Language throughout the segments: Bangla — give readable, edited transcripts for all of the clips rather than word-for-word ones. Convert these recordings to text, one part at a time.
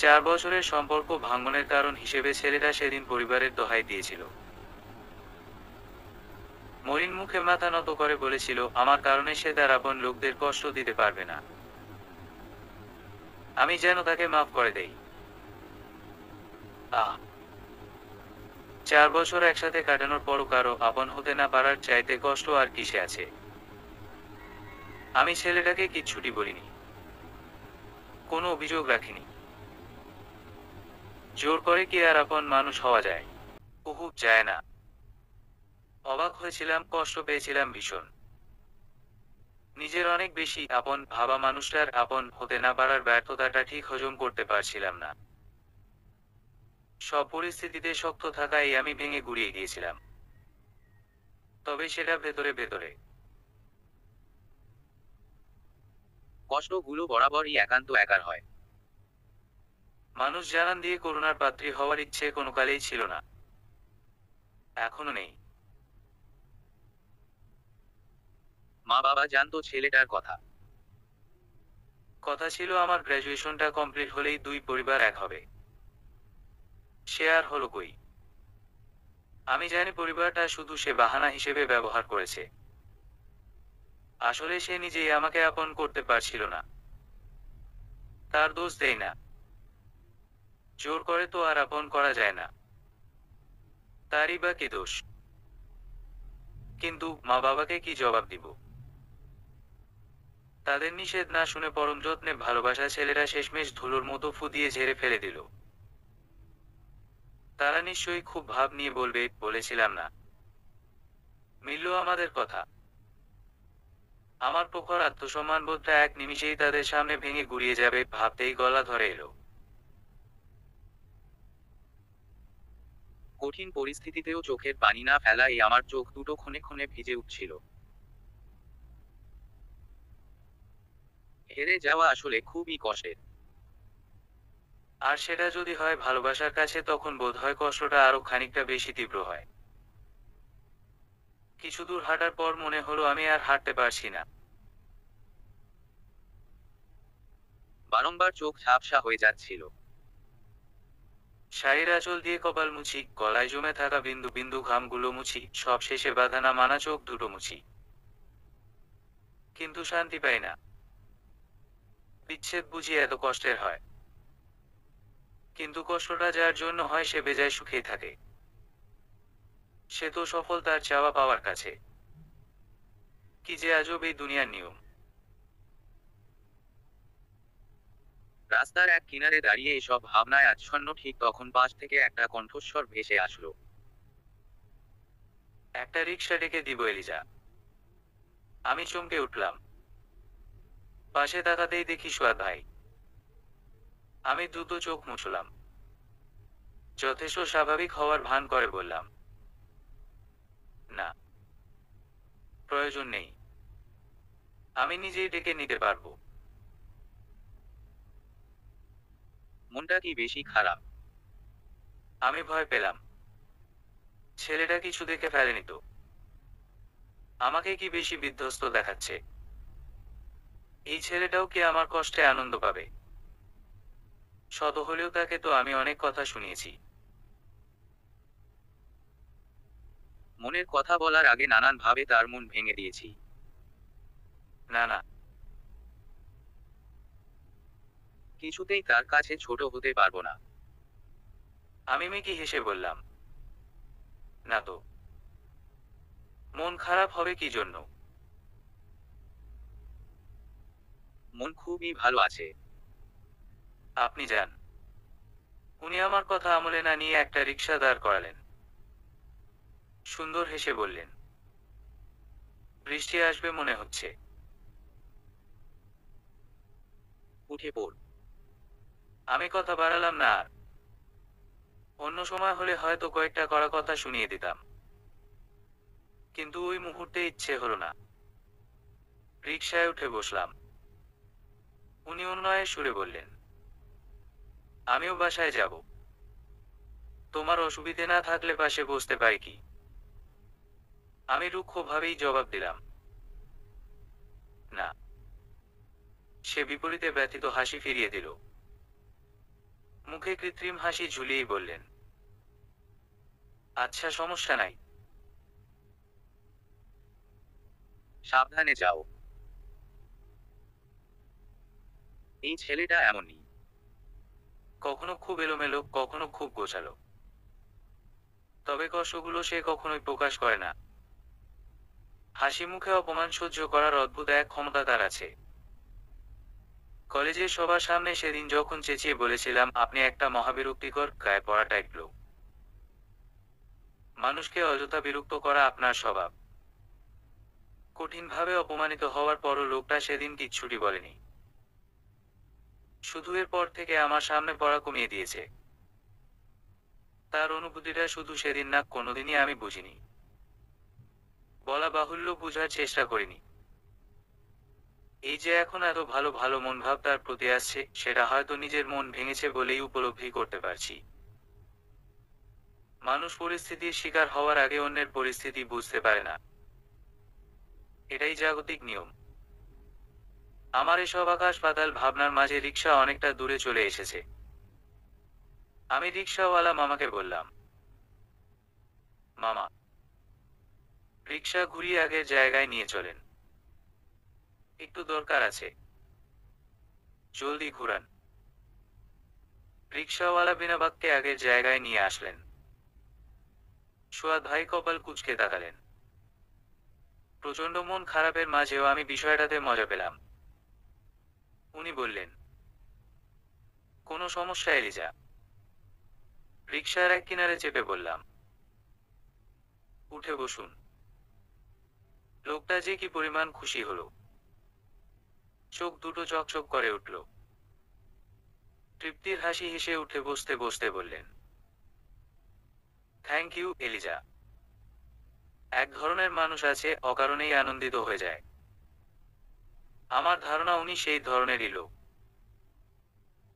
4 বছরের সম্পর্ক ভাঙনের কারণ হিসেবে ছেলেটা সেদিন পরিবারের দোহাই দিয়েছিল। মরিন মুখে মাথা নত করে বলেছিল, আমার কারণে সে তার আপন লোকদের কষ্ট দিতে পারবে না। আমি যেন তাকে মাফ করে দেই। আহ 4 বছর একসাথে কাটানোর পরও কারো আপন হতে না পারার চাইতে কষ্ট আর কিসে আছে। আমি ছেলেটাকে কিচ্ছুটি বলিনি, কোনো অভিযোগ রাখিনি। জোর করে কি আর আপন মানুষ হওয়া যায়? ওহু, যায় না। অবাক হয়েছিলাম, কষ্ট পেয়েছিলাম ভীষণ। নিজের অনেক বেশি আপন ভাবা মানুষটার আপন হতে না পারার ব্যর্থতাটা ঠিক হজম করতে পারছিলাম না। সব পরিস্থিতিতে শক্ত থাকায় আমি ভেঙে গুড়িয়ে গিয়েছিলাম। তবে সেটা ভেতরে ভেতরে। কষ্টগুলো বরাবরই একান্ত একার হয়। মানুষ জানান দিয়ে করুণার পাত্রী হওয়ার ইচ্ছে কোনো কালেই ছিল না, এখনো নেই। মা বাবা জানতো ছেলেটার কথা। কথা ছিল আমার গ্র্যাজুয়েশনটা কমপ্লিট হলেই দুই পরিবার এক হবে। সে আর হলো কই? আমি জানি পরিবারটা শুধু সে বাহানা হিসেবে ব্যবহার করেছে। আসলে সে নিজেই আমাকে আপন করতে পারছিল না। তার দোষ দেই না। জোর করে তো আর আপন করা যায় না। তারই বা কি দোষ? কিন্তু মা বাবাকে কি জবাব দিব? তাদের নিষেধ না শুনে পরম যত্নে ভালোবাসা ছেলেরা শেষমেশ ধুলোর মতো ফুদিয়ে ঝেড়ে ফেলে দিল। তারা নিশ্চয়ই খুব ভাব নিয়ে বলবে, বলেছিলাম না। মিলল আমাদের কথা। আমার প্রখর আত্মসম্মানবোধটা এক নিমিষেই তাদের সামনে ভেঙে গুড়িয়ে যাবে ভাবতেই গলা ধরে এলো। কঠিন পরিস্থিতিতেও চোখের পানি না ফেলায় আমার চোখ দুটো ক্ষণে ক্ষণে ভিজে উঠছিল। হেরে যাওয়া আসলে খুবই কষ্টের। আর সেটা যদি হয় ভালোবাসার কাছে, তখন বোধ হয় কষ্টটা আরো খানিকটা বেশি তীব্র হয়। কিছু দূর হাঁটার পর মনে হলো আমি আর হাঁটতে পারছি না। বারংবার চোখ ঝাপসা হয়ে যাচ্ছিল। শাড়ির আঁচল দিয়ে কপাল মুছি, গলায় জমে থাকা বিন্দু বিন্দু ঘামগুলো মুছি, সব শেষে বাঁধা না মানা চোখ দুটো মুছি। কিন্তু শান্তি পাই না। বিচ্ছেদ বুঝি এত কষ্টের হয়? কিন্তু কষ্টটা যার জন্য হয় সে বেজায় সুখেই থাকে। সে তো সফল তার চাওয়া পাওয়ার কাছে। কি যে আজব এই দুনিয়ার নিয়ম। রাস্তার এক কিনারে দাঁড়িয়ে এসব ভাবনায় আচ্ছন্ন ঠিক তখন পাশ থেকে একটা কণ্ঠস্বর ভেসে আসলো। একটা রিক্সা ডেকে দিব এলিজা। আমি চমকে উঠলাম। পাশে তাকাতেই দেখি সোয়াদ ভাই। আমি দ্রুত চোখ মুছলাম। যথেষ্ট স্বাভাবিক হওয়ার ভান করে বললাম, না, প্রয়োজন নেই। আমি নিজেই ডেকে নিতে পারবো। মনটা কি বেশি খারাপ? আমি ভয় পেলাম। ছেলেটা কিছু দেখে ফেলেনি তো? আমাকে কি বেশি বিধ্বস্ত দেখাচ্ছে? এই ছেলেটাও কি আমার কষ্টে আনন্দ পাবে? শত হলেও তাকে তো আমি অনেক কথা শুনিয়েছি। মনের কথা বলার আগে নানান ভাবে তার মন ভেঙে দিয়েছি। না না, কিছুতেই তার কাছে ছোট হতে পারবো না। আমি মেকি হেসে বললাম, না তো। মন খারাপ হবে কি জন্য? মন খুবই ভালো আছে। আপনি যান। উনি আমার কথা আমলে না নিয়ে একটা রিক্সা দাঁড় করালেন। সুন্দর হেসে বললেন, বৃষ্টি আসবে মনে হচ্ছে। উঠে পড়। আমি কথা বাড়ালাম না আর। অন্য সময় হলে হয়তো কয়েকটা কড়া কথা শুনিয়ে দিতাম, কিন্তু ওই মুহূর্তে ইচ্ছে হলো না। রিকশায় উঠে বসলাম। উনি উন্নয়ের সুরে বললেন, আমিও বাসায় যাব। তোমার অসুবিধে না থাকলে পাশে বসতে পারি কি? আমি রুক্ষভাবেই জবাব দিলাম, না। সে বিপরীতে ব্যথিত হাসি ফিরিয়ে দিল। মুখে কৃত্রিম হাসি ঝুলিয়েই বললেন, আচ্ছা, সমস্যা নাই। সাবধানে যাও। এই ছেলেটা এমনই। কখনো খুব এলোমেলো, কখনো খুব গোছালো। তবে কষ্টগুলো সে কখনোই প্রকাশ করে না। হাসি মুখে অপমান সহ্য করার অদ্ভুত এক ক্ষমতা তার আছে। কলেজের সবার সামনে সেদিন যখন চেঁচিয়ে বলেছিলাম, আপনি একটা মহাবিরক্তিকর, গায়ে পড়া টাইপ লোক। মানুষকে অযথা বিরক্ত করা আপনার স্বভাব। কঠিনভাবে অপমানিত হওয়ার পরও লোকটা সেদিন কিচ্ছুটি বলেনি। শুধু এরপর থেকে আমার সামনে পড়া কমিয়ে দিয়েছে। তার অনুভূতিটা শুধু সেদিন না, কোনোদিনই আমি বুঝিনি। বলা বাহুল্য, বুঝার চেষ্টা করিনি। এই যে এখন এত ভালো ভালো মনোভাব তার প্রতি আসছে, সেটা হয়তো নিজের মন ভেঙেছে বলেই উপলব্ধি করতে পারছি। মানুষ পরিস্থিতির শিকার হওয়ার আগে অন্যের পরিস্থিতি বুঝতে পারে না। এটাই জাগতিক নিয়ম। আমার এসব আকাশ পাতাল ভাবনার মাঝে রিকশা অনেকটা দূরে চলে এসেছে। আমি রিকশাওয়ালা মামাকে বললাম, মামা, রিকশা ঘুরিয়ে আগের জায়গায় নিয়ে চলেন, একটু দরকার আছে, জলদি ঘুরান। রিকশাওয়ালা বিনা বাক্যে আগের জায়গায় নিয়ে আসলেন। সুয়াদ ভাই কপাল কুঁচকে তাকালেন। প্রচন্ড মন খারাপের মাঝেও আমি বিষয়টাতে মজা পেলাম। উনি বললেন, কোনো সমস্যা এলিজা? রিকশার এক কিনারে চেপে বললাম, উঠে বসুন। লোকটা যে কি পরিমাণ খুশি হলো! চোখ দুটো চকচক করে উঠল। তৃপ্তির হাসি হেসে উঠে বসতে বসতে বললেন, থ্যাংক ইউ এলিজা। এক ধরনের মানুষ আছে, অকারণেই আনন্দিত হয়ে যায়। আমার ধারণা উনি সেই ধরনেরই লোক।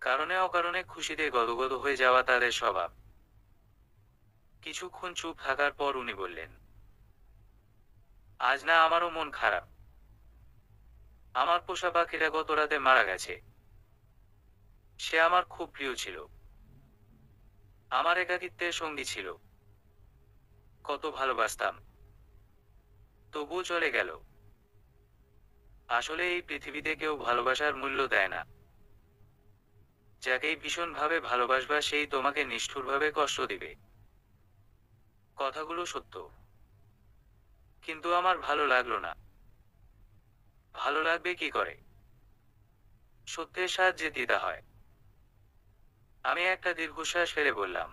কারণে অকারণে খুশিতে গদগদ হয়ে যাওয়া তাদের স্বভাব। কিছুক্ষণ চুপ থাকার পর উনি বললেন, আজ না আমারও মন খারাপ। আমার পোষা পাখিটা গত রাতে মারা গেছে। সে আমার খুব প্রিয় ছিল। আমার একাকিত্বের সঙ্গী ছিল। কত ভালোবাসতাম। তবুও চলে গেল। আসলে এই পৃথিবীতে কেউ ভালোবাসার মূল্য দেয় না। যাকেই ভীষণভাবে ভালোবাসবা সেই তোমাকে নিষ্ঠুরভাবে কষ্ট দিবে। কথাগুলো সত্য। কিন্তু আমার ভালো লাগলো না। ভালো লাগবে কি করে? সত্যের স্বাদ যে তিতা হয়। আমি একটা দীর্ঘশ্বাস ফেলে বললাম,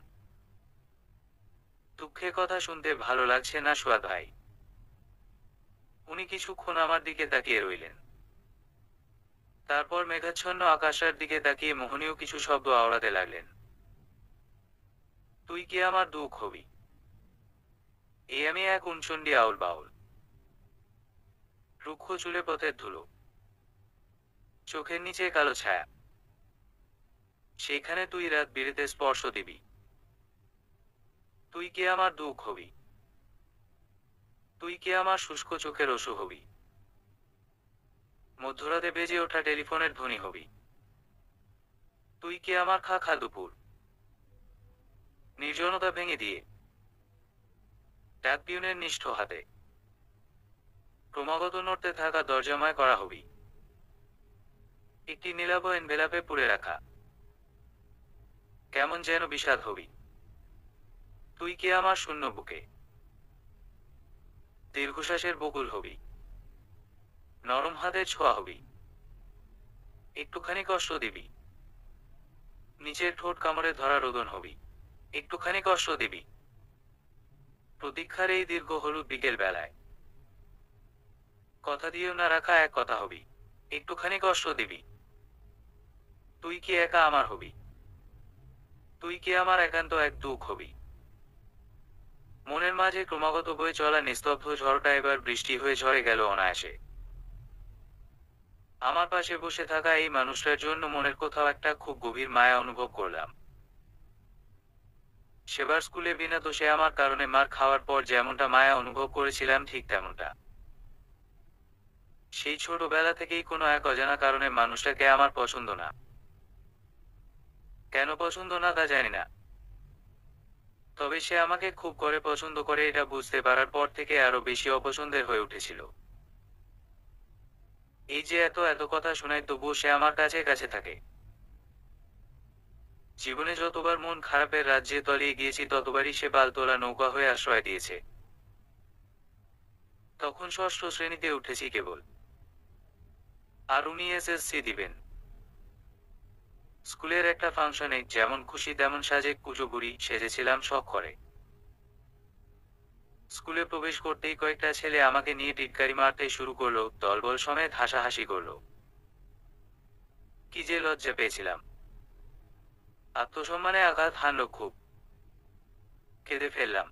দুঃখের কথা শুনতে ভালো লাগছে না সুয়াদ ভাই। উনি কিছুক্ষণ আমার দিকে তাকিয়ে রইলেন। তারপর মেঘাচ্ছন্ন আকাশের দিকে তাকিয়ে মোহনীয় কিছু শব্দ আওড়াতে লাগলেন। তুই কি আমার দুঃখ হবি? এই আমি এক উনচণ্ডী আউল বাউল। রুক্ষ চুলে পথের ধুলো। চোখের নিচে কালো ছায়া। সেখানে তুই রাত বিরেতে স্পর্শ দিবি। তুই কি আমার দুঃখ হবি? তুই কি আমার শুষ্ক চোখের অসু হবি? মধ্যরাতে বেজে ওঠা টেলিফোনের ধ্বনি হবি। তুই কি আমার খা খা দুপুর? নির্জনতা ভেঙে দিয়ে ট্যাপিউনের নিষ্ঠ হাতে ক্রমাগত নড়তে থাকা দরজাময় করা হবি। একটি নীলাভ এনভেলাপে পুড়ে রাখা। কেমন যেন বিষাদ হবি। তুই কি আমার শূন্য বুকে দীর্ঘশ্বাসের বকুল হবি। নরম হাতের ছোঁয়া হবি। একটুখানি কষ্ট দিবি। নিচের ঠোঁট কামড়ে ধরা রোদন হবি। একটুখানি কষ্ট দিবি। প্রতীক্ষার এই দীর্ঘ হলুদ বিকেল বেলায় কথা দিয়েও না রাখা এক কথা হবি। একটুখানি কষ্ট দিবি। তুই কি একা আমার হবি? তুই কি আমার একান্ত এক দুঃখ হবি? মনের মাঝে ক্রমাগত বয়ে চলা নিস্তব্ধ ঝড়টা এবার বৃষ্টি হয়ে ঝরে গেল অনায়াসে। আমার পাশে বসে থাকা এই মানুষটার জন্য মনের কোথাও একটা খুব গভীর মায়া অনুভব করলাম। সেবার স্কুলে বিনা দোষে আমার কারণে মার খাওয়ার পর যেমনটা মায়া অনুভব করেছিলাম, ঠিক তেমনটা। সেই ছোটবেলা থেকেই কোনো এক অজানা কারণে মানুষটাকে আমার পছন্দ না। কেন পছন্দ না তা জানি না, তবে সে আমাকে খুব করে পছন্দ করে এটা বুঝতে পারার পর থেকে আরো বেশি অপছন্দের হয়ে উঠেছিল। এই যে এত এত কথা শোনায় তবুও সে আমার কাছে কাছে থাকে। জীবনে যতবার মন খারাপের রাজ্যে তলিয়ে গিয়েছি ততবারই সে পালতোলা নৌকা হয়ে আশ্রয় দিয়েছে। তখন ষষ্ঠ শ্রেণীতে উঠেছি কেবল, আর উনি এসএসসি দিবেন। স্কুলের একটা ফাংশনে যেমন খুশি তেমন সাজে কুচো বুড়ি সেজেছিলাম শখ করে। স্কুলে প্রবেশ করতেই কয়েকটা ছেলে আমাকে নিয়ে টিটকারি মারতে শুরু করলো, দলবল সমেত হাসাহাসি করলো। কি যে লজ্জা পেয়েছিলাম, আত্মসম্মানে আঘাত হানল খুব। কেঁদে ফেললাম।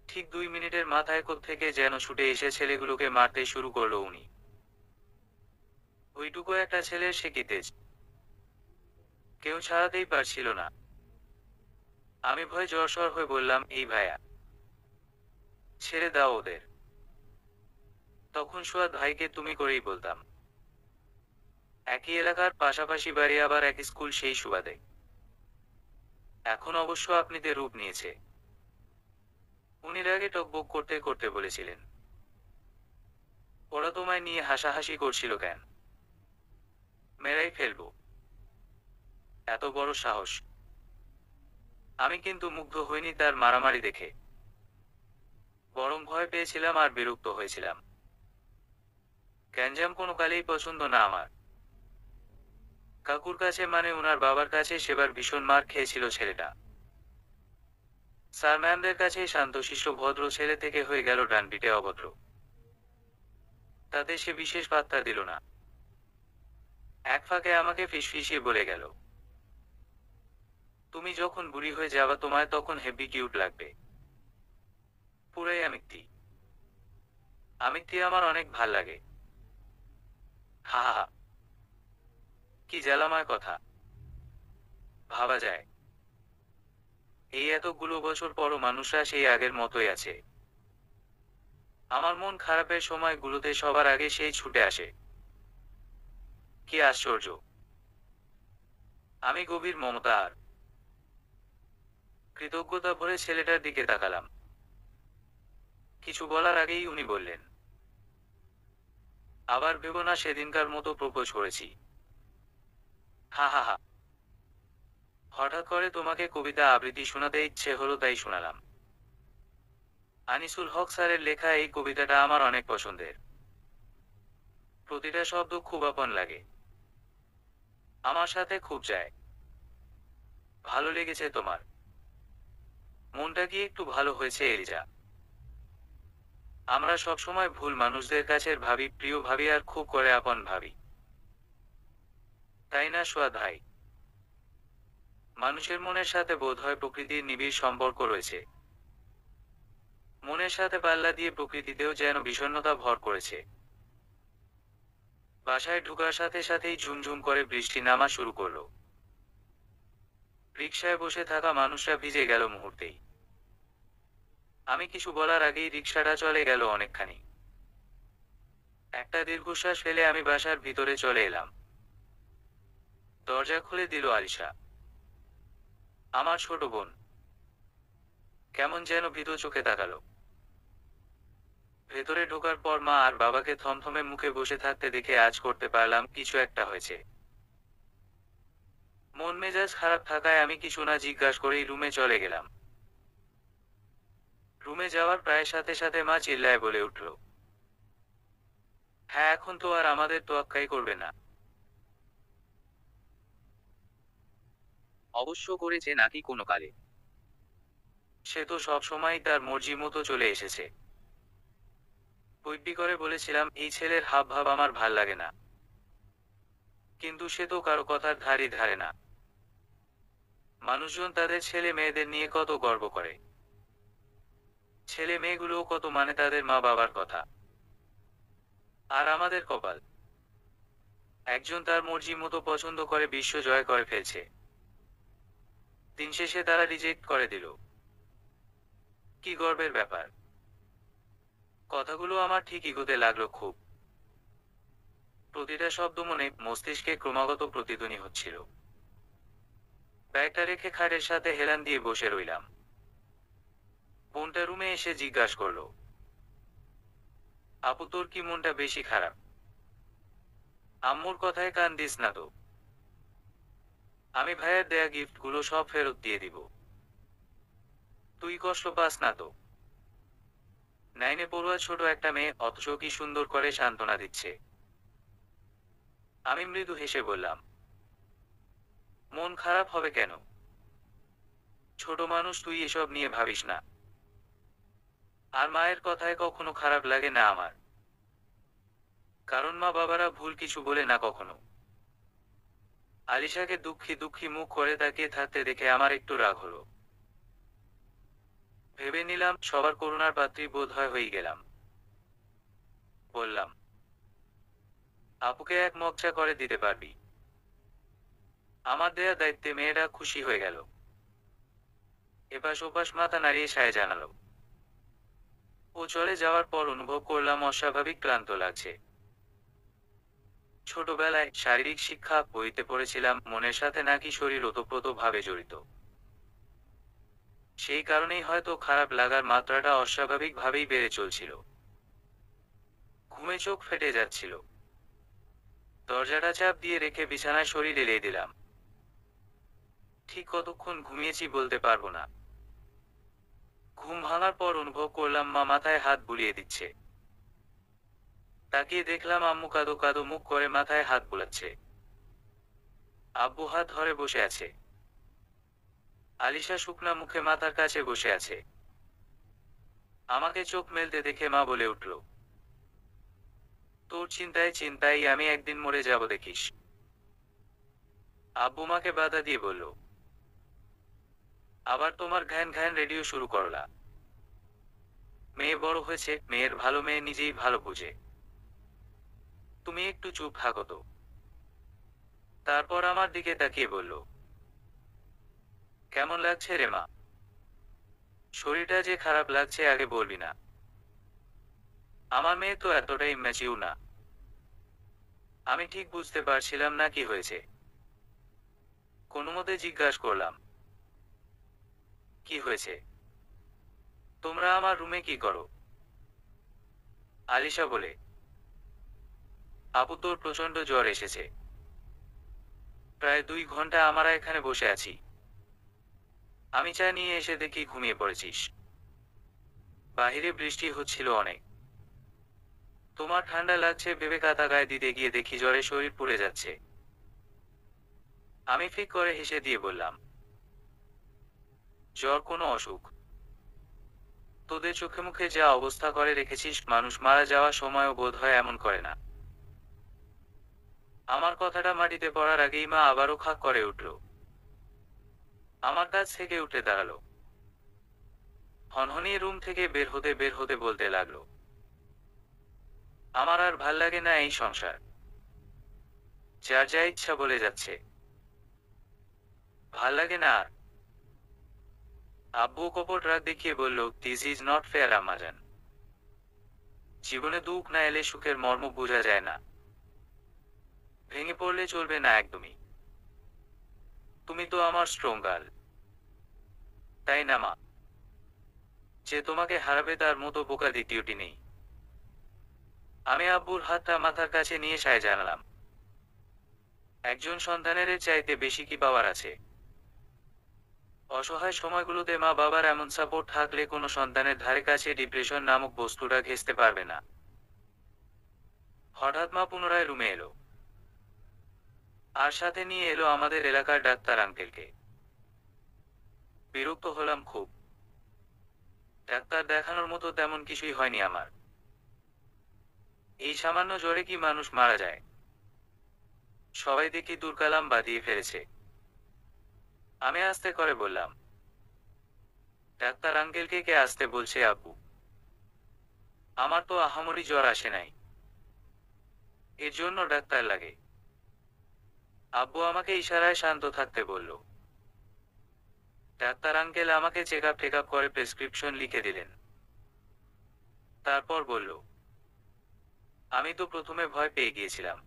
ঠিক 2 মিনিটের মাথায় কোত্থেকে যেন ছুটে এসে ছেলেগুলোকে মারতে শুরু করলো উনি। ওইটুকু একটা ছেলের সে কি তেজ, কেউ ছাড়াতেই পারছিল না। আমি ভয়ে জ্বরসর হয়ে বললাম, এই ভাইয়া, ছেড়ে দাও ওদের। তখন সুয়াদ ভাইকে তুমি করেই বলতাম। একই এলাকার পাশাপাশি বাড়ি আবার এক স্কুল সেই সুবাদে। এখন অবশ্য আপনিতে রূপ নিয়েছে। উনি আগে টকবক করতে করতে বলেছিলেন, ওরা তোমায় নিয়ে হাসাহাসি করছিল কেন? মেরাই ফেলবো। এত বড় সাহস! আমি কিন্তু মুগ্ধ হইনি তার মারামারি দেখে, বরং ভয় পেয়েছিলাম আর বিরক্ত হয়েছিলাম। গ্যাঞ্জাম কোনো কালেই পছন্দ না আমার। কাকুর কাছে মানে ওনার বাবার কাছে সেবার ভীষণ মার খেয়েছিল ছেলেটা। স্যার ম্যামদের কাছে শান্তশিষ্ট ভদ্র ছেলে থেকে হয়ে গেল ডানপিটে অভদ্র। তাতে সে বিশেষ পাত্তা দিল না। এক ফাঁকে আমাকে ফিসফিসিয়ে বলে গেল, তুমি যখন বুড়ি হয়ে যাবা তোমায় তখন হেব্বি কিউট লাগবে। পুরাই আমিত্তি। আমিত্তি আমার অনেক ভাল লাগে। হা হা হা। কি জ্বালাময় কথা! ভাবা যায়, এই এতগুলো বছর পরও মানুষরা সেই আগের মতোই আছে। আমার মন খারাপের সময়গুলোতে সবার আগে সেই ছুটে আসে। কি আশ্চর্য! আমি গভীর মমতা আর কৃতজ্ঞতা ভরে ছেলেটার দিকে তাকালাম। কিছু বলার আগেই উনি বললেন, আবার ভেবো না সেদিনকার মতো প্রপোজ করেছি। হা হা হা। হঠাৎ করে তোমাকে কবিতা আবৃত্তি শোনাতে ইচ্ছে হলো তাই শোনালাম। আনিসুল হক স্যারের লেখা এই কবিতাটা আমার অনেক পছন্দের। প্রতিটা শব্দ খুব আপন লাগে, আমার সাথে খুব যায়। ভালো লেগেছে তোমার? মনটা কি একটু ভালো হয়েছে এলিজা? আমরা সবসময় ভুল মানুষদের কাছের ভাবি, প্রিয় ভাবি আর খুব করে আপন ভাবি, তাই না সোয়াদ ভাই? মানুষের মনের সাথে বোধহয় প্রকৃতির নিবিড় সম্পর্ক রয়েছে। মনের সাথে পাল্লা দিয়ে প্রকৃতিতেও যেন বিষণ্ণতা ভর করেছে। বাসায় ঢোকার সাথে সাথেই ঝুমঝুম করে বৃষ্টি নামা শুরু করলো। রিকশায় বসে থাকা মানুষরা ভিজে গেল মুহূর্তেই। আমি কিছু বলার আগেই রিকশাটা চলে গেল অনেকখানি। একটা দীর্ঘশ্বাস ফেলে আমি বাসার ভিতরে চলে এলাম। দরজা খুলে দিল আলিশা, আমার ছোট বোন। কেমন যেন ভীত চোখে তাকালো। ভেতরে ঢোকার পর মা আর বাবাকে থমথমে মুখে বসে থাকতে দেখে আজ করতে পারলাম কিছু একটা হয়েছে। মন মেজাজ খারাপ থাকায় আমি কিছু না জিজ্ঞাসা করেই রুমে চলে গেলাম। রুমে যাওয়ার প্রায় সাথে সাথে মা চিল্লায় বলে উঠল, হ্যাঁ এখন তো আর আমাদের তোয়াক্কাই করবে না। অবশ্য করেছে নাকি কোনো কালে? সে তো সবসময় তার মর্জি মতো চলে এসেছে। বৈব্বি করে বলেছিলাম এই ছেলের হাব ভাব আমার ভাল লাগে না, কিন্তু সে তো কারো কথার ধারই ধারে না। মানুষজন তাদের ছেলে মেয়েদের নিয়ে কত গর্ব করে। ছেলে মেয়েগুলোও কত মানে তাদের মা বাবার কথা। আর আমাদের কপাল, একজন তার মর্জি মতো পছন্দ করে বিশ্ব জয় করে ফেলছে, দিন শেষে তারা রিজেক্ট করে দিল। কি গর্বের ব্যাপার! কথাগুলো আমার ঠিক ইগোতে লাগলো খুব। প্রতিটা শব্দ মনে মস্তিষ্কে ক্রমাগত প্রতিধ্বনি হচ্ছিল। ব্যাগটা রেখে খাটের সাথে হেলান দিয়ে বসে রইলাম। বোনটা রুমে এসে জিজ্ঞাসা করলো, আপু তোর কি মনটা বেশি খারাপ? আম্মুর কথায় কান দিস না তো। আমি ভাইয়ের দেয়া গিফট গুলো সব ফেরত দিয়ে দিব। তুই কষ্ট পাস না তো? 9 পড়ুয়া ছোট একটা মেয়ে, অথচ কি সুন্দর করে সান্ত্বনা দিচ্ছে। আমি মৃদু হেসে বললাম, মন খারাপ হবে কেন? ছোট মানুষ তুই, এসব নিয়ে ভাবিস না। আর মায়ের কথায় কখনো খারাপ লাগে না আমার, কারণ মা বাবারা ভুল কিছু বলে না কখনো। আলিশাকে দুঃখী দুঃখী মুখ করে তাকিয়ে থাকতে দেখে আমার একটু রাগ হলো। ভেবে নিলাম সবার করুণার পাত্রী বোধ হয় হয়ে গেলাম। বললাম, আপুকে এক মগ চা করে দিতে পারবি? আমার দেয়া দায়িত্বে মেয়েরা খুশি হয়ে গেল। এপাশ ওপাশ মাথা নাড়িয়ে সায় জানালো। ও চলে যাওয়ার পর অনুভব করলাম অস্বাভাবিক ক্লান্ত লাগছে। ছোটবেলায় শারীরিক শিক্ষা বইতে পড়েছিলাম মনের সাথে নাকি শরীর ওতপ্রোত ভাবে জড়িত। সেই কারণেই হয়তো খারাপ লাগার মাত্রাটা অস্বাভাবিক ভাবেই বেড়ে চলছিল। ঘুমে চোখ ফেটে যাচ্ছিল। দরজাটা চাপ দিয়ে রেখে বিছানায় শরীর এলিয়ে দিলাম। ঠিক কতক্ষণ ঘুমিয়েছি বলতে পারবো না। ঘুম ভাঙার পর অনুভব করলাম মা মাথায় হাত বুলিয়ে দিচ্ছে। তাকিয়ে দেখলাম আম্মু কাঁদো কাঁদো মুখ করে মাথায় হাত বুলাচ্ছে। আব্বু হাত ধরে বসে আছে। আলিশা শুকনা মুখে মাথার কাছে বসে আছে। আমাকে চোখ মেলতে দেখে মা বলে উঠল, তোর চিন্তায় চিন্তায় আমি একদিন মরে যাব দেখিস। আব্বু মাকে বাধা দিয়ে বলল, আবার তোমার ঘ্যান ঘ্যান রেডিও শুরু করলা। মেয়ে বড় হয়েছে, মেয়ের ভালো মেয়ে নিজেই ভালো বুঝে। তুমি একটু চুপ থাকো তো। তারপর আমার দিকে তাকিয়ে বলল, কেমন লাগছে রে মা? শরীরটা যে খারাপ লাগছে আগে বলবি না। আমার মেয়ে তো এতটাই ম্যাচিউর না। আমি ঠিক বুঝতে পারছিলাম না কি হয়েছে। কোনোমতে জিজ্ঞাসা করলাম, কি হয়েছে? তোমরা আমার রুমে কি করো? আলিশা বলে, আপু তোর প্রচন্ড জ্বর এসেছে। প্রায় 2 ঘন্টা আমরা এখানে বসে আছি। আমি চা নিয়ে এসে দেখি ঘুমিয়ে পড়েছিস। বাহিরে বৃষ্টি হচ্ছিল অনেক। তোমার ঠান্ডা লাগছে ভেবে কাঁথা গায়ে দিতে গিয়ে দেখি জ্বরে শরীর পুড়ে যাচ্ছে। আমি ফিক করে হেসে দিয়ে বললাম, জ্বর কোনো অসুখ। তোদের চোখে মুখে যা অবস্থা করে রেখেছিস, মানুষ মারা যাওয়ার সময়ও বোধ হয় এমন করে না। আমার কথাটা মাটিতে পড়ার আগেই মা আবারও খাক করে উঠল। আমার কাছ থেকে উঠে দাঁড়ালো। হনহনিয়ে রুম থেকে বের হতে বলতে লাগলো, আমার আর ভাল লাগে না এই সংসার। যার যা ইচ্ছা বলে যাচ্ছে। ভাল লাগে না আর। আব্বু কপট রাগ দেখিয়ে বলল, দিস ইজ নট ফেয়ার আম্মাজান। জীবনে দুঃখ না এলে সুখের মর্ম বোঝা যায় না। ভেঙে পড়লে চলবে না একদমই। তুমি তো আমার স্ট্রং গার্ল, তাই না মা? যে তোমাকে হারাবে তার মতো বোকা দ্বিতীয়টি নেই। আমি আব্বুর হাতটা মাথার কাছে নিয়ে সায় জানালাম, একজন সন্তানের চাইতে বেশি কি পাওয়ার আছে? অসহায় সময়গুলোতে মা বাবার এমন সাপোর্ট থাকলে কোনো সন্তানের ধারে কাছে ডিপ্রেশন নামক বস্তুটা ঘেঁষতে পারবে না। হঠাৎ মা পুনরায় রুমে এলো। আর সাথে নিয়ে এলো আমাদের এলাকার ডাক্তার আঙ্কেলকে। বিরক্ত হলাম খুব। ডাক্তার দেখানোর মতো তেমন কিছুই হয়নি আমার। এই সামান্য জ্বরে কি মানুষ মারা যায়? সবাই দেখি দুর্কালাম বাঁধিয়ে ফেলেছে। আমি আস্তে করে বললাম, ডাক্তার আঙ্কেলকে কে আসতে বলছে আব্বু? আমার তো আহামরি জ্বর আসে নাই। এর জন্য ডাক্তার লাগে? আব্বু আমাকে ইশারায় শান্ত থাকতে বলল। ডাক্তার আঙ্কেল আমাকে চেক আপ টেক আপ করে প্রেসক্রিপশন লিখে দিলেন। তারপর বলল, আমি তো প্রথমে ভয় পেয়ে গিয়েছিলাম।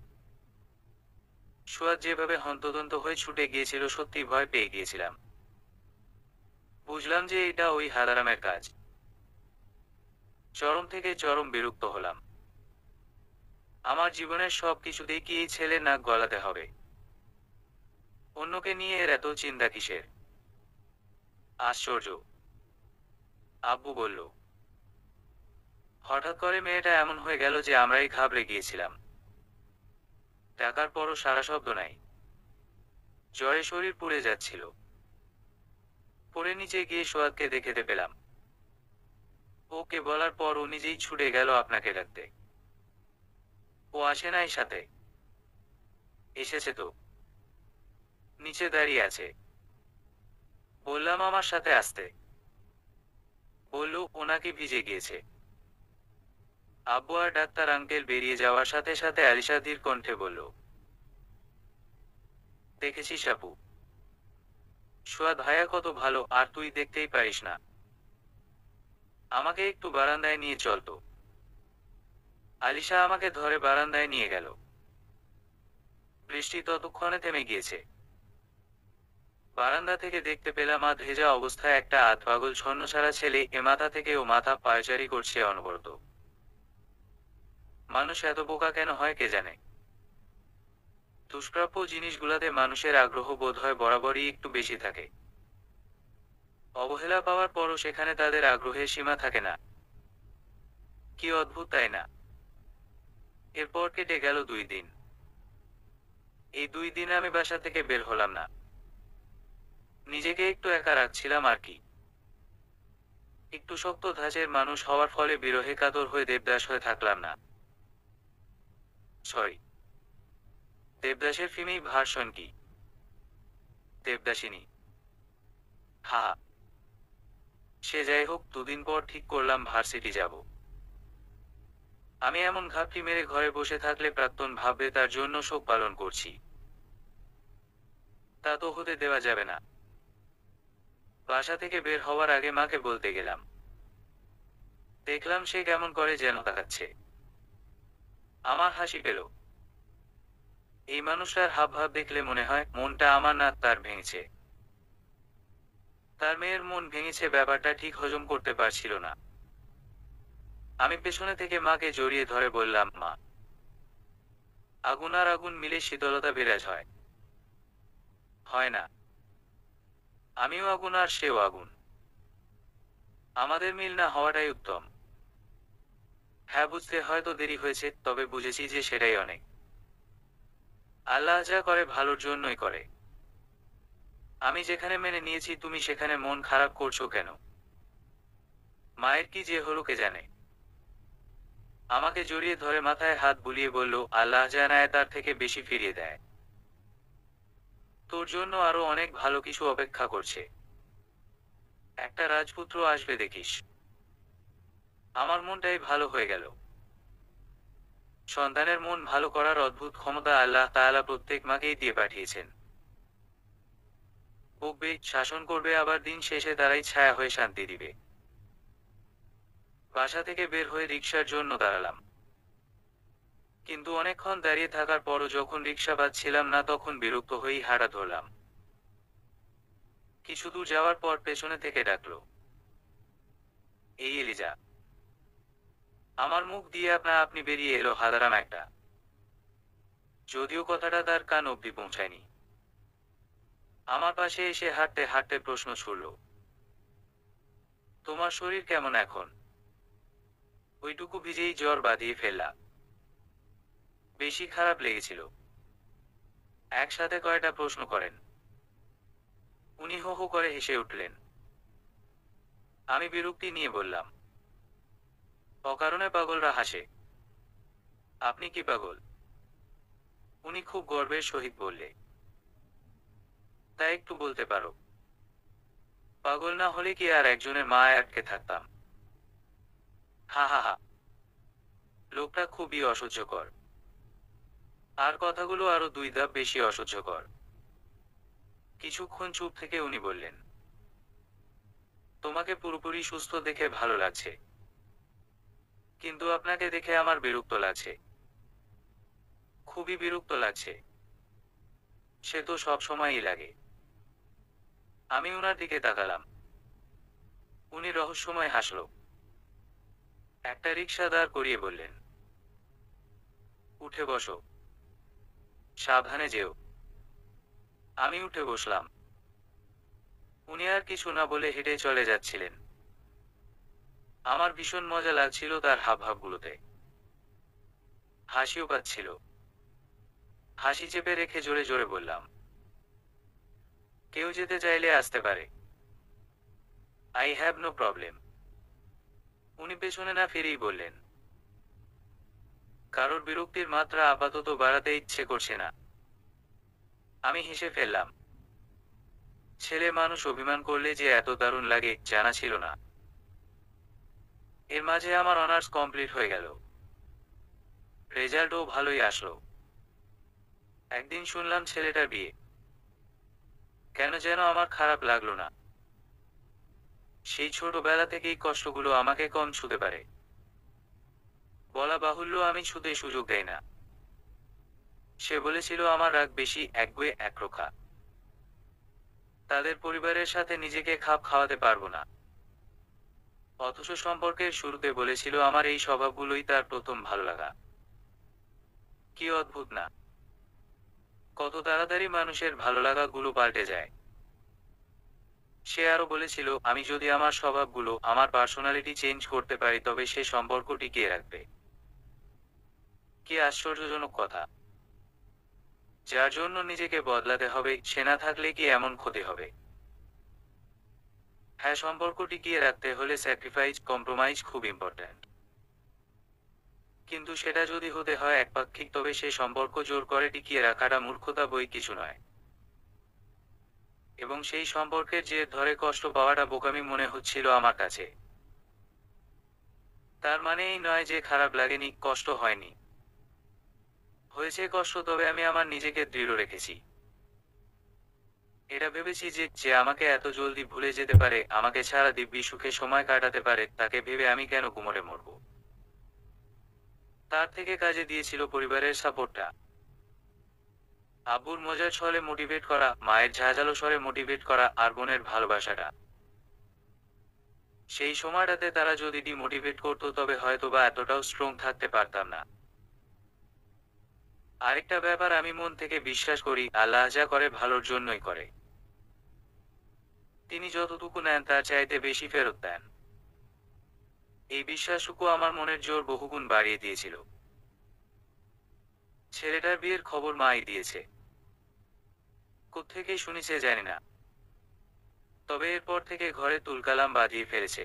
সুয়াদ যেভাবে হন্তদন্ত হয়ে ছুটে গিয়েছিল, সত্যি ভয় পেয়ে গিয়েছিলাম। বুঝলাম যে এটা ওই হারারামের কাজ। চরম থেকে চরম বিরক্ত হলাম। আমার জীবনের সব কিছুতেই কি এই ছেলে নাক গলাতে হবে? অন্যকে নিয়ে এর এত চিন্তা কিসের? আশ্চর্য, আব্বু বলল। হঠাৎ করে মেয়েটা এমন হয়ে গেল যে আমরাই ঘাবড়ে গিয়েছিলাম। ডাকার পরও সারা শব্দ নাই। জ্বরে শরীর পুড়ে যাচ্ছিল। পরে নিচে গিয়ে সোয়াদকে দেখতে পেলাম। ওকে বলার পর ও নিজেই ছুটে গেল আপনাকে ডাকতে। ও আসে নাই সাথে? এসেছে তো, নিচে দাঁড়িয়ে আছে। বললাম আমার সাথে আসতে। বলল ও নাকি ভিজে গিয়েছে। আব্বু আর ডাক্তার আঙ্কেল বেরিয়ে যাওয়ার সাথে সাথে আলিশা ধীর কণ্ঠে বলল, দেখেছিস আপু, সোয়াদ ভাইয়া কত ভালো, আর তুই দেখতেই পারিস না? আমাকে একটু বারান্দায় নিয়ে চল তো। আলিশা আমাকে ধরে বারান্দায় নিয়ে গেল। বৃষ্টি ততক্ষণে থেমে গিয়েছে। বারান্দা থেকে দেখতে পেলাম আধ ভেজা অবস্থায় একটা আধ পাগল ছন্নছাড়া ছেলে এ মাথা থেকে ও মাথা পায়চারি করছে অনবরত। মানুষ এত বোকা কেন হয় কে জানে। দুষ্প্রাপ্য জিনিসগুলাতে মানুষের আগ্রহ বোধ হয় বরাবরই একটু বেশি থাকে। অবহেলা পাওয়ার পরও সেখানে তাদের আগ্রহের সীমা থাকে না। কি অদ্ভুত, তাই না? এরপর কেটে গেল 2 দিন। এই 2 দিন আমি বাসা থেকে বের হলাম না। নিজেকে একটু একা রাখছিলাম আর কি। একটু শক্ত ধাঁচের মানুষ হওয়ার ফলে বিরহে কাতর হয়ে দেবদাস হয়ে থাকলাম না। সরি, দেবদাসের ফিমেল ভার্সন কি? দেবদাসিনী। হা হা। সে যাই হোক, 2 দিন পর ঠিক করলাম ভার্সিটি যাব। আমি এমন ঘাপটি মেরে ঘরে বসে থাকলে প্রাক্তন ভাববে তার জন্য শোক পালন করছি। তা তো হতে দেওয়া যাবে না। বাসা থেকে বের হওয়ার আগে মাকে বলতে গেলাম। দেখলাম সে কেমন করে যেন তাকাচ্ছে। আমার হাসি পেল। এই মানুষটার হাবভাব দেখলে মনে হয় মনটা আমার না তার ভেঙেছে। তার মেয়ের মন ভেঙেছে ব্যাপারটা ঠিক হজম করতে পারছিল না। আমি পেছনে থেকে মাকে জড়িয়ে ধরে বললাম, মা, আগুন আর আগুন মিলে শীতলতা বিরাজ হয়, হয় না? আমিও আগুন আর সেও আগুন। আমাদের মিল না হওয়াটাই উত্তম। হ্যাঁ, বুঝতে হয়তো দেরি হয়েছে, তবে বুঝেছি যে সেটাই অনেক। আল্লাহ যা করে ভালোর জন্যই করে। আমি যেখানে মেনে নিয়েছি, তুমি সেখানে মন খারাপ করছো কেন? মায়ের কি যে হলো কে জানে। আমাকে জড়িয়ে ধরে মাথায় হাত বুলিয়ে বলল, আল্লাহ জানায় তার থেকে বেশি ফিরিয়ে দেয়। তোর জন্য আরো অনেক ভালো কিছু অপেক্ষা করছে। একটা রাজপুত্র আসবে দেখিস। আমার মনটাই ভালো হয়ে গেল। সন্তানের মন ভালো করার অদ্ভুত ক্ষমতা আল্লাহ তাআলা প্রত্যেক মাকেই দিয়ে পাঠিয়েছেন। বকবে, শাসন করবে, আবার দিন শেষে তারাই ছায়া হয়ে শান্তি দিবে। বাসা থেকে বের হয়ে রিকশার জন্য দাঁড়ালাম। কিন্তু অনেকক্ষণ দাঁড়িয়ে থাকার পরও যখন রিকশা পাচ্ছিলাম না, তখন বিরক্ত হয়েই হাঁটা ধরলাম। কিছু দূর যাওয়ার পর পেছনে থেকে ডাকলো, এই এলিজা। আমার মুখ দিয়ে আপনা আপনি বেরিয়ে এলো হাদারাম একটা। যদিও কথাটা তার কান অবধি পৌঁছায়নি। আমার পাশে এসে হাঁটতে হাঁটতে প্রশ্ন ছুড়ল, তোমার শরীর কেমন এখন? ওইটুকু ভিজেই জ্বর বাঁধিয়ে ফেললা? বেশি খারাপ লেগেছিল? একসাথে কয়টা প্রশ্ন করেন। উনি হো হো করে হেসে উঠলেন। আমি বিরক্তি নিয়ে বললাম, অকারণে পাগলরা হাসে। আপনি কি পাগল? উনি খুব গর্বের সহিত বললে, তা একটু বলতে পারো। পাগল না হলে কি আর একজনের মায় আটকে থাকতাম? হা হা হা। লোকটা খুবই অসহ্যকর। আর কথাগুলো আরো 2 ধাপ বেশি অসহ্যকর। কিছুক্ষণ চুপ থেকে উনি বললেন, তোমাকে পুরোপুরি সুস্থ দেখে ভালো লাগছে, কিন্তু আপনাকে দেখে আমার বিরক্ত লাগছে। খুবই বিরক্ত লাগছে। সে তো সব সময়ই লাগে। আমি ওনার দিকে তাকালাম। উনি রহস্যময় হাসল। একটা রিকশা দাঁড় করিয়ে বললেন, উঠে বসো, সাবধানে যেও। আমি উঠে বসলাম। উনি আর কিছু না বলে হেঁটে চলে যাচ্ছিলেন। আমার ভীষণ মজা লাগছিল তার হাবভাবগুলোতে। হাসিও পাচ্ছিল। হাসি চেপে রেখে জোরে জোরে বললাম, কেউ যেতে চাইলে আসতে পারে। I have no problem. উনি পেছনে না ফিরেই বললেন, কারোর বিরক্তির মাত্রা আপাতত বাড়াতে ইচ্ছে করছে না। আমি হেসে ফেললাম। ছেলে মানুষ অভিমান করলে যে এত দারুণ লাগে জানা ছিল না। এর মাঝে আমার অনার্স কমপ্লিট হয়ে গেল। রেজাল্টও ভালোই আসলো। একদিন শুনলাম ছেলেটার বিয়ে। কেন যেন আমার খারাপ লাগলো না। সেই ছোটবেলা থেকেই কষ্টগুলো আমাকে কম ছুঁতে পারে। বলা বাহুল্য আমি ছুঁতে সুযোগ দেই না। সে বলেছিল আমার রাগ বেশি, একগুঁয়ে, একরোখা। তাদের পরিবারের সাথে নিজেকে খাপ খাওয়াতে পারবো না। অথচ সম্পর্কের শুরুতে বলেছিল আমার এই স্বভাবগুলোই তার প্রথম ভালো লাগা। কি অদ্ভুত না, কত তাড়াতাড়ি মানুষের ভালো লাগাগুলো পাল্টে যায়। সে আরো বলেছিল আমি যদি আমার স্বভাবগুলো, আমার পার্সোনালিটি চেঞ্জ করতে পারি তবে সে সম্পর্ক টিকিয়ে রাখবে। কি আশ্চর্যজনক কথা। যার জন্য নিজেকে বদলাতে হবে সে না থাকলে কি এমন ক্ষতি হবে? হ্যাঁ, সম্পর্ক টিকিয়ে রাখতে হলে স্যাক্রিফাইস, কম্প্রোমাইজ খুব ইম্পর্ট্যান্ট। কিন্তু সেটা যদি হতে হয় একপাক্ষিক তবে সে সম্পর্ক জোর করে টিকিয়ে রাখাটা মূর্খতা বই কিছু নয়। এবং সেই সম্পর্কের জের ধরে কষ্ট পাওয়াটা বোকামি মনে হচ্ছিল আমার কাছে। তার মানে এই নয় যে খারাপ লাগেনি, কষ্ট হয়নি। হয়েছে কষ্ট, তবে আমি আমার নিজেকে দৃঢ় রেখেছি। এটা ভেবেছি যে যে আমাকে এত জলদি ভুলে যেতে পারে, আমাকে ছাড়া দিব্যি সুখে সময় কাটাতে পারে, তাকে ভেবে আমি কেন কুমড়ে মরব? তার থেকে কাজে দিয়েছিল পরিবারের সাপোর্টটা। আব্বুর মজার ছলে মোটিভেট করা, মায়ের ঝাঁঝালো স্বরে মোটিভেট করা, আর বোনের ভালোবাসাটা। সেই সময়টাতে তারা যদি ডিমোটিভেট করতো তবে হয়তোবা এতটাও স্ট্রং থাকতে পারতাম না। আরেকটা ব্যাপার, আমি মন থেকে বিশ্বাস করি আল্লাহ যা করে ভালোর জন্যই করে। তিনি যতটুকু নেন তার চাইতে বেশি ফেরত দেন। এই বিশ্বাসটুকু আমার মনের জোর বহুগুণ বাড়িয়ে দিয়েছিল। ছেলেটার বিয়ের খবর মাই দিয়েছে। কোত্থেকে শুনেছে জানি না, তবে এরপর থেকে ঘরে তুলকালাম বাঁধিয়ে ফেলেছে।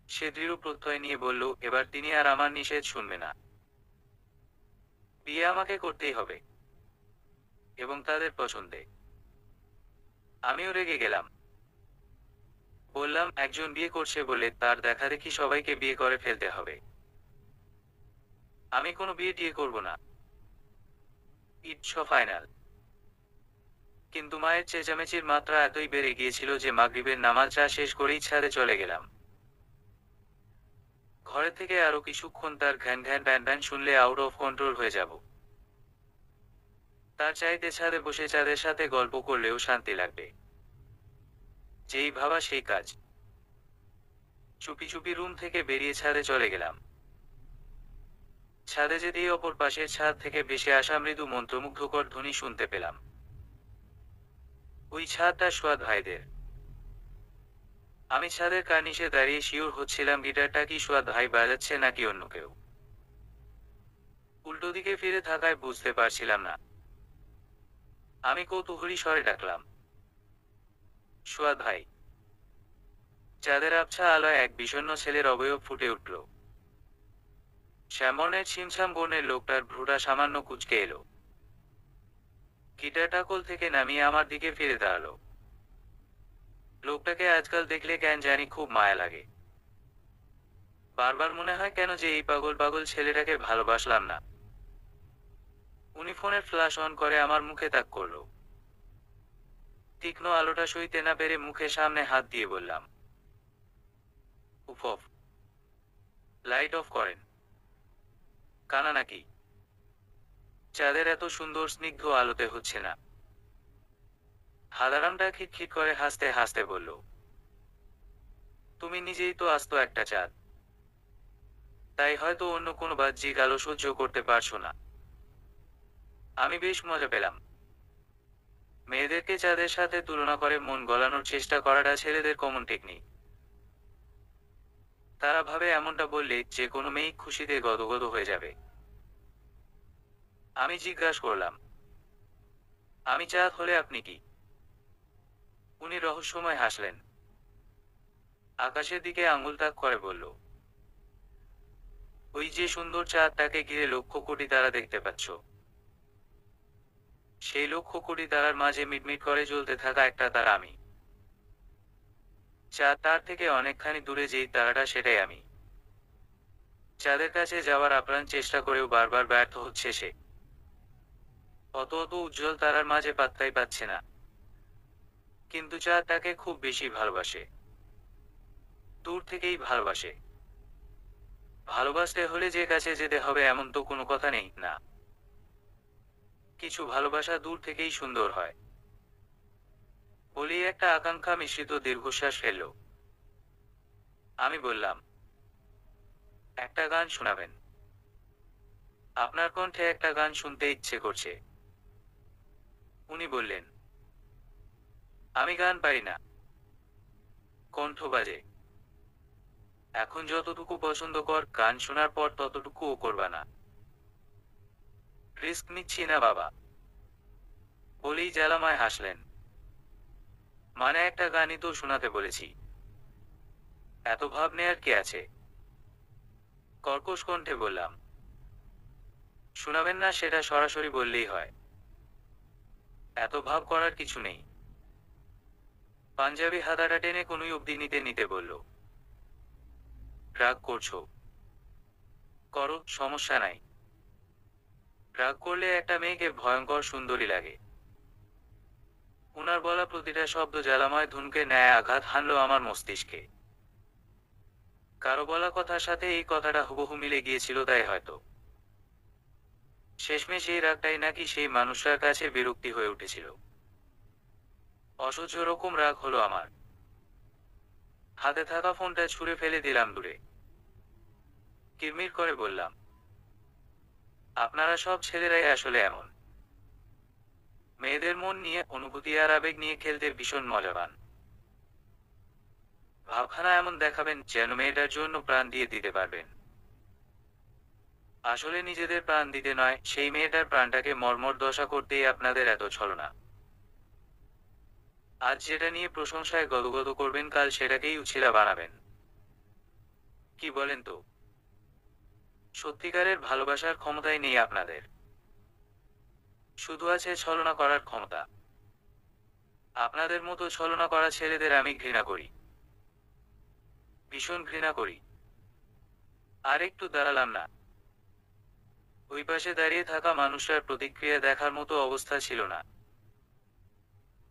সে দৃঢ় প্রত্যয় নিয়ে বলল এবার তিনি আর আমার নিষেধ শুনবে না। বিয়ে আমাকে করতেই হবে, এবং তাদের পছন্দে। আমিও রেগে গেলাম। বললাম একজন বিয়ে করছে বলে তার দেখা দেখি সবাইকে বিয়ে করে ফেলতে হবে? আমি কোনো বিয়ে টিয়ে করব না। It's final. কিন্তু মায়ের চেঁচামেচির মাত্রা এতই বেড়ে গিয়েছিল যে মাগরিবের নামাজটা শেষ করেই ছাদে চলে গেলাম। ঘরে থেকে আরো কিছুক্ষণ তার ঘ্যান ঘ্যান প্যান প্যান শুনলে আউট অফ কন্ট্রোল হয়ে যাব। তার চাইতে ছাদে বসে চাঁদের সাথে গল্প করলেও শান্তি লাগবে। যেই ভাবা সেই কাজ। চুপি চুপি রুম থেকে বেরিয়ে ছাদে চলে গেলাম। ছাদে যেতেই অপর পাশের ছাদ থেকে ভেসে আসা মৃদু মন্ত্রমুগ্ধকর ধ্বনি শুনতে পেলাম। ওই ছাদটা সোয়াদ ভাইদের। আমি ছাদের কার্নিশে দাঁড়িয়ে শিওর হচ্ছিলাম গিটারটা কি সোয়াদ ভাই বাজাচ্ছে নাকি অন্য কেউ। উল্টো দিকে ফিরে থাকায় বুঝতে পারছিলাম না। আমি কৌতূহলী স্বরে ডাকলাম, সোয়াদ ভাই। চাঁদের আবছা আলোয় এক বিষণ্ণ ছেলের অবয়ব ফুটে উঠল। শ্যামনের ছিমছাম বর্ণের লোকটার ভ্রুটা সামান্য কুঁচকে এলো। গিটারটা কোল থেকে নামিয়ে আমার দিকে ফিরে দাঁড়ালো। লোকটাকে আজকাল দেখলে কেন জানি খুব মায়া লাগে। বারবার মনে হয় কেন যে এই পাগল পাগল ছেলেটাকে ভালোবাসলাম না। উনি ফোনের ফ্ল্যাশ অন করে আমার মুখে তাক করলো। তীক্ষ্ণ আলোটা সইতে না পেরে মুখের সামনে হাত দিয়ে বললাম, উফ অফ, লাইট অফ করেন। কানা নাকি? চাঁদের এত সুন্দর স্নিগ্ধ আলোতে হচ্ছে না। হাদারামটা খিটখিট করে হাসতে হাসতে বলল, তুমি নিজেই তো আস্ত একটা চাঁদ, তাই হয়তো অন্য কোনো বাহ্যিক আলো সহ্য করতে পারছো না। আমি বেশ মজা পেলাম। মেয়েদেরকে চাঁদের সাথে তুলনা করে মন গলানোর চেষ্টা করাটা ছেলেদের কমন টেকনিক। তারা ভাবে এমনটা বললে যে কোনো মেয়ে খুশিতে গদগদ হয়ে যাবে। আমি জিজ্ঞাসা করলাম, আমি চাঁদ হলে আপনি কি? উনি রহস্যময় হাসলেন। আকাশের দিকে আঙুল তাক করে বলল, ওই যে সুন্দর চাঁদটাকে ঘিরে লক্ষ কোটি তারা দেখতে পাচ্ছ, সেই লক্ষ কোটি তারার মাঝে মিটমিট করে জ্বলতে থাকা একটা তারা আমি। চাঁদ তার থেকে অনেকখানি দূরে যেই তারাটা সেটাই আমি। চাঁদের কাছে যাওয়ার আপ্রাণ চেষ্টা করেও বারবার ব্যর্থ হচ্ছে সে। অত অত উজ্জ্বল তারার মাঝে পাত্তাই পাচ্ছে না। কিন্তু চাঁদ তাকে খুব বেশি ভালোবাসে, দূর থেকেই ভালোবাসে। ভালোবাসতে হলে যে কাছে যেতে হবে এমন তো কোনো কথা নেই না। কিছু ভালোবাসা দূর থেকেই সুন্দর হয়। বলি একটা আকাঙ্ক্ষা মিশ্রিত দীর্ঘশ্বাস ফেলল। আমি বললাম, একটা গান শোনাবেন? আপনার কণ্ঠে একটা গান শুনতে ইচ্ছে করছে। উনি বললেন, আমি গান পারি না, কণ্ঠ বাজে। এখন যতটুকু পছন্দ কর, গান শোনার পর ততটুকুও করবা না। রিস্ক নিচ্ছি না বাবা। বলেই জ্বালামায় হাসলেন। মানে একটা গানই তো শোনাতে বলেছি, এত ভাব নেয়ার কি আছে? কর্কশ কণ্ঠে বললাম, শোনাবেন না সেটা সরাসরি বললেই হয়, এত ভাব করার কিছু নেই। পাঞ্জাবি হাতাটা টেনে কোনোই অব্দি নিতে নিতে বলল, রাগ করছো? করো, সমস্যা নাই। রাগ করলে একটা মেয়েকে ভয়ঙ্কর সুন্দরী লাগে। উনার বলা প্রতিটা শব্দ জ্বালাময় ধুনকে ন্যায় আঘাত হানল আমার মস্তিষ্কে। কারো বলা কথার সাথে এই কথাটা হুবহু মিলে গিয়েছিল, তাই হয়তো শেষমেশ এই রাগটাই নাকি সেই মানুষটার কাছে বিরক্তি হয়ে উঠেছিল। অসহ্য রকম রাগ হলো আমার। হাতে থাকা ফোনটা ছুঁড়ে ফেলে দিলাম দূরে। কিরমির করে বললাম, আপনারা সব ছেলেরাই আসলে এমন। মেয়েদের মন নিয়ে, অনুভূতি আর আবেগ নিয়ে খেলতে ভীষণ মজা পান। ভাবখানা এমন দেখাবেন যেন মেয়েটার জন্য প্রাণ দিয়ে দিতে পারবেন। আসলে নিজেদের প্রাণ দিতে নয়, সেই মেয়েটার প্রাণটাকে মর্মর দশা করতেই আপনাদের এত ছলনা। আজ যেটা নিয়ে প্রশংসায় গদগদ করবেন, কাল সেটাকেই উছিলা বানাবেন। কি বলেন তো? সত্যিকারের ভালোবাসার ক্ষমতাই নেই আপনাদের, শুধু আছে ছলনা করার ক্ষমতা। আপনাদের মতো ছলনা করা ছেলেদের আমি ঘৃণা করি, ভীষণ ঘৃণা করি। আর একটু দাঁড়ালাম না। ওই পাশে দাঁড়িয়ে থাকা মানুষটার প্রতিক্রিয়া দেখার মতো অবস্থা ছিল না।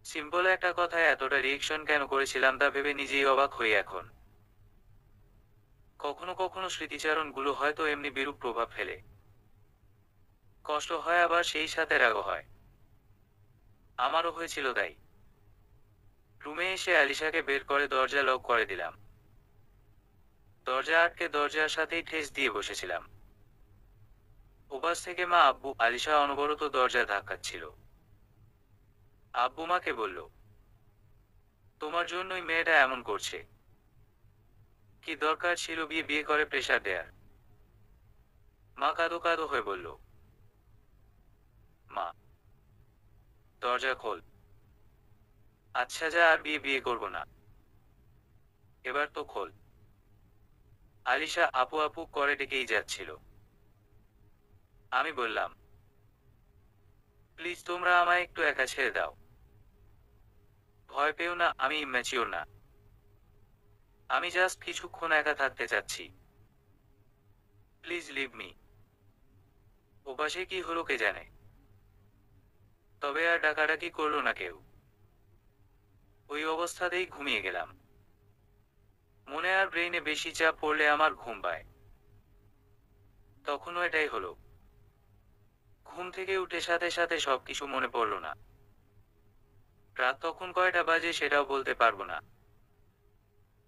সিম্পল একটা কথায় এতটা রিয়েকশন কেন করেছিলাম তা ভেবে নিজেই অবাক হই এখন। কখনো কখনো স্মৃতিচারণগুলো হয়তো এমনি বিরূপ প্রভাব ফেলে। কষ্ট হয়, আবার সেই সাথে রাগও হয়। আমারও হয়েছিল তাই। রুমে এসে আলিশাকে বের করে দরজা লক করে দিলাম। দরজা আটকে দরজার সাথেই ঠেস দিয়ে বসেছিলাম। ওপাশ থেকে মা আব্বু আলিশা অনবরত দরজা ধাক্কাচ্ছিল। আব্বু মাকে বলল, তোমার জন্যই মেয়েটা এমন করছে। কি দরকার ছিল বিয়ে বিয়ে করে প্রেশার দেয়ার? মা কাঁদো কাঁদো হয়ে বলল, মা, দরজা খোল। আচ্ছা যা, আর বিয়ে বিয়ে করব না, এবার তো খোল। আলিশা আপু আপু করে ডেকেই যাচ্ছিল। আমি বললাম, প্লিজ তোমরা আমায় একটু একা ছেড়ে দাও। ভয় পেও না, আমি ইম্যাচিওর না। আমি জাস্ট কিছুক্ষণ একা থাকতে চাচ্ছি। Please leave me. ওপাশে কি হলো কে জানে, তবে আর ডাকাডাকি করলো না কেউ। ওই অবস্থাতেই ঘুমিয়ে গেলাম। মনে আর ব্রেইনে বেশি চাপ পড়লে আমার ঘুম পায়। তখনও এটাই হলো। ঘুম থেকে উঠে সাথে সাথে সবকিছু মনে পড়ল না। রাত তখন কয়টা বাজে সেটাও বলতে পারবো না।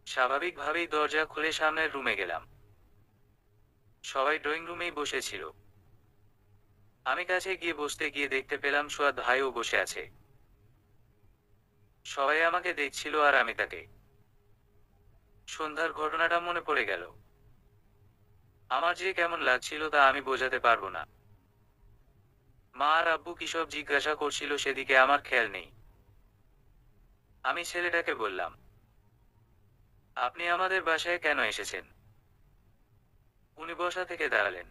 স্বাভাবিকভাবেই দরজা খুলে সামনের রুমে গেলাম। সবাই ড্রয়িং রুমেই বসেছিল। আমি কাছে গিয়ে বসতে গিয়ে দেখতে পেলাম সুয়াদ ভাইও বসে আছে। সবাই আমাকে দেখছিল আর আমি তাকে। সন্ধ্যার ঘটনাটা মনে পড়ে গেল। আমার যে কেমন লাগছিল তা আমি বোঝাতে পারবো না। মা আর আব্বু কিসব জিজ্ঞাসা করছিল সেদিকে আমার খেয়াল নেই। আমি ছেলেটাকে বললাম, আপনি আমাদের বাসায় কেন এসেছেন? উনি বসা থেকে দাঁড়ালেন।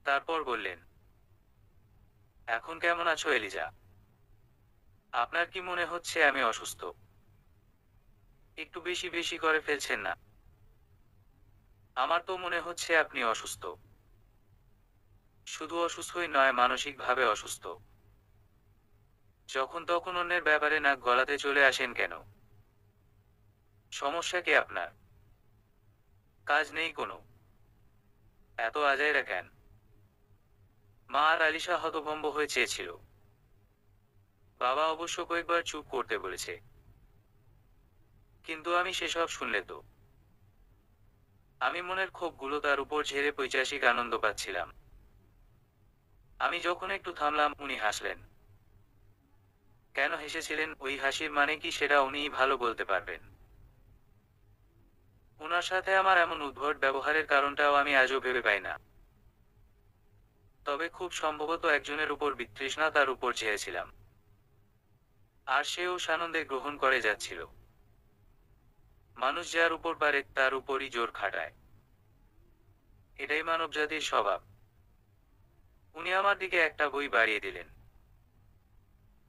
তারপর বললেন, এখন কেমন আছো এলিজা? আপনার কি মনে হচ্ছে আমি অসুস্থ? একটু বেশি বেশি করে ফেলছেন না? আমার তো মনে হচ্ছে আপনি অসুস্থ। শুধু অসুস্থই নয়, মানসিকভাবে অসুস্থ। যখন তখন অন্যের ব্যাপারে নাক গলাতে চলে আসেন কেন? সমস্যা কি আপনার? কাজ নেই কোনো? এত আজাইরা কেন? মা আর আলিশা হতভম্ব হয়ে চেয়েছিল। বাবা অবশ্য কয়েকবার চুপ করতে বলেছে, কিন্তু আমি সেসব শুনলে তো। আমি মনের ক্ষোভগুলো তার উপর ঝেড়ে পৈশাচিক আনন্দ পাচ্ছিলাম। আমি যখন একটু থামলাম উনি হাসলেন। কেন হেসেছিলেন, ওই হাসির মানে কি সেটা উনিই ভালো বলতে পারবেন। ওনার সাথে আমার এমন উদ্ভট ব্যবহারের কারণটাও আমি আজও ভেবে পাই না। তবে খুব সম্ভবত একজনের উপর বিতৃষ্ণা তার উপর ঝেড়েছিলাম। আর সেও সানন্দে গ্রহণ করে যাচ্ছিল। মানুষ যার উপর পারে তার উপরই জোর খাটায়। এটাই মানবজাতির স্বভাব। উনি আমার দিকে একটা বই বাড়িয়ে দিলেন।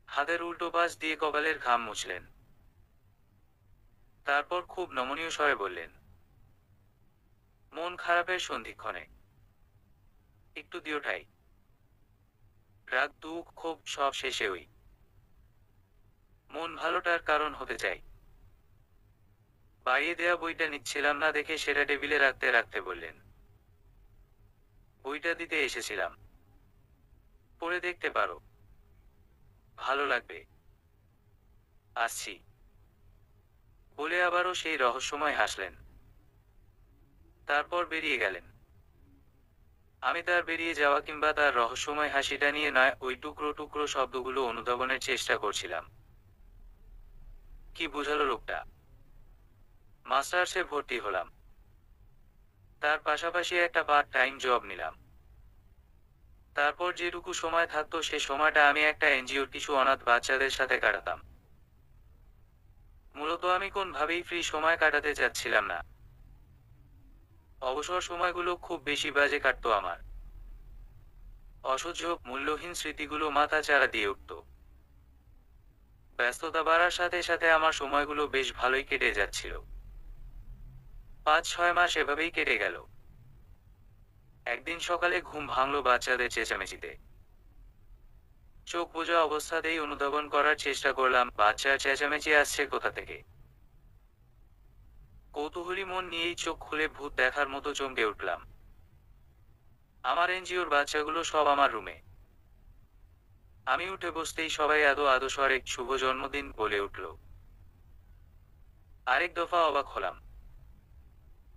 হাতের উল্টো পাশ দিয়ে কপালের ঘাম মুছলেন। তারপর খুব নমনীয় স্বরে বললেন, মন খারাপের সন্ধিক্ষণে একটু দিওঠাই। রাগ দুঃখ ক্ষোভ সব শেষে ওই মন ভালোটার কারণ হতে চাই। বাড়িয়ে দেয়া বইটা নিচ্ছিলাম না দেখে সেটা টেবিলে রাখতে রাখতে বললেন, বইটা দিতে এসেছিলাম, পড়ে দেখতে পারো, ভালো লাগবে। আসছি বলে আবারও সেই রহস্যময় হাসলেন। তারপর বেরিয়ে গেলেন। আমি তার বেরিয়ে যাওয়া কিংবা তার রহস্যময় হাসিটা নিয়ে নয়, ওই টুকরো টুকরো শব্দগুলো অনুধাবনের চেষ্টা করছিলাম। কি বোঝালো লোকটা? মাস্টার্সে ভর্তি হলাম। তার পাশাপাশি একটা পার্ট টাইম জব নিলাম। তারপর যেটুকু সময় থাকতো সে সময়টা আমি একটা এনজিওর কিছু অনাথ বাচ্চাদের সাথে কাটাতাম। মূলত আমি কোনভাবেই ফ্রি সময় কাটাতে চাচ্ছিলাম না। অবসর সময়গুলো খুব বেশি বাজে কাটতো আমার। অসহ্য মূল্যহীন স্মৃতিগুলো মাথা চাড়া দিয়ে উঠত। ব্যস্ততা বাড়ার সাথে সাথে আমার সময়গুলো বেশ ভালোই কেটে যাচ্ছিল। 5-6 মাস এভাবেই কেটে গেল। একদিন সকালে ঘুম ভাঙলো বাচ্চাদের চেঁচামেচিতে। চোখ বোঝা অবস্থাতেই অনুধাবন করার চেষ্টা করলাম বাচ্চার চেঁচামেচি আসছে কোথা থেকে। কৌতূহলী মন নিয়েই চোখ খুলে ভূত দেখার মতো চমকে উঠলাম। আমার এনজিওর বাচ্চাগুলো সব আমার রুমে। আমি উঠে বসতেই সবাই আদো আদো স্বরে শুভ জন্মদিন বলে উঠল। আরেক দফা অবাক হলাম।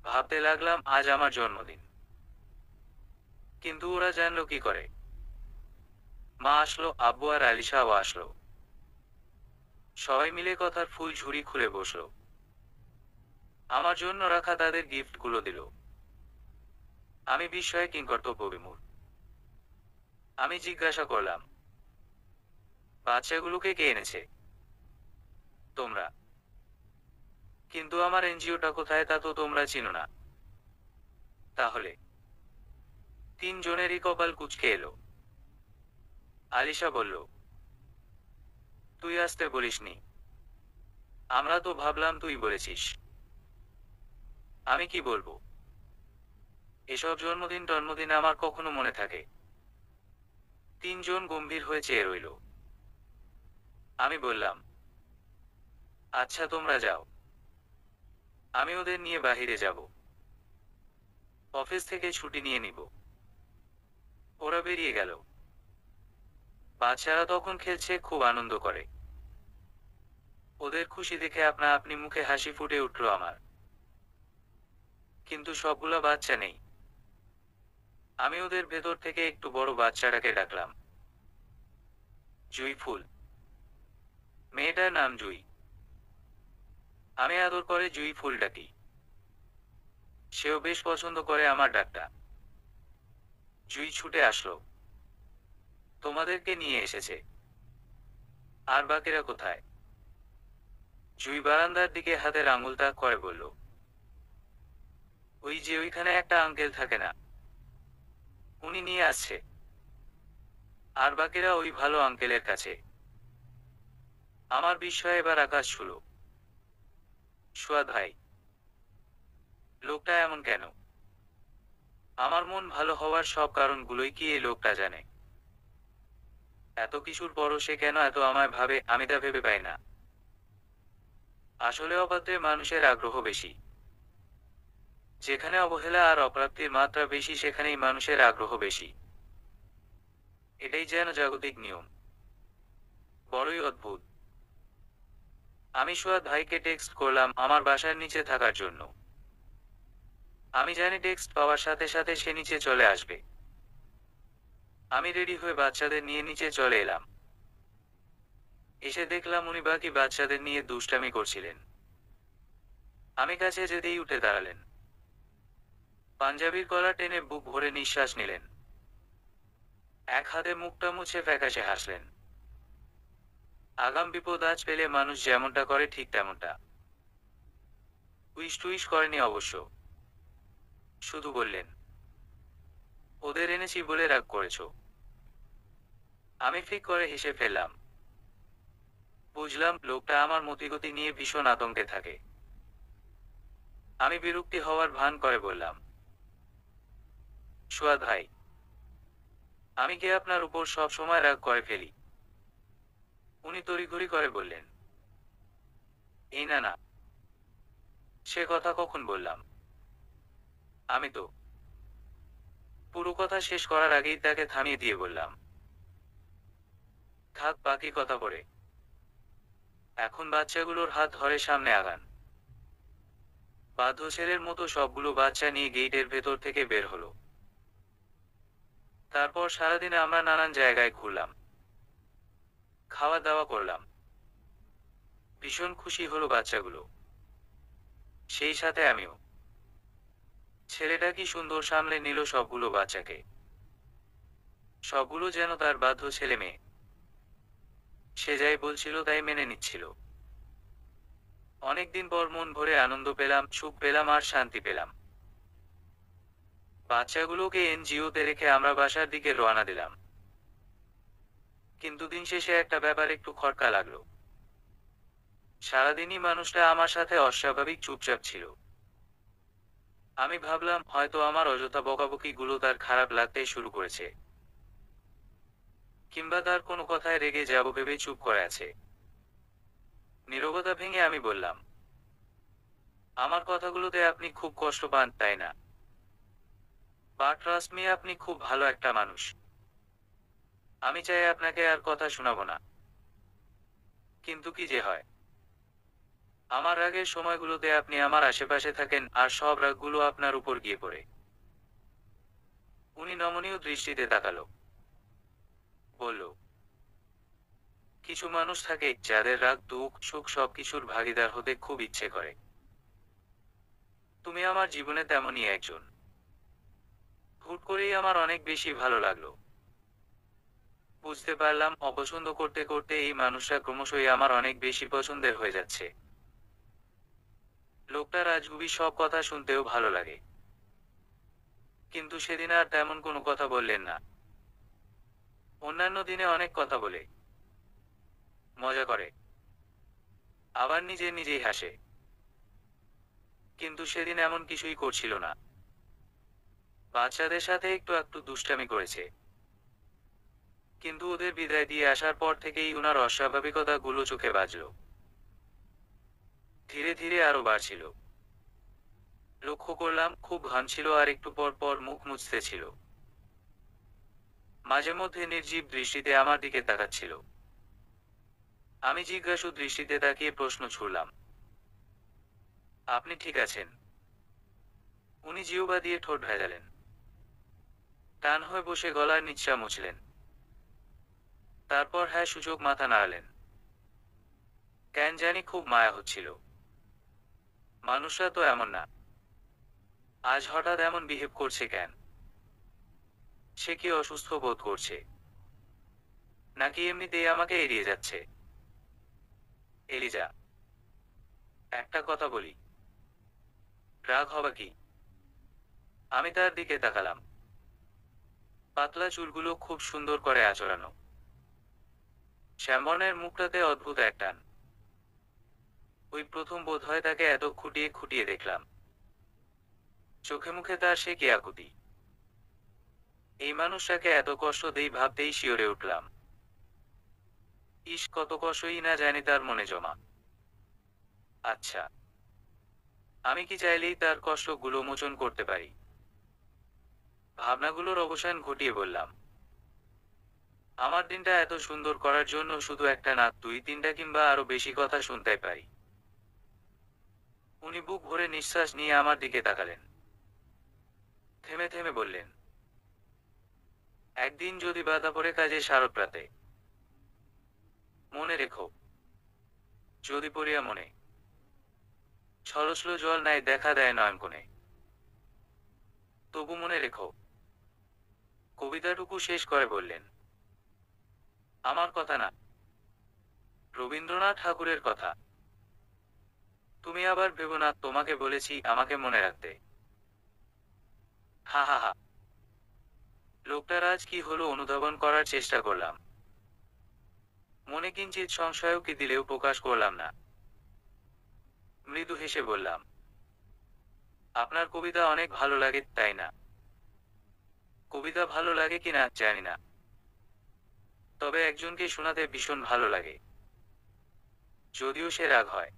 ভাবতে লাগলাম আজ আমার জন্মদিন, কিন্তু ওরা জানলো কি করে? মা আসলো, আব্বু আর আলিশাও আসলো। সবাই মিলে কথার ফুল ঝুড়ি খুলে বসলো। আমার জন্য রাখা তাদের গিফটগুলো দিল। আমি বিস্ময়ে কিংকর্তব্য বিমূঢ়। আমি জিজ্ঞাসা করলাম, বাচ্চাগুলোকে কে এনেছে? তোমরা। কিন্তু আমার এনজিওটা কোথায় তা তো তোমরা চিনো না। তাহলে? 3 জনেরই কপাল কুঁচকে এলো। আলিশা বলল, তুই আসতে বলিসনি। আমরা তো ভাবলাম তুই বলেছিস। আমি কি বলবো? এসব জন্মদিন আমার কখনো মনে থাকে? 3 জন গম্ভীর হয়ে চেয়ে রইল। আমি বললাম, আচ্ছা তোমরা যাও, আমি ওদের নিয়ে বাহিরে যাব। অফিস থেকে ছুটি নিয়ে নিব। ওরা বেরিয়ে গেল। বাচ্চারা তখন খেলছে, খুব আনন্দ করে। ওদের খুশি দেখে আপনা আপনি মুখে হাসি ফুটে উঠল আমার। কিন্তু সবগুলা বাচ্চা নেই। আমি ওদের ভেতর থেকে একটু বড় বাচ্চাটাকে ডাকলাম, জুঁই ফুল। মেয়েটার নাম জুঁই। আমি আদর করে জুঁই ফুল ডাকি। সেও বেশ পছন্দ করে আমার ডাকটা। জুঁই ছুটে আসলো, তোমাদেরকে নিয়ে এসেছে। আর বাকিরা কোথায়? জুঁই বারান্দার দিকে হাতের আঙুল তাক করে বলল, ওই যে ওইখানে একটা আঙ্কেল থাকে না, উনি নিয়ে আসছে। আর বাকিরা ওই ভালো আঙ্কেলের কাছে। আমার বিস্ময়ে এবার আকাশ ছুলো। সুয়াদ ভাই, লোকটা এমন কেন? আমার মন ভালো হওয়ার সব কারণগুলোই কি এই লোকটা জানে? এত কিছুর পরও সে কেন এত আমায় ভাবে, আমি তা ভেবে পাই না। আসলে অপাত্রে মানুষের আগ্রহ বেশি। যেখানে অবহেলা আর অপ্রাপ্তির মাত্রা বেশি, সেখানেই মানুষের আগ্রহ বেশি। এটাই যেন জাগতিক নিয়ম। বড়ই অদ্ভুত। আমি সুয়াদ ভাইকে টেক্সট করলাম আমার বাসার নিচে থাকার জন্য। আমি জানি টেক্সট পাওয়ার সাথে সাথে সে নিচে চলে আসবে। আমি রেডি হয়ে বাচ্চাদের নিয়ে নিচে চলে এলাম। এসে দেখলাম উনি বাকি বাচ্চাদের নিয়ে দুষ্টামি করছিলেন। আমি কাছে যেতেই উঠে দাঁড়ালেন। পাঞ্জাবির গলা টেনে বুক ভরে নিঃশ্বাস নিলেন। এক হাতে মুখটা মুছে ফ্যাকাশে হাসলেন। আগাম বিপদ আজ পেলে মানুষ যেমনটা করে ঠিক তেমনটা। উইশ টুইশ করেনি অবশ্য। শুধু বললেন, ওদের এনেছি বলে রাগ করেছো? আমি ফিক করে হেসে ফেললাম। বুঝলাম লোকটা আমার মতিগতি নিয়ে ভীষণ আতঙ্কে থাকে। আমি বিরক্তি হওয়ার ভান করে বললাম, সুয়াদ ভাই, আমি কি আপনার উপর সব সময় রাগ করে ফেলি? উনি তড়িঘড়ি করে বললেন, এই না না, সে কথা কখন বললাম? আমি তো। পুরো কথা শেষ করার আগেই তাকে থামিয়ে দিয়ে বললাম, থাক বাকি কথা পরে। এখন বাচ্চাগুলোর হাত ধরে সামনে আগান। বাধ্য ছেলের মতো সবগুলো বাচ্চা নিয়ে গেটের ভেতর থেকে বের হলো। তারপর সারাদিনে আমরা নানান জায়গায় ঘুরলাম, খাওয়া দাওয়া করলাম। ভীষণ খুশি হলো বাচ্চাগুলো, সেই সাথে আমিও। ছেলেটা কি সুন্দর সামলে নিল সবগুলো বাচ্চাকে। সবগুলো যেন তার বাধ্য ছেলে মেয়ে। সে যাই বলছিল তাই মেনে নিচ্ছিল। অনেকদিন পর মন ভরে আনন্দ পেলাম, সুখ পেলাম আর শান্তি পেলাম। বাচ্চাগুলোকে এনজিওতে রেখে আমরা বাসার দিকে রওনা দিলাম। কিন্তু দিন শেষে একটা ব্যাপার একটু খটকা লাগলো। সারাদিনই মানুষটা আমার সাথে অস্বাভাবিক চুপচাপ ছিল। আমি ভাবলাম হয়তো আমার অযথা বকাবকি গুলো তার খারাপ লাগতে শুরু করেছে, কিংবা তার কোনো কথায় রেগে যাব ভেবে চুপ করে আছে। নীরবতা ভেঙে আমি বললাম, আমার কথাগুলোতে আপনি খুব কষ্ট পান তাই না? বা ট্রাস্ট মি, আপনি খুব ভালো একটা মানুষ। আমি চাই আপনাকে আর কথা শোনাবো না। কিন্তু কি যে হয়, আমার রাগের সময়গুলোতে আপনি আমার আশেপাশে থাকেন আর সব রাগগুলো আপনার উপর গিয়ে পড়ে। উনি নমনীয় দৃষ্টিতে তাকালো, বলল, কিছু মানুষ থাকে যাদের রাগ দুঃখ সুখ সবকিছুর ভাগিদার হতে খুব ইচ্ছে করে। তুমি আমার জীবনে তেমনই একজন। হুট করেই আমার অনেক বেশি ভালো লাগলো। বুঝতে পারলাম অপছন্দ করতে করতে এই মানুষটা ক্রমশই আমার অনেক বেশি পছন্দের হয়ে যাচ্ছে। লোকটা রাজগুবি সব কথা শুনতেও ভালো লাগে। কিন্তু সেদিন আর তেমন কোনো কথা বললেন না। অন্যান্য দিনে অনেক কথা বলে, মজা করে, আবার নিজে নিজেই হাসে। কিন্তু সেদিন এমন কিছুই করছিল না। বাচ্চাদের সাথে একটু একটু দুষ্টামি করেছে। কিন্তু ওদের বিদায় দিয়ে আসার পর থেকেই উনার অস্বাভাবিকতা গুলো চোখে বাজল। ধীরে ধীরে আরো বাড়ছিল। লক্ষ্য করলাম খুব ঘামছিল আর একটু পর পর মুখ মুছতে ছিল। মাঝে মধ্যে নির্জীব দৃষ্টিতে আমার দিকে তাকাচ্ছিল। আমি জিজ্ঞাসু দৃষ্টিতে তাকিয়ে প্রশ্ন ছুড়লাম, আপনি ঠিক আছেন? উনি জিহ্বা দিয়ে ঠোঁট ভেজালেন, টান হয়ে বসে গলার নিচটা মুছলেন, তারপর হ্যাঁ সূচক মাথা নাড়ালেন। কেন জানি খুব মায়া হচ্ছিল। মানুষরা তো এমন না, আজ হঠাৎ এমন বিহেভ করছে কেন? সে কি অসুস্থ বোধ করছে, নাকি এমনিতেই আমাকে এড়িয়ে যাচ্ছে? এলিজা, একটা কথা বলি, রাগ হবা কি? আমি তার দিকে তাকালাম। পাতলা চুলগুলো খুব সুন্দর করে আঁচড়ানো, শ্যামবর্ণের মুখটাতে অদ্ভুত এক টান। ওই প্রথম বোধহয় তাকে এত খুঁটিয়ে খুঁটিয়ে দেখলাম। চোখে মুখে তার সে কি আকুতি! এই মানুষটাকে এত কষ্ট দেই ভাবতেই শিওরে উঠলাম। ইস, কত কষ্টই না জানি তার মনে জমা। আচ্ছা, আমি কি চাইলেই তার কষ্টগুলো মোচন করতে পারি? ভাবনাগুলোর অবসান ঘটিয়ে বললাম, আমার দিনটা এত সুন্দর করার জন্য শুধু একটা না, দুই তিনটা কিংবা আরো বেশি কথা শুনতে পারি। উনি বুক ভরে নিঃশ্বাস নিয়ে আমার দিকে তাকালেন, থেমে থেমে বললেন, একদিন যদি বাধা পড়ে কাজে সারপ্রাতে, মনে রেখো, যদি পড়িয়া মনে ছলছল জল নাই দেখা দেয় নয়ন কোণে, তবু মনে রেখো। কবিতাটুকু শেষ করে বললেন, আমার কথা না, রবীন্দ্রনাথ ঠাকুরের কথা। তুমি আবার ভেবো না তোমাকে বলেছি আমাকে মনে রাখতে। হা হা হা। লোকটার আজ কি হলো অনুধাবন করার চেষ্টা করলাম। মনে কিঞ্চিত সংশয়ও কি দিলেও প্রকাশ করলাম না। মৃদু হেসে বললাম, আপনার কবিতা অনেক ভালো লাগে তাই না? কবিতা ভালো লাগে কিনা জানি না, তবে একজনকে শোনাতে ভীষণ ভালো লাগে। যদিও সে রাগ হয়,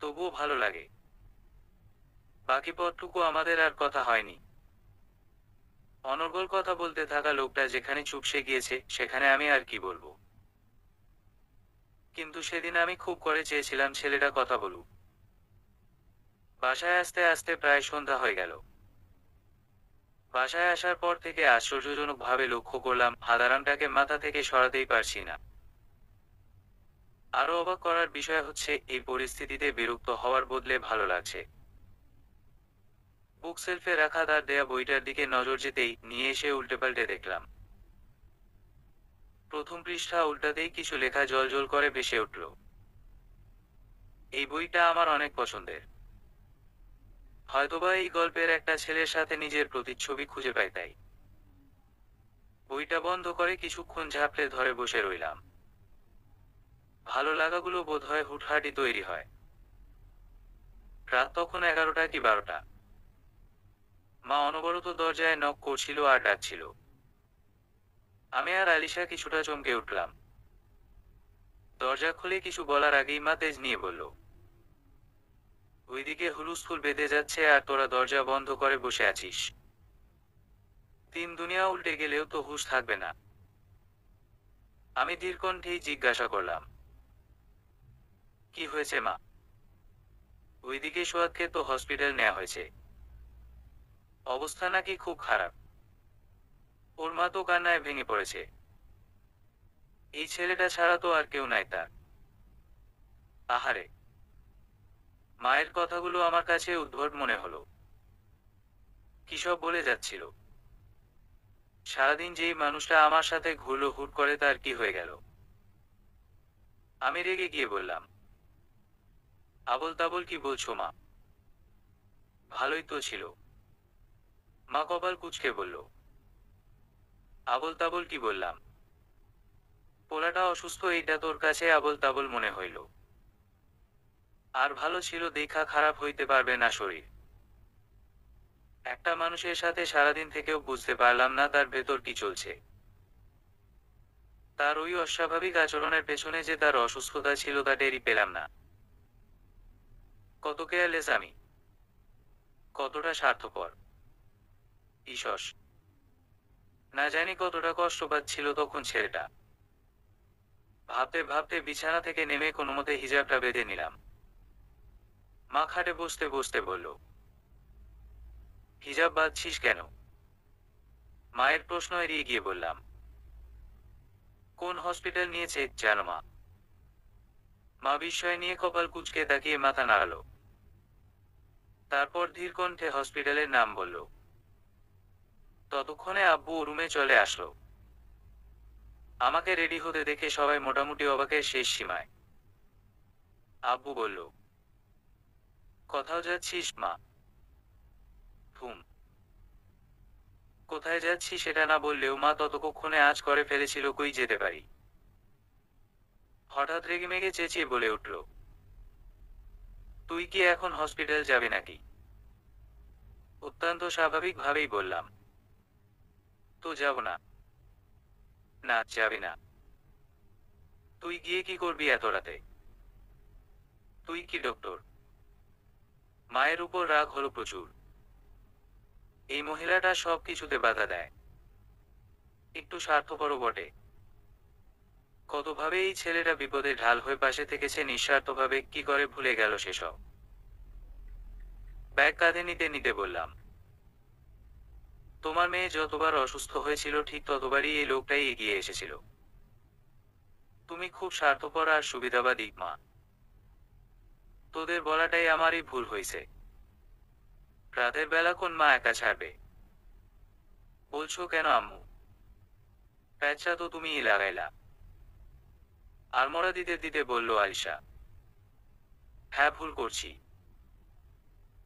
তবুও ভালো লাগে। বাকি পথটুকু আমাদের আর কথা হয়নি। অনর্গল কথা বলতে থাকা লোকটা যেখানে চুপসে গিয়েছে সেখানে আমি আর কি বলবো। কিন্তু সেদিন আমি খুব করে চেয়েছিলাম ছেলেটা কথা বলুক। বাসায় আসতে আসতে প্রায় সন্ধ্যা হয়ে গেল। বাসায় আসার পর থেকে আশ্চর্যজনকভাবে লক্ষ্য করলাম হাদারামটাকে মাথা থেকে সরাতেই পারছি না। আরো অবাক করার বিষয় হচ্ছে এই পরিস্থিতিতে বিরক্ত হওয়ার বদলে ভালো লাগছে। বুক সেলফে রাখা তার দেয়া বইটার দিকে নজর যেতেই নিয়ে এসে উল্টেপাল্টে দেখলাম। প্রথম পৃষ্ঠা উল্টাতেই কিছু লেখা জ্বলজ্বল করে ভেসে উঠল। এই বইটা আমার অনেক পছন্দের। হয়তোবা এই গল্পের একটা ছেলের সাথে নিজের প্রতিচ্ছবি খুঁজে পাই তাই। বইটা বন্ধ করে কিছুক্ষণ ঝাপড়ে ধরে বসে রইলাম। ভালো লাগাগুলো বোধহয় হুটহাটি তৈরি হয়। রাত তখন 11টা কি 12টা। মা অনবরত দরজায় নক করছিল আর ডাকছিল। আমি আর আলিশা কিছুটা চমকে উঠলাম। দরজা খুলে কিছু বলার আগেই মা তেজ নিয়ে বলল, ওইদিকে হুলুস্থুল বেঁধে যাচ্ছে আর তোরা দরজা বন্ধ করে বসে আছিস। তিন দুনিয়া উল্টে গেলেও তো হুঁশ থাকবে না। আমি ধীরকণ্ঠেই জিজ্ঞাসা করলাম, কি হয়েছে মা? ওইদিকে সোয়াদকে তো হসপিটাল নেওয়া হয়েছে। অবস্থা নাকি খুব খারাপ। ওর মা তো কান্নায় ভেঙে পড়েছে। এই ছেলেটা ছাড়া তো আর কেউ নাই তার। আহারে! মায়ের কথাগুলো আমার কাছে উদ্ভট মনে হলো। কি সব বলে যাচ্ছিল। সারাদিন যেই মানুষটা আমার সাথে ঘুরলো হুট করে তার কি হয়ে গেল? আমি রেগে গিয়ে বললাম, আবোল তাবোল কি বলছো মা? ভালোই তো ছিল। মা কপাল কুঁচকে বলল, আবোল তাবোল কি বললাম? পোলাটা অসুস্থ এইটা তোর কাছে আবোল তাবোল মনে হইল? আর ভালো ছিল দেখা খারাপ হইতে পারবে না শরীর। একটা মানুষের সাথে সারাদিন থেকেও বুঝতে পারলাম না তার ভেতর কি চলছে। তার ওই অস্বাভাবিক আচরণের পেছনে যে তার অসুস্থতা ছিল তা টেরই পেলাম না। কত কেয়ারলেস আমি, কতটা স্বার্থপর। ইসস! না জানি কতটা কষ্ট পাচ্ছিল তখন ছেলেটা। ভাবতে ভাবতে বিছানা থেকে নেমে কোনোমতে হিজাবটা বেঁধে নিলাম। মা খাটে বসতে বসতে বলল, হিজাব বাঁধছিস কেন? মায়ের প্রশ্ন এড়িয়ে গিয়ে বললাম, কোন হসপিটাল নিয়েছে জানো মা? মা বিস্ময় নিয়ে কপাল কুঁচকে তাকিয়ে মাথা নাড়ালো। তারপর ধীর কণ্ঠে হসপিটালের নাম বলল। ততক্ষণে আব্বু রুমে চলে আসলো। আমাকে রেডি হতে দেখে সবাই মোটামুটি অবাকের শেষ সীমায়। আব্বু বলল, কোথাও যাচ্ছিস মা? হুম। কোথায় যাচ্ছি সেটা না বললেও মা ততক্ষণে আঁচ করে ফেলেছিল কই যেতে পারি। হঠাৎ রেগেমেগে চেঁচিয়ে বলে উঠল, তুই কি এখন হসপিটাল যাবি নাকি? অত্যন্ত স্বাভাবিকভাবেই বললাম, তো যাব না। না যাবি না। তুই গিয়ে কি করবি এত রাতে? তুই কি ডক্টর? মায়ের উপর রাগ হলো প্রচুর। এই মহিলাটা সব কিছুতে বাধা দেয়। একটু স্বার্থপরও বটে। কতভাবে এই ছেলেটা বিপদে ঢাল হয়ে পাশে থেকেছে নিঃস্বার্থভাবে, কি করে ভুলে গেল সেসব। ব্যাগ কাঁধে নিতে নিতে বললাম, তোমার মেয়ে যতবার অসুস্থ হয়েছিল ঠিক ততবারই এই লোকটাই এগিয়ে এসেছিল। তুমি খুব স্বার্থপর আর সুবিধাবাদী মা। তোদের বলাটাই আমারই ভুল হয়েছে। রাতের বেলা কোন মা একা ছাড়বে? বলছো কেন আম্মু? প্যাঁচা তো তুমিই লাগাইলা। আড়মোড়া দিতে দিতে বলল আলিশা। হ্যাঁ ভুল করছি।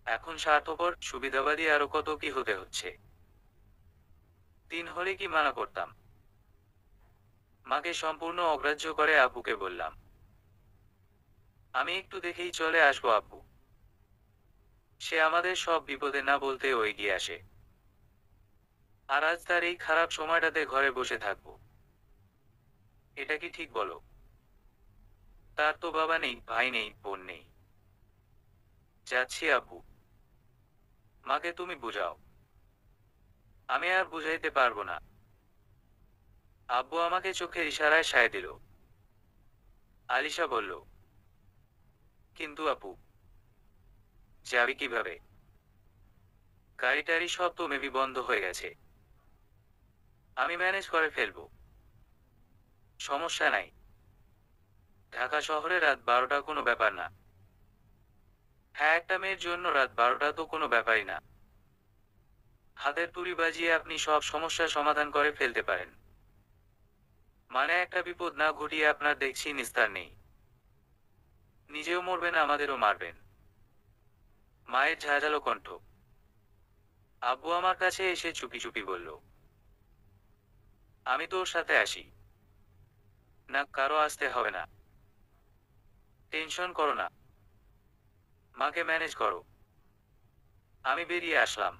এখন স্বার্থপর সুবিধাবাদী আরো কত কি হতে হচ্ছে। দিন হলে কি মানা করতাম। মাকে সম্পূর্ণ অগ্রাহ্য করে আব্বুকে বললাম, আমি একটু দেখেই চলে আসবো আব্বু। সে আমাদের সব বিপদে না বলতেও এগিয়ে আসে। আর আজ তার এই খারাপ সময়টাতে ঘরে বসে থাকবো, এটা কি ঠিক বলো? তার তো বাবা নেই, ভাই নেই, বোন নেই। যাচ্ছি আব্বু। মাকে তুমি বুঝাও। আমি আর বুঝাইতে পারবো না। আব্বু আমাকে চোখের ইশারায় সায় দিল। আলিশা বলল, কিন্তু আপু, যাবি কিভাবে? গাড়ি টাড়ি সব তো মেবি বন্ধ হয়ে গেছে। আমি ম্যানেজ করে ফেলবো। সমস্যা নাই। ঢাকা শহরে রাত 12টা কোনো ব্যাপার না। হ্যাঁ একটা মেয়ের জন্য রাত 12টা তো কোনো ব্যাপারই না। হাতের তুড়ি বাজিয়ে আপনি সব সমস্যার সমাধান করে ফেলতে পারেন। মানে একটা বিপদ না ঘটিয়ে আপনার দেখছি নিস্তার নেই। নিজেও মরবেন আমাদেরও মারবেন। মায়ের ঝাঁঝালো কণ্ঠ। আব্বু আমার কাছে এসে চুপি চুপি বলল, আমি তোর সাথে আসি। না কারো আসতে হবে না। টেনশন করো না। মাকে ম্যানেজ করো। আমি বেরিয়ে আসলাম।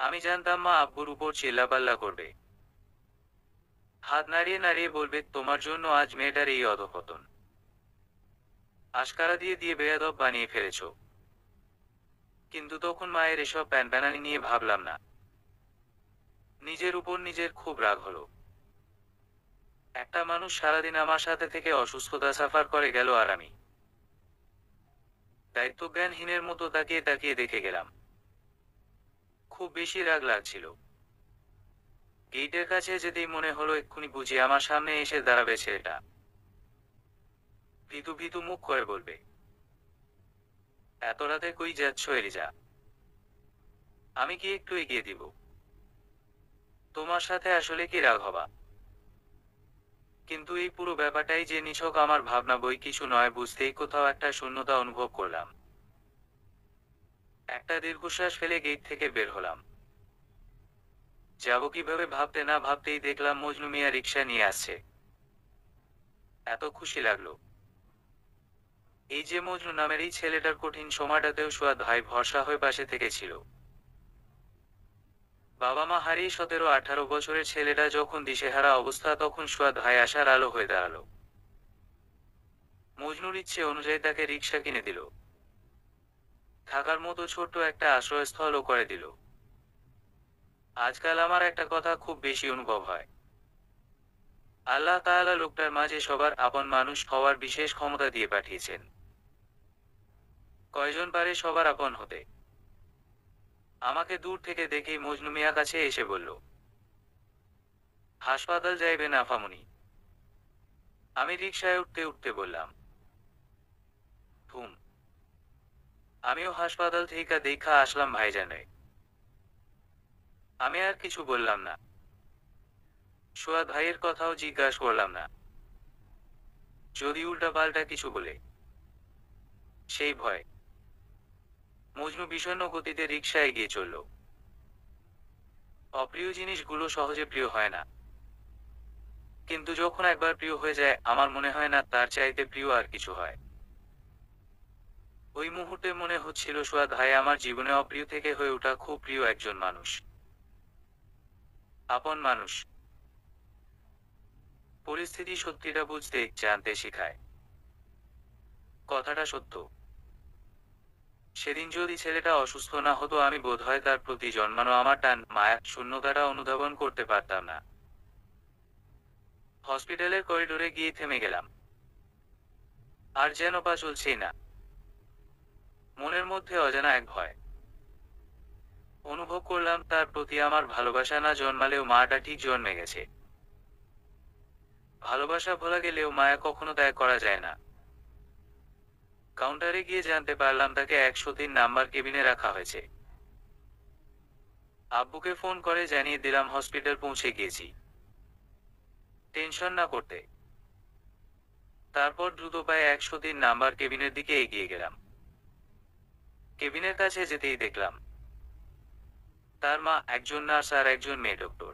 আমি জানতাম মা আব্বুর উপর চিল্লাপাল্লা করবে। হাত নাড়িয়ে নাড়িয়ে বলবে, তোমার জন্য আজ মেয়েটার এই অধঃপতন। আশকারা দিয়ে দিয়ে বেয়াদব বানিয়ে ফেলেছো। কিন্তু তখন মায়ের এসব প্যানপ্যানানি নিয়ে ভাবলাম না। নিজের উপর নিজের খুব রাগ হলো। একটা মানুষ সারাদিন আমার সাথে থেকে অসুস্থতা সাফার করে গেল আর আমি দায়িত্বজ্ঞানহীনের মতো তাকিয়ে তাকিয়ে দেখে গেলাম। খুব বেশি রাগ লাগছিল। গেটের কাছে যেতেই মনে হলো এক্ষুনি বুঝি আমার সামনে এসে দাঁড়াবে ছেলেটা। ভীতু ভীতু মুখ করে বলবে, এত রাতে কই যাচ্ছ এলিজা? আমি কি একটু এগিয়ে দিব? তোমার সাথে আসলে কি রাগ হবা? কিন্তু এই পুরো ব্যাপারটাই যে নিছক আমার ভাবনা বই কিছু নয় বুঝতেই কোথাও একটা শূন্যতা অনুভব করলাম। একটা দীর্ঘশ্বাস ফেলে গেট থেকে বের হলাম। যাবো কিভাবে ভাবতে না ভাবতেই দেখলাম মজনু মিয়া রিকশা নিয়ে আসছে। এত খুশি লাগলো। এই যে মজনু নামের এই ছেলেটার কঠিন সময়টাতেও সুয়াদ ভাই ভরসা হয়ে পাশে থেকে ছিল। বাবা মা হারিয়ে 17-18 বছরের ছেলেটা যখন দিশেহারা অবস্থা তখন সুয়াদ ভাই আশার আলো হয়ে দাঁড়ালো। মজনুর ইচ্ছে অনুযায়ী তাকে রিকশা কিনে দিল। থাকার মতো ছোট্ট একটা আশ্রয়স্থলও করে দিল। আজকাল আমার একটা কথা খুব বেশি অনুভব হয়। আল্লাহ তাআলা লোকটার মাঝে সবার আপন মানুষ হওয়ার বিশেষ ক্ষমতা দিয়ে পাঠিয়েছেন। কয়জন পারে সবার আপন হতে? আমাকে দূর থেকে দেখেই মজনু মিয়া কাছে এসে বলল, হাসপাতাল যাইবেন আফামনি? আমি রিকশায় উঠতে উঠতে বললাম, হুম। আমিও হাসপাতাল থেকে দেখা আসলাম ভাইজানে। আমি আর কিছু বললাম না। সোয়াদ ভাইয়ের কথাও জিজ্ঞাসা করলাম না। যদি উল্টাপাল্টা কিছু বলে। সেই ভয়। মজনু বিষণ্ণ গতিতে রিকশায় এগিয়ে চলল। অপ্রিয় জিনিসগুলো সহজে প্রিয় হয় না। কিন্তু যখন একবার প্রিয় হয়ে যায় আমার মনে হয় না তার চাইতে প্রিয় আর কিছু হয়। ওই মুহূর্তে মনে হচ্ছিল সোয়াদ ভাই আমার জীবনে অপ্রিয় থেকে হয়ে ওঠা খুব প্রিয় একজন মানুষ। আপন মানুষ। পরিস্থিতি সত্যিটা বুঝতে জানতে শেখায়। কথাটা সত্য। সেদিন যদি ছেলেটা অসুস্থ না হতো আমি বোধহয় তার প্রতি জন্মানো আমার টান মায়া শূন্যতাটা অনুধাবন করতে পারতাম না। হসপিটালের করিডোরে গিয়ে থেমে গেলাম। আর যেন পা চলছেই না। মনের মধ্যে অজানা এক ভয়। অনুভব করলাম তার প্রতি আমার ভালোবাসা না জন্মালেও মায়াটা ঠিক জন্মে গেছে। ভালোবাসা ভোলা গেলেও মায়া কখনো ত্যাগ করা যায় না। কাউন্টারে গিয়ে জানতে পারলাম তাকে 103 নাম্বার কেবিনে রাখা হয়েছে। আব্বুকে ফোন করে জানিয়ে দিলাম হসপিটাল পৌঁছে গিয়েছি। টেনশন না করতে। তারপর দ্রুত পায়ে 103 নাম্বার কেবিনের দিকে এগিয়ে গেলাম। কেবিনের কাছে যেতেই দেখলাম তার মা, একজন নার্স আর একজন মেয়ে ডক্টর।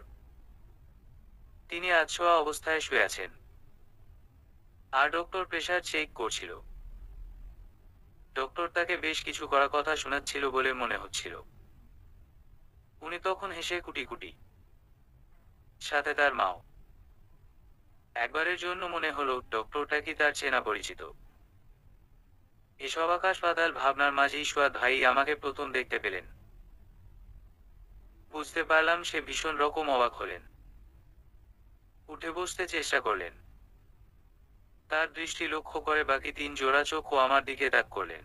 তিনি আধশোয়া অবস্থায় শুয়ে আছেন। আর ডক্টর প্রেসার চেক করছিল। ডক্টর তাকে বেশ কিছু করা কথা শোনাচ্ছিল বলে মনে হচ্ছিল। উনি তখন হেসে কুটি কুটি। সাথে তার মাও। একবারের জন্য মনে হলো ডক্টরটা কি তার চেনা পরিচিত। এসব আকাশ পাতাল ভাবনার মাঝেই সোয়াদ ভাই আমাকে প্রথম দেখতে পেলেন। বুঝতে পারলাম সে ভীষণ রকম অবাক হলেন। উঠে বসতে চেষ্টা করলেন। তার দৃষ্টি লক্ষ্য করে বাকি 3 জোড়া চোখও আমার দিকে তাক করলেন।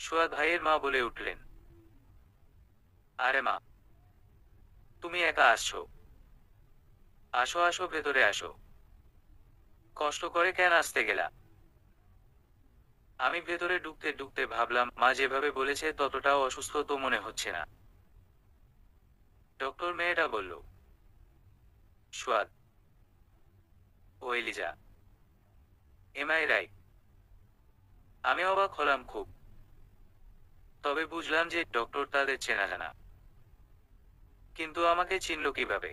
সোয়াদ ভাইয়ের মা বলে উঠলেন, আরে মা, তুমি একা আসছো? আসো আসো, ভেতরে আসো। কষ্ট করে কেন আসতে গেলা? আমি ভেতরে ঢুকতে ঢুকতে ভাবলাম মা যেভাবে বলেছে ততটাও অসুস্থ তো মনে হচ্ছে না। ডক্টর মেয়েটা বলল, সোয়াদ, ও এলিজা, এমআই রাইট? আমি অবাক হলাম খুব। তবে বুঝলাম যে ডক্টর তাদের চেনা জানা। কিন্তু আমাকে চিনল কিভাবে?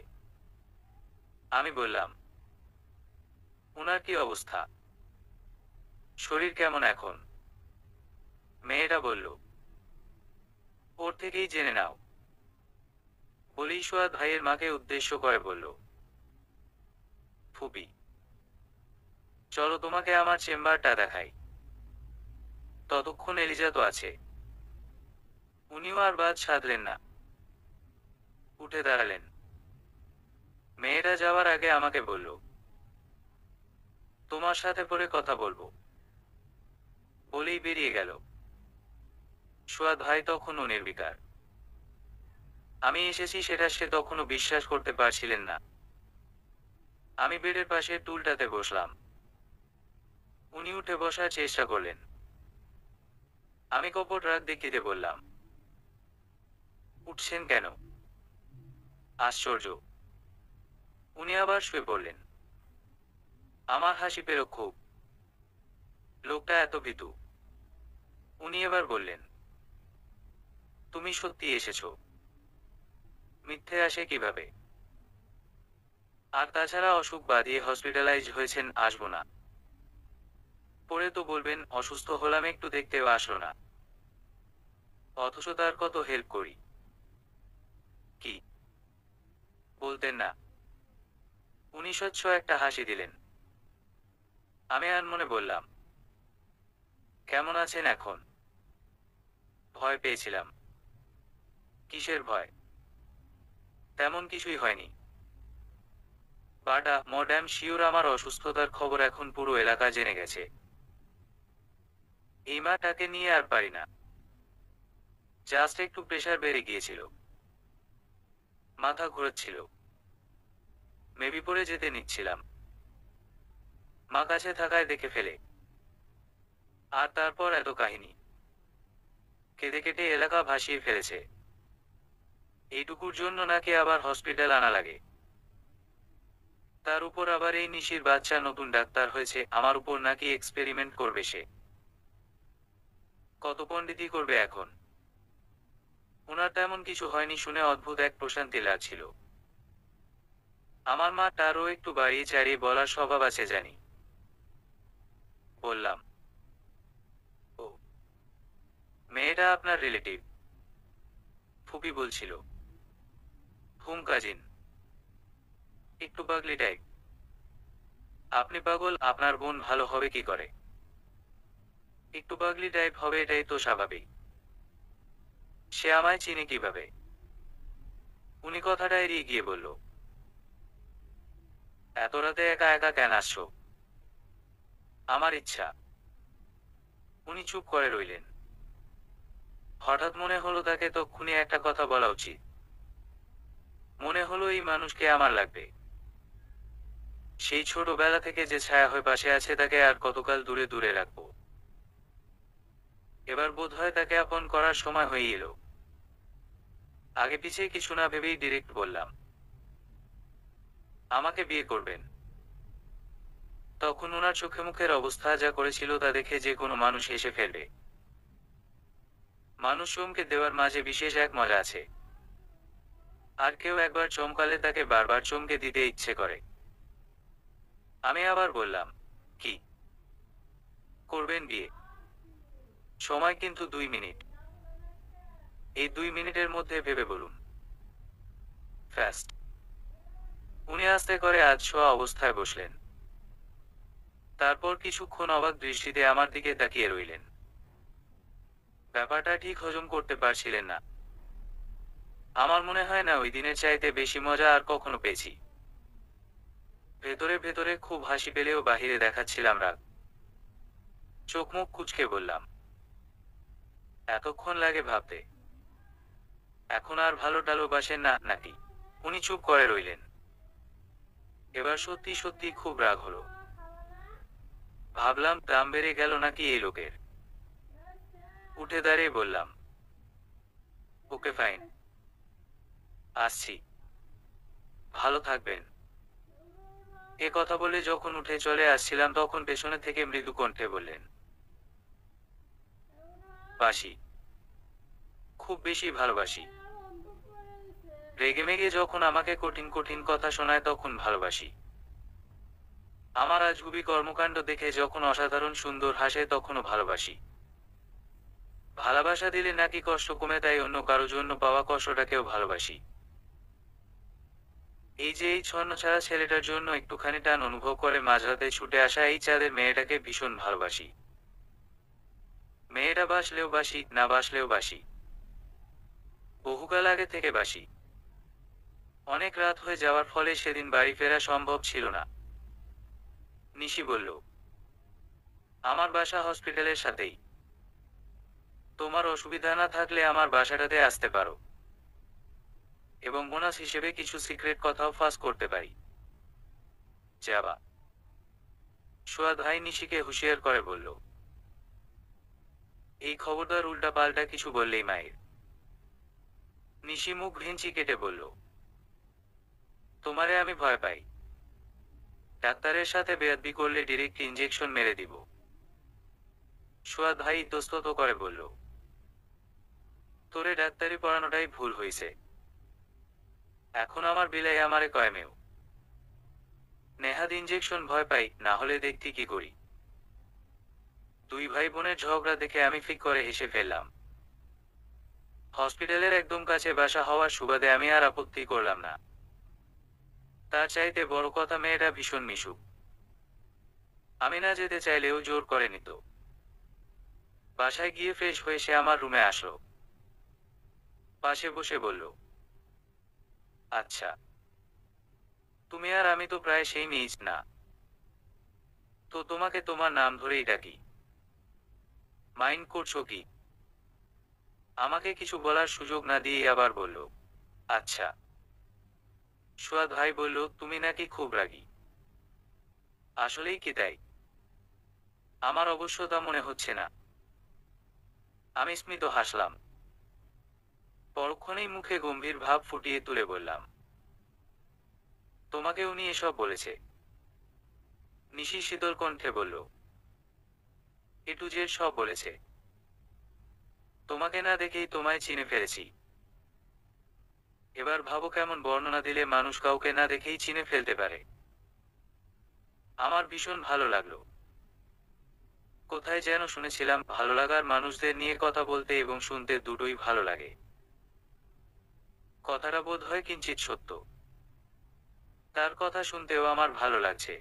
আমি বললাম, উনার কি অবস্থা? শরীর কেমন এখন? মেয়েটা বলল, ওর থেকেই জেনে নাও। বলেই সোয়াদ ভাইয়ের মাকে উদ্দেশ্য করে বলল, ফুপি, চলো তোমাকে আমার চেম্বারটা দেখাই। ততক্ষণ এলিজা তো আছে। উনিও আর বাদ সাধলেন না। উঠে দাঁড়ালেন। মেয়েটা যাওয়ার আগে আমাকে বলল, তোমার সাথে পরে কথা বলবো। বলেই বেরিয়ে গেল। সোয়াদ ভাই তখনও নির্বিকার। আমি এসেছি সেটা সে তখনও বিশ্বাস করতে পারছিলেন না। আমি বেডের পাশে টুলটাতে বসলাম। উনি উঠে বসার চেষ্টা করলেন। আমি কপট রাগ দেখিয়ে বললাম, উঠছেন কেন? আশ্চর্য। উনি আবার শুয়ে পড়লেন। আমার হাসি পেল খুব। লোকটা এত ভীতু। উনি এবার বললেন, তুমি সত্যি এসেছো? মিথ্যে আসে কিভাবে? আর তাছাড়া অসুখ বাঁধিয়ে হসপিটালাইজ হয়েছেন, আসবো না। পরে তো বলবেন অসুস্থ হলাম একটু দেখতেও আসলো না। অথচ তার কত হেল্প করি। কি বলতেন না? উনি স্বচ্ছ একটা হাসি দিলেন। আমি আনমনে বললাম, কেমন আছেন এখন? ভয় পেয়েছিলাম। কিসের ভয়? তেমন কিছুই হয়নি। বাট ম্যাডাম শিওর আমার অসুস্থতার খবর এখন পুরো এলাকা জেনে গেছে। এই মাটাকে নিয়ে আর পারি না। জাস্ট একটু প্রেশার বেড়ে গিয়েছিল, মাথা ঘুরাচ্ছিল, মেবি পড়ে যেতে নিচ্ছিলাম। মা কাছে থাকায় দেখে ফেলে। আর তারপর এত কাহিনী। কেঁদে কেটে এলাকা ভাসিয়ে ফেলেছে। এইটুকুর জন্য নাকি আবার হসপিটাল আনা লাগে। তার উপর আবার এই নিশির বাচ্চা নতুন ডাক্তার হয়েছে, আমার উপর নাকি এক্সপেরিমেন্ট করবে সে। কত পণ্ডিতই করবে এখন। ওনার তেমন কিছু হয়নি শুনে অদ্ভুত এক প্রশান্তি লাগছিল। আমার মা তারও একটু বাড়িয়ে চাড়িয়ে বলার স্বভাব আছে জানি। বললাম, ও, মেয়েটা আপনার রিলেটিভ? ফুপি বলছিল। হুম, কাজিন। একটু পাগলি টাইপ। আপনি পাগল, আপনার বোন ভালো হবে কি করে? একটু পাগলি টাইপ হবে, এটাই তো স্বাভাবিক। সে আমায় চিনে কিভাবে? উনি কথাটা এড়িয়ে গিয়ে বলল, এত রাতে একা একা কেন আসছো? আমার ইচ্ছা। উনি চুপ করে রইলেন। হঠাৎ মনে হলো তাকে তক্ষুনি একটা কথা বলা উচিত। মনে হলো এই মানুষকে আমার লাগবে। সেই ছোটবেলা থেকে যে ছায়া হয়ে পাশে আছে তাকে আর কতকাল দূরে দূরে রাখবো। এবার বোধহয় তাকে আপন করার সময় হয়ে এলো। আগে পিছিয়ে কিছু না ভেবেই ডিরেক্ট বললাম, আমাকে বিয়ে করবেন? তখন ওনার চোখে মুখের অবস্থা যা করেছিল তা দেখে যে কোনো মানুষ হেসে ফেলবে। মানুষ চমকে দেওয়ার মাঝে বিশেষ এক মজা আছে। আর কেউ একবার চমকালে তাকে বারবার চমকে দিতে ইচ্ছে করে। আমি আবার বললাম, কি করবেন বিয়ে? সময় কিন্তু 2 মিনিট। এই 2 মিনিটের মধ্যে ভেবে বলুন। ফাস্ট। উনি আস্তে করে আধশোয়া অবস্থায় বসলেন। তারপর কিছুক্ষণ অবাক দৃষ্টিতে আমার দিকে তাকিয়ে রইলেন। ব্যাপারটা ঠিক হজম করতে পারছিলেন না। আমার মনে হয় না ওই দিনের চাইতে বেশি মজা আর কখনো পেয়েছি। ভেতরে ভেতরে খুব হাসি পেলেও বাহিরে দেখাচ্ছিলাম রাগ। চোখ মুখ কুঁচকে বললাম, এতক্ষণ লাগে ভাবতে? এখন আর ভালো টালোবাসেন না নাকি? উনি চুপ করে রইলেন। এবার সত্যি সত্যি খুব রাগ হলো। ভাবলাম দাম বেড়ে গেল নাকি এই লোকের। উঠে দাঁড়িয়ে বললাম, ওকে ফাইন, আসছি, ভালো থাকবেন। এ কথা বলে যখন উঠে চলে আসছিলাম তখন পেছনে থেকে মৃদু কণ্ঠে বললেন, বাসি, খুব বেশি ভালোবাসি। রেগেমেগে যখন আমাকে কঠিন কঠিন কথা শোনায় তখন ভালোবাসি। আমার আজগুবি কর্মকাণ্ড দেখে যখন অসাধারণ সুন্দর হাসে তখনও ভালোবাসি। ভালোবাসা দিলে নাকি কষ্ট কমে, তাই অন্য কারো জন্য পাওয়া কষ্টটাকেও ভালোবাসি। এই যে এই ছন্নছাড়া ছেলেটার জন্য একটুখানি টান অনুভব করে মাঝরাতে ছুটে আসা এই চাঁদের মেয়েটাকে ভীষণ ভালোবাসি। মেয়েটা বাসলেও বাসি, না বাসলেও বাসি। বহুকাল আগে থেকে বাসি। অনেক রাত হয়ে যাওয়ার ফলে সেদিন বাড়ি ফেরা সম্ভব ছিল না। নিশি বলল, আমার বাসা হসপিটালের সাথেই। তোমার অসুবিধা না থাকলে আমার বাসাটাতে আসতে পারো, এবং বোনাস হিসেবে কিছু সিক্রেট কথাও ফাঁস করতে পারি। যাবা? সোয়াদ ভাই নিশিকে হুঁশিয়ার করে বলল। এই খবরদার উল্টা পাল্টা কিছু বললেই মায়ের। নিশি মুখ ভেঞ্চি কেটে বলল, তোমারে আমি ভয় পাই। ডাক্তারের সাথে বেয়াদবি করলে ডিরেক্ট ইঞ্জেকশন মেরে দিব। সোয়াদ ভাই ইতস্তত করে বলল, তোরে ডাক্তারি পড়ানোটাই ভুল হইছে। এখন আমার বিলাই আমারে কয়মেও। নেহাদ ইঞ্জেকশন ভয় পাই, না হলে দেখতি কি করি। দুই ভাই বোনের ঝগড়া দেখে আমি ফিক করে হেসে ফেললাম। হসপিটালের একদম কাছে বাসা হওয়ার সুবাদে আমি আর আপত্তি করলাম না। তার চাইতে বড় কথা মেয়েটা ভীষণ মিশুক। আমি না যেতে চাইলেও জোর করে নিত। বাসায় গিয়ে ফ্রেশ হয়ে সে আমার রুমে আসলো। পাশে বসে বলল, আচ্ছা, তুমি আর আমি তো প্রায় সেই মেইজ না। তো তোমাকে তোমার নাম ধরেই ডাকি। মাইন্ড করছো কি? আমাকে কিছু বলার সুযোগ না দিয়ে আবার বলল, আচ্ছা। সুয়াদ ভাই বলল, তুমি নাকি খুব রাগী। আসলেই কি তাই? আমার অবশ্য তা মনে হচ্ছে না। আমি স্মিত হাসলাম। পরক্ষণেই মুখে গম্ভীর ভাব ফুটিয়ে তুলে বললাম, তোমাকে উনি এসব বলেছে? নিশি শীতল কণ্ঠে বলল, এ টু জেড সব বলেছে। তোমাকে না দেখেই তোমায় চিনে ফেলেছি। এবার ভাবো কেমন বর্ণনা দিলে মানুষ কাউকে না দেখেই চিনে ফেলতে পারে। আমার ভীষণ ভালো লাগলো। কোথায় যেন শুনেছিলাম, ভালো লাগার মানুষদের নিয়ে কথা বলতে এবং শুনতে দুটোই ভালো লাগে। কথাটা বোধ হয় কিঞ্চিত সত্য। তার কথা শুনতেও আমার ভালো লাগছে।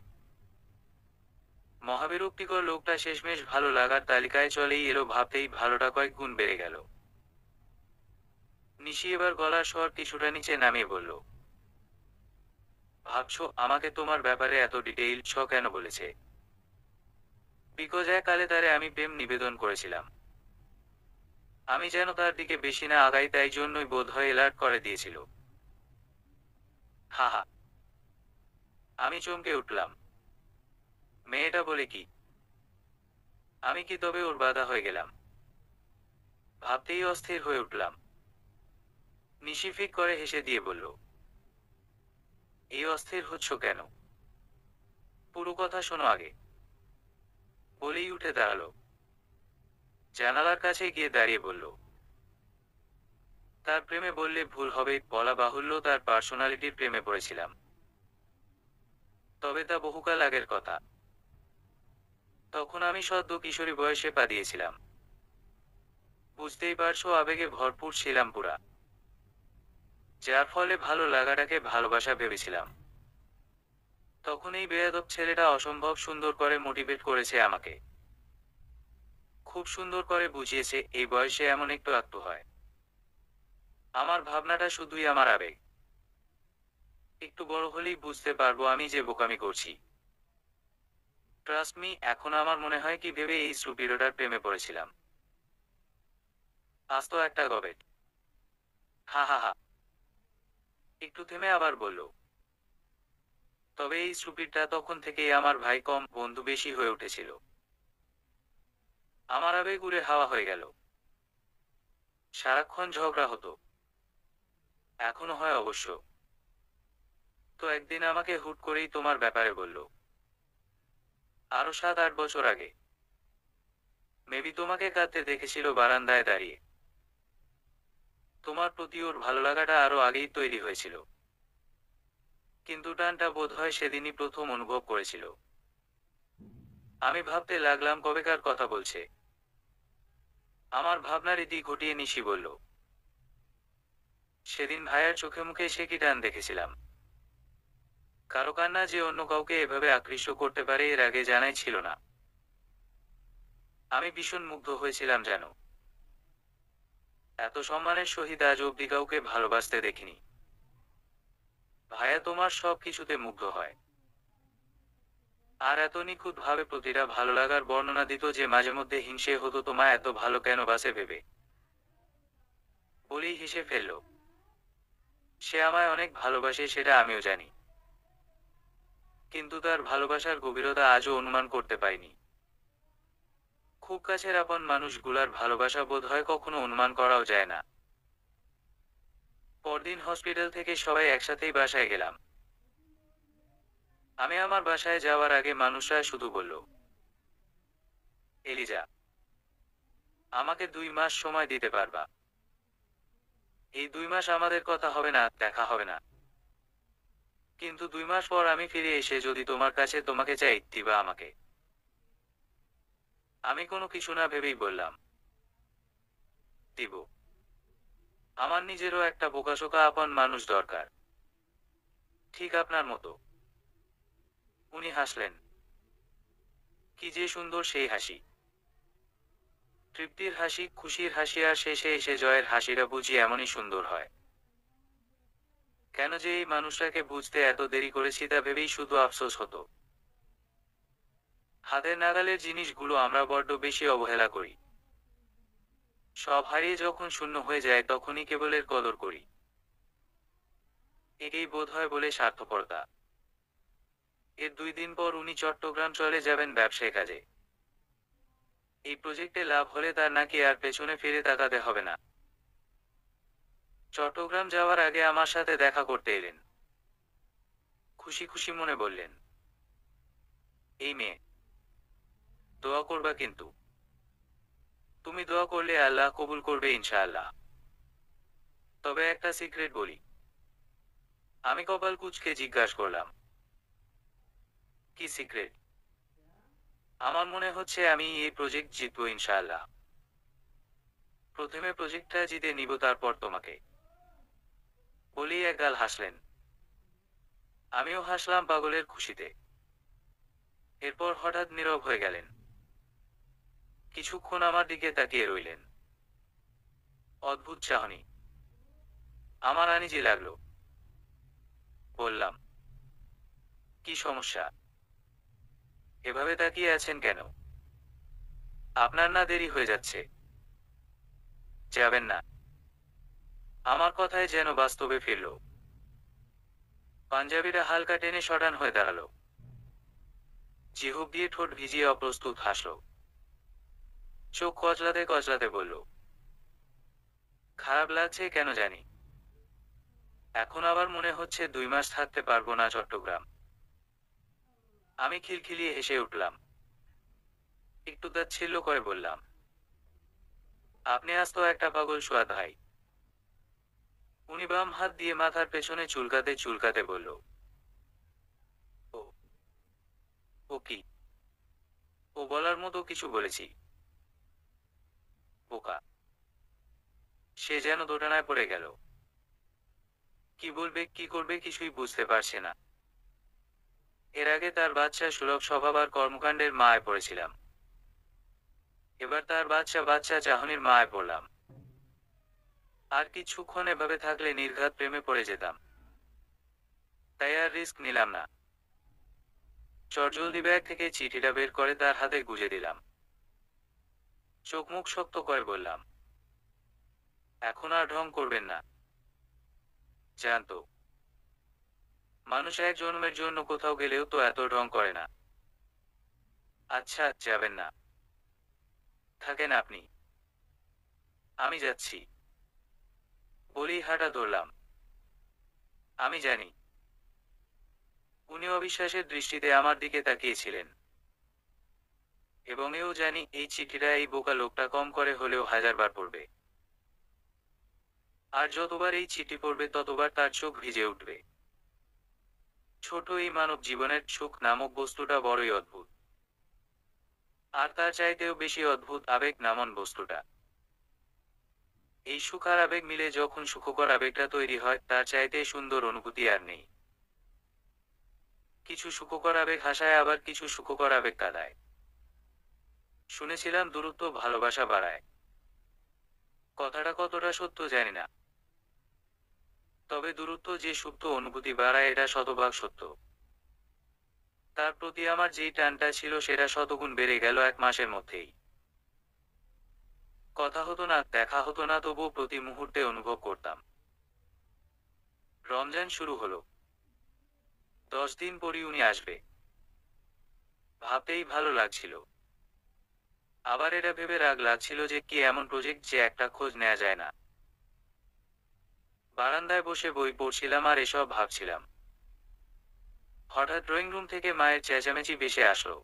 মহাবিরক্তিকর লোকটা শেষমেশ ভালো লাগার তালিকায় চলেই এলো ভাবতেই ভালোটা কয়েক গুণ বেড়ে গেল। নিশি এবার গলার স্বর কিছুটা নিচে নামিয়ে বলল, ভাবছো আমাকে তোমার ব্যাপারে এত ডিটেইল কেন বলেছে? বিকজ কালে তারে আমি প্রেম নিবেদন করেছিলাম। আমি যেন তার দিকে বেশি না আগাই, তাই জন্যই বোধ হয় এলার্ট করে দিয়েছিল। হা হা। আমি চমকে উঠলাম। মেয়েটা বলে কি? আমি কি তবে ওর বাধা হয়ে গেলাম? ভাবতেই অস্থির হয়ে উঠলাম। নিশি ফিক করে হেসে দিয়ে বলল, এই অস্থির হচ্ছ কেন? পুরো কথা শোনো আগে। বলেই উঠে দাঁড়ালো। জানালার কাছে গিয়ে দাঁড়িয়ে বলল, তার প্রেমে বললে ভুল হবে, বলা বাহুল্য তার পার্সোনালিটির প্রেমে পড়েছিলাম। তবে তা বহুকাল আগের কথা। তখন আমি সদ্য কিশোরী বয়সে পা দিয়েছিলাম। বুঝতেই পারছো, আবেগে ভরপুর ছিলাম পুরা। যার ফলে ভালো লাগাটাকে ভালোবাসা ভেবেছিলাম। তখন এই বেয়াদব ছেলেটা অসম্ভব সুন্দর করে মোটিভেট করেছে আমাকে। খুব সুন্দর করে বুঝিয়েছে এই বয়সে এমন একটু আত্ম হয়। আমার ভাবনাটা শুধুই আমার আবেগ। একটু বড় হলেই বুঝতে পারবো আমি যে বোকামি করছি। ট্রাস্ট মি, এখন আমার মনে হয় কি ভেবে এই সুপিরিয়রটার প্রেমে পড়েছিলাম। আস্ত একটা গবেট। হা হা হা। একটু থেমে আবার বলল, তবে এই সুপিরটা তখন থেকেই আমার ভাই কম বন্ধু বেশি হয়ে উঠেছিল। আমার আবেগ উড়ে হাওয়া হয়ে গেল। সারাক্ষণ ঝগড়া হতো। এখনো হয় অবশ্য। তো একদিন আমাকে হুট করেই তোমার ব্যাপারে বলল। আরো 7-8 বছর আগে। মেবি তোমাকে কাঁদতে দেখেছিল বারান্দায় দাঁড়িয়ে। তোমার প্রতি ওর ভালো লাগাটা আরো আগেই তৈরি হয়েছিল। কিন্তু টানটা বোধ হয় সেদিনই প্রথম অনুভব করেছিল। আমি ভাবতে লাগলাম কবেকার কথা বলছে। আমার ভাবনার ইতি ঘটিয়ে নিশি বলল, সেদিন ভাইয়ার চোখে মুখে সে কি টান দেখেছিলাম। কারো কান্না যে অন্য কাউকে এভাবে আকৃষ্ট করতে পারে এর আগে জানাই ছিল না। আমি ভীষণ মুগ্ধ হয়েছিলাম যেন। এত সম্মানের সহিত আজ অব্দি কাউকে ভালোবাসতে দেখিনি। ভাইয়া তোমার সব কিছুতে মুগ্ধ হয়। আর এত নিখুঁত ভাবে প্রতিটা ভালো লাগার বর্ণনা দিত যে মাঝে মধ্যে হিংসে হতো তোমায় এত ভালো কেন বাসে ভেবে। বলেই হেসে ফেলল। সে আমায় অনেক ভালোবাসে সেটা আমিও জানি। কিন্তু তার ভালোবাসার গভীরতা আজও অনুমান করতে পারিনি। খুব কাছের আপন মানুষগুলার ভালোবাসা বোধ হয় কখনো অনুমান করাও যায় না। পরদিন হসপিটাল থেকে সবাই একসাথেই বাসায় গেলাম। আমি আমার বাসায় যাওয়ার আগে মানুষরা শুধু বলল, এলিজা, আমাকে 2 মাস সময় দিতে পারবা? এই 2 মাস আমাদের কথা হবে না, দেখা হবে না। কিন্তু 2 মাস পর আমি ফিরে এসে যদি তোমার কাছে তোমাকে চাই, দিবা আমাকে? আমি কোনো কিছু না ভেবেই বললাম, দিব। আমার নিজেরও একটা বোকাশোকা আপন মানুষ দরকার। ঠিক আপনার মতো। উনি হাসলেন। কি যে সুন্দর সেই হাসি। তৃপ্তির হাসি, খুশির হাসি, আর শেষে এসে জয়ের হাসিটা বুঝি এমনই সুন্দর হয়। কেন যে এই মানুষটাকে বুঝতে এত দেরি করেছি তা ভেবেই শুধু আফসোস হতো। হাতের নাগালের জিনিসগুলো আমরা বড্ড বেশি অবহেলা করি। সব হারিয়ে যখন শূন্য হয়ে যায় তখনই কেবল এর কদর করি। একেই বোধ হয় বলে স্বার্থপরতা। এর 2 দিন পর উনি চট্টগ্রাম চলে যাবেন ব্যবসায় কাজে। এই প্রজেক্টে লাভ হলে তার নাকি আর পেছনে ফিরে তাকাতে হবে না। চট্টগ্রাম যাওয়ার আগে আমার সাথে দেখা করতে এলেন। খুশি খুশি মনে বললেন, এই মেয়ে, দোয়া করবা কিন্তু। তুমি দোয়া করলে আল্লাহ কবুল করবে ইনশাআল্লাহ। তবে একটা সিক্রেট বলি। আমি কপাল কুঁচকে জিজ্ঞাসা করলাম, কি সিক্রেট? আমার মনে হচ্ছে আমি এই প্রজেক্ট জিতবো ইনশাআল্লাহ। প্রথমে প্রজেক্টটা জিতে নিব, তারপর তোমাকে। বলেই একগাল হাসলেন। আমিও হাসলাম পাগলের খুশিতে। এরপর হঠাৎ নীরব হয়ে গেলেন। কিছুক্ষণ আমার দিকে তাকিয়ে রইলেন। অদ্ভুত চাহনি। আমার আনিজি লাগলো। বললাম, কি সমস্যা? এভাবে তাকিয়ে আছেন কেন? আপনার না দেরি হয়ে যাচ্ছে? যাবেন না? আমার কথায় যেন বাস্তবে ফিরল। পাঞ্জাবিরা হালকা টেনে সটান হয়ে দাঁড়ালো। জিহ্ব দিয়ে ঠোঁট ভিজিয়ে অপ্রস্তুত হাসল। চোখ কচলাতে কচলাতে বলল, খারাপ লাগছে কেন জানি। এখন আবার মনে হচ্ছে 2 মাস থাকতে পারবো না চট্টগ্রাম। আমি খিলখিলিয়ে হেসে উঠলাম। একটু তাচ্ছিল্য করে বললাম, আপনি আজ তো একটা পাগল সোয়াদ ভাই। উনি বাম হাত দিয়ে মাথার পেছনে চুলকাতে চুলকাতে বলল, ও, ও কি? ও বলার মতো কিছু বলেছি? বোকা। সে যেন দোটানায় পড়ে গেল। কি বলবে কি করবে কিছুই বুঝতে পারছে না। এর আগে তার বাচ্চা সুলভ স্বভাব আর কর্মকাণ্ডের মায় পড়েছিলাম। এবার তার বাচ্চা বাচ্চা চাহনির মায় পড়লাম। আর কিছুক্ষণ এভাবে থাকলে নির্ঘাত প্রেমে পড়ে যেতাম। তাই আর রিস্ক নিলাম না। চটজলদি ব্যাগ থেকে চিঠিটা বের করে তার হাতে গুজে দিলাম। চোখ মুখ শক্ত করে বললাম, এখন আর ঢং করবেন না। জানতো, মানুষ এক জন্মের জন্য কোথাও গেলেও তো এত ঢং করে না। আচ্ছা, যাবেন না? থাকেন আপনি। আমি যাচ্ছি। বলেই হাঁটা ধরলাম। আমি জানি, উনি অবিশ্বাসের দৃষ্টিতে আমার দিকে তাকিয়েছিলেন। এবং এও জানি এই চিঠিটা এই বোকা লোকটা কম করে হলেও 1000বার পড়বে। আর যতবার এই চিঠি পড়বে ততবার তার চোখ ভিজে উঠবে। ছোট এই মানব জীবনের সুখ নামক বস্তুটা বড়ই অদ্ভুত। আর তার চাইতেও বেশি অদ্ভুত আবেগ নামন বস্তুটা। এই সুখ আর আবেগ মিলে যখন সুখকর আবেগটা তৈরি হয়, তার চাইতে সুন্দর অনুভূতি আর নেই। কিছু সুখকর আবেগ হাসায়, আবার কিছু সুখকর আবেগ কাঁদায়। শুনেছিলাম দূরত্ব ভালোবাসা বাড়ায়। কথাটা কতটা সত্য জানি না। তবে দূরত্ব যে সুপ্ত অনুভূতি বাড়ায় এটা শতভাগ সত্য। তার প্রতি আমার যেই টানটা ছিল সেটা শতগুণ বেড়ে গেল 1 মাসের মধ্যেই। কথা হতো না, দেখা হতো না, তবুও প্রতি মুহূর্তে অনুভব করতাম। রমজান শুরু হলো। 10 দিন পরই উনি আসবে। ভাবতেই ভালো লাগছিল। আবার এটা ভেবে রাগ লাগছিল যে কি এমন প্রজেক্ট যে একটা খোঁজ নেওয়া যায় না। বারান্দায় বসে বই পড়ছিলাম আর এসব ভাবছিলাম। হঠাৎ ড্রয়িং রুম থেকে মায়ের চেঁচামেচি ভেসে আসলো।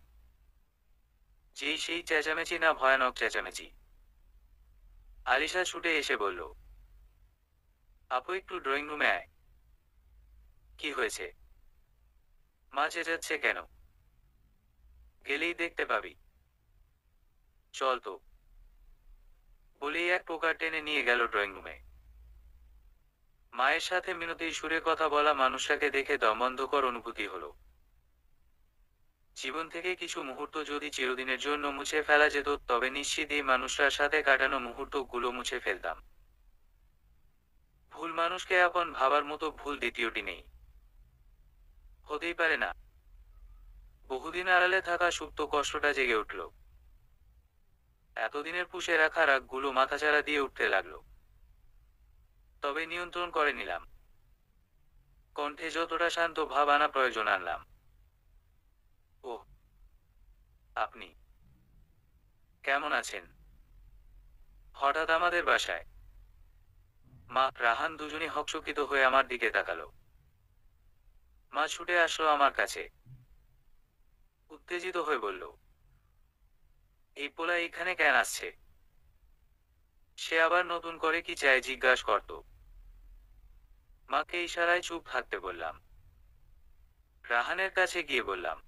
যেই সেই চেঁচামেচি না, ভয়ানক চেঁচামেচি। আলিশা ছুটে এসে বলল, আপু একটু ড্রয়িং রুমে আয়। কি হয়েছে? মা চেঁচাচ্ছে কেন? গেলেই দেখতে পাবি। চল তো। বলেই এক প্রকার টেনে নিয়ে গেল ড্রয়িং রুমে। মায়ের সাথে মিনতি সুরে কথা বলা মানুষটাকে দেখে দমবন্ধকর অনুভূতি হলো। জীবন থেকে কিছু মুহূর্ত যদি চিরদিনের জন্য মুছে ফেলা যেত, তবে নিশ্চিত এই মানুষটার সাথে কাটানো মুহূর্তগুলো মুছে ফেলতাম। ভুল মানুষকে আপন ভাবার মতো ভুল দ্বিতীয়টি নেই। হতেই পারে না। বহুদিন আড়ালে থাকা সুপ্ত কষ্টটা জেগে উঠল। এতদিনের পুষে রাখা রাগগুলো মাথাচাড়া দিয়ে উঠতে লাগলো। তবে নিয়ন্ত্রণ করে নিলাম। কণ্ঠে যতটা শান্ত ভাব আনা প্রয়োজন আনলাম। ও, আপনি কেমন আছেন? হঠাৎ আমাদের বাসায় মা, রাহান দুজনই হকচকিত হয়ে আমার দিকে তাকালো। মা ছুটে আসলো আমার কাছে। উত্তেজিত হয়ে বলল, এই পোলা এখানে কেন আসছে? সে আবার নতুন করে কি চায় জিজ্ঞাসা করত। মাকে ইশারায় চুপ থাকতে বললাম। রাহানের কাছে গিয়ে বললাম,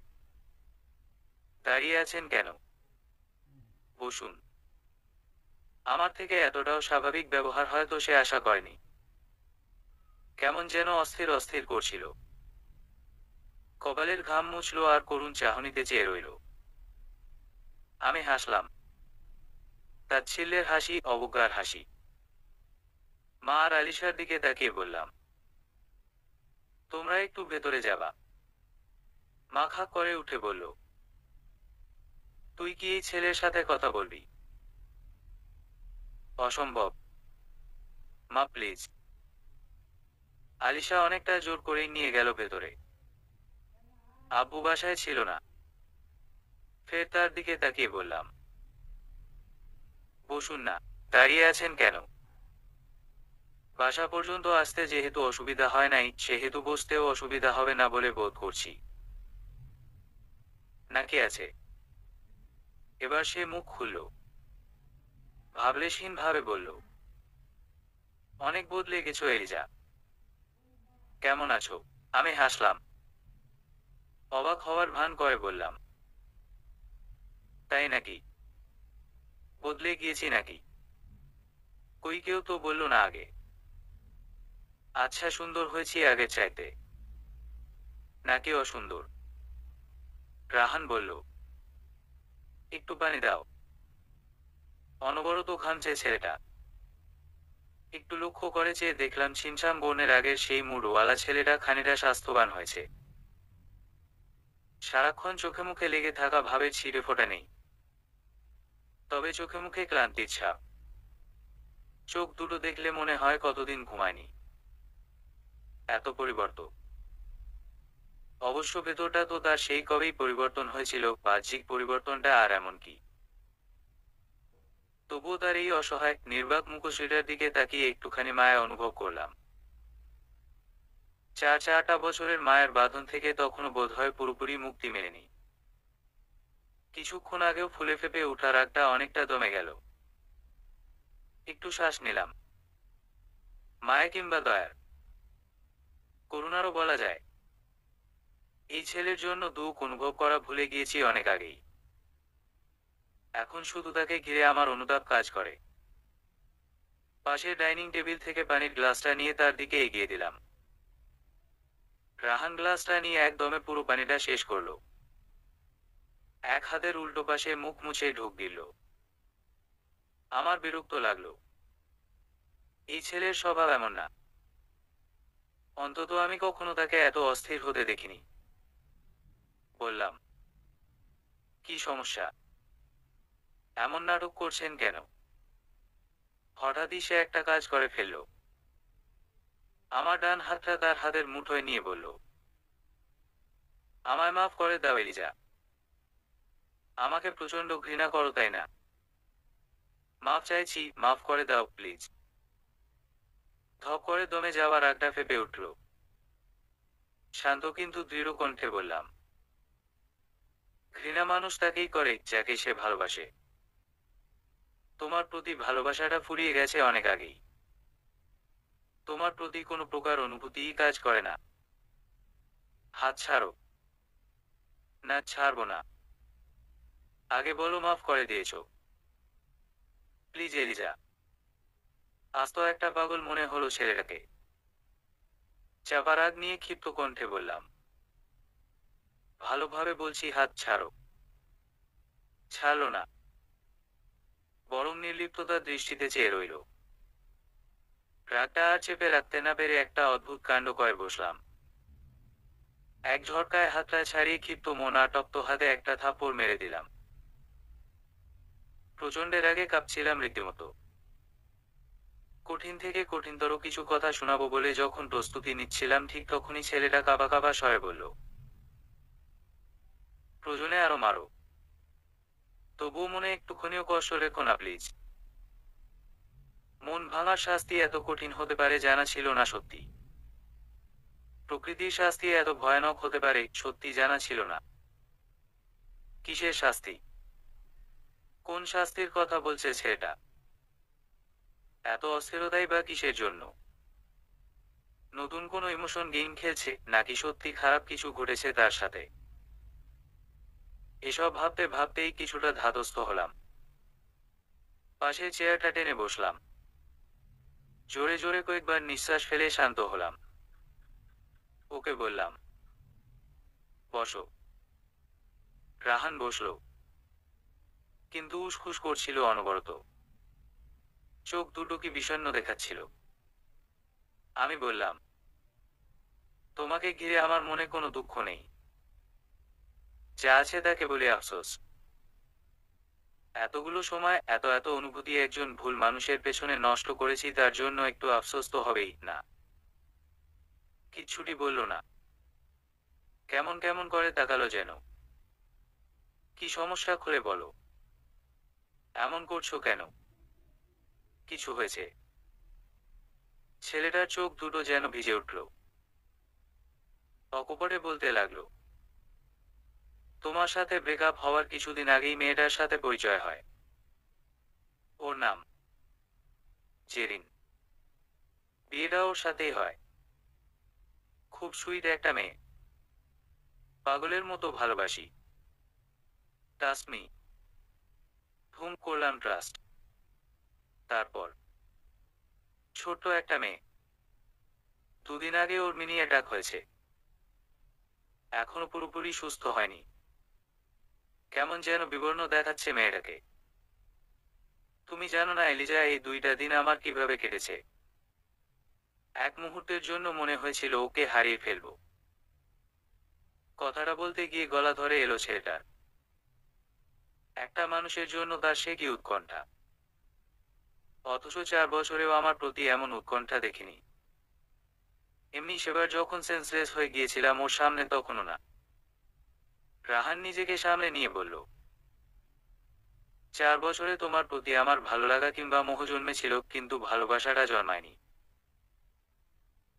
দাঁড়িয়ে আছেন কেন? বসুন। আমার থেকে এতটাও স্বাভাবিক ব্যবহার হয়তো সে আশা করেনি। কেমন যেন অস্থির অস্থির করছিল। কপালের ঘাম মুছলো আর করুণ চাহনিতে চেয়ে রইল। আমি হাসলাম। তাচ্ছিল্যের হাসি, অবজ্ঞার হাসি। মা আর আলিশার দিকে তাকিয়ে বললাম, তোমরা একটু ভেতরে যাবা। মা খা করে উঠে বলল, তুই কি এই ছেলের সাথে কথা বলবি? অসম্ভব। মা প্লিজ। আলিশা অনেকটা জোর করেই নিয়ে গেল ভেতরে। আব্বু বাসায় ছিল না। ফের তার দিকে তাকিয়ে বললাম, বসুন না। দাঁড়িয়ে আছেন কেন? বাসা পর্যন্ত আসতে যেহেতু অসুবিধা হয় নাই, সেহেতু বসতেও অসুবিধা হবে না বলে বোধ করছি। নাকি আছে? এবার সে মুখ খুলল। ভাবলেশহীন ভাবে বলল, অনেক বদলে গেছো এলিজা। কেমন আছো? আমি হাসলাম। অবাক হওয়ার ভান করে বললাম, তাই নাকি? বদলে গিয়েছি নাকি? কই, কেউ তো বলল না আগে। আচ্ছা, সুন্দর হয়েছি আগের চাইতে, নাকি অসুন্দর? রাহান বলল, একটু পানি দাও। অনবরত ঘামছে ছেলেটা। একটু লক্ষ্য করে চেয়ে দেখলাম ছিমছাম বর্ণের আগের সেই মুড়ওয়ালা ছেলেটা খানিকটা স্বাস্থ্যবান হয়েছে। সারাক্ষণ চোখে মুখে লেগে থাকা ভাবের ছিঁড়ে ফোটা নেই। তবে চোখে মুখে ক্লান্তির ছাপ। চোখ দুটো দেখলে মনে হয় কতদিন ঘুমায়নি। এত পরিবর্তন। অবশ্য ভেতরটা তো তার সেই কবেই পরিবর্তন হয়েছিল, বাহ্যিক পরিবর্তনটা আর এমন কি। তবুও তার এই অসহায় নির্বাক মুখশ্রীটার দিকে তাকিয়ে একটুখানি মায়া অনুভব করলাম। 4টা বছরের মায়ের বাঁধন থেকে তখনও বোধহয় পুরোপুরি মুক্তি মেলেনি। কিছুক্ষণ আগেও ফুলে ফেপে ওঠা রাগটা অনেকটা দমে গেল। একটু শ্বাস নিলাম। মায়া কিংবা দয়ার, করুণারও বলা যায়। এই ছেলের জন্য দুঃখ অনুভব করা ভুলে গিয়েছি অনেক আগেই। এখন শুধু তাকে ঘিরে আমার অনুতাপ কাজ করে। পাশের ডাইনিং টেবিল থেকে পানির গ্লাসটা নিয়ে তার দিকে এগিয়ে দিলাম। রাহান গ্লাসটা নিয়ে একদমে পুরো পানিটা শেষ করলো। এক হাতের উল্টো পাশে মুখ মুছে ঢোক গিলল। আমার বিরক্ত লাগলো। এই ছেলের স্বভাব এমন না। অন্তত আমি কখনো তাকে এত অস্থির হতে দেখিনি। বললাম, কি সমস্যা? এমন নাটক করছেন কেন? হঠাৎই সে একটা কাজ করে ফেলল। আমার ডান হাতটা তার হাতের মুঠোয় নিয়ে বলল, আমায় মাফ করে দাও এলিজা। আমাকে প্রচন্ড ঘৃণা করো তাই না? মাফ চাইছি, মাফ করে দাও প্লিজ। ধপ করে দমে যাওয়ার রাগটা ফেপে উঠল। শান্ত কিন্তু দৃঢ় কণ্ঠে বললাম, ঘৃণা মানুষ তাকেই করে যাকে সে ভালোবাসে। তোমার প্রতি ভালোবাসাটা ফুরিয়ে গেছে অনেক আগেই। তোমার প্রতি কোনো প্রকার অনুভূতিই কাজ করে না। হাত ছাড়ো। না, ছাড়বো না। আগে বলো মাফ করে দিয়েছো। Please Eliza. আস্ত একটা পাগল মনে হলো ছেলেটাকে। চাপা রাগ নিয়ে ক্ষিপ্ত কণ্ঠে বললাম, ভালোভাবে বলছি, হাত ছাড়ো। ছাড়লো না, বরং নির্লিপ্ততার দৃষ্টিতে চেয়ে রইল। রাগটা আর চেপে রাখতে না পেরে একটা অদ্ভুত কাণ্ড করে বসলাম। এক ঝটকায় হাতটা ছাড়িয়ে ক্ষিপ্ত মন আর তপ্ত হাতে একটা থাপ্পড় মেরে দিলাম। প্রচণ্ড রাগে কাঁপছিলাম রীতিমতো। কঠিন থেকে কঠিনতর কিছু কথা শোনাবো বলে যখন প্রস্তুতি নিচ্ছিলাম ঠিক তখনই ছেলেটা কাঁপা কাঁপা স্বরে বলল, প্রয়োজনে আরো মারো, তবুও মনে একটুখানিও কষ্ট রেখো না প্লিজ। মন ভাঙার শাস্তি এত কঠিন হতে পারে জানা ছিল না সত্যি। প্রকৃতির শাস্তি এত ভয়ানক হতে পারে সত্যি জানা ছিল না। কিসের শাস্তি? কোন শাস্তির কথা বলছে ছেলেটা? এত অস্থিরতাই বা কিসের জন্য? নতুন কোনো ইমোশন গেম খেলছে নাকি সত্যি খারাপ কিছু ঘটেছে তার সাথে? এসব ভাবতে ভাবতেই কিছুটা ধাতস্থ হলাম। পাশে চেয়ারটা টেনে বসলাম। জোরে জোরে কয়েকবার নিঃশ্বাস ফেলে শান্ত হলাম। ওকে বললাম, বসো। রাহান বসলো, কিন্তু উসখুস করছিল অনবরত। চোখ দুটো কি বিষণ্ণ দেখাচ্ছিল। আমি বললাম, তোমাকে ঘিরে আমার মনে কোনো দুঃখ নেই, যা আছে তাকে বলি আফসোস। এতগুলো সময় এত এত অনুভূতি একজন ভুল মানুষের পেছনে নষ্ট করেছি, তার জন্য একটু আফসোস তো হবেই না। কিচ্ছুটি বলল না। কেমন কেমন করে তাকালো যেন। কি সমস্যা খুলে বলো। এমন করছো কেন? কিছু হয়েছে? ছেলেটার চোখ দুটো যেন ভিজে উঠল। অকপটে বলতে লাগলো, তোমার সাথে ব্রেকআপ হওয়ার কিছুদিন আগেই মেয়েটার সাথে পরিচয় হয়। ওর নাম জেরিন। বিয়েটা ওর সাথেই হয়। খুব সুইট একটা মেয়ে। পাগলের মতো ভালোবাসি। Trust me. হুম করলাম ট্রাস্ট। তারপর ছোট্ট একটা মেয়ে। দুদিন আগে ওর মিনি অ্যাটাক হয়েছে। এখনো পুরোপুরি সুস্থ হয়নি। কেমন যেন বিবর্ণ দেখাচ্ছে মেয়েটাকে। তুমি জানো না এলিজা, এই 2টা দিন আমার কিভাবে কেটেছে। এক মুহূর্তের জন্য মনে হয়েছিল ওকে হারিয়ে ফেলবো। কথাটা বলতে গিয়ে গলা ধরে এলো ছেলেটার। একটা মানুষের জন্য তার সে কি উৎকণ্ঠা। অথচ 4 বছরেও আমার প্রতি এমন উৎকণ্ঠা দেখিনি। এমনি সেবার যখন সেন্সলেস হয়ে গিয়েছিলাম ওর সামনে তখনও না। রাহান নিজেকে সামলে নিয়ে বলল, 4 বছরে তোমার প্রতি আমার ভালো লাগা কিংবা মোহ জন্মেছিল, কিন্তু ভালোবাসাটা জন্মায়নি।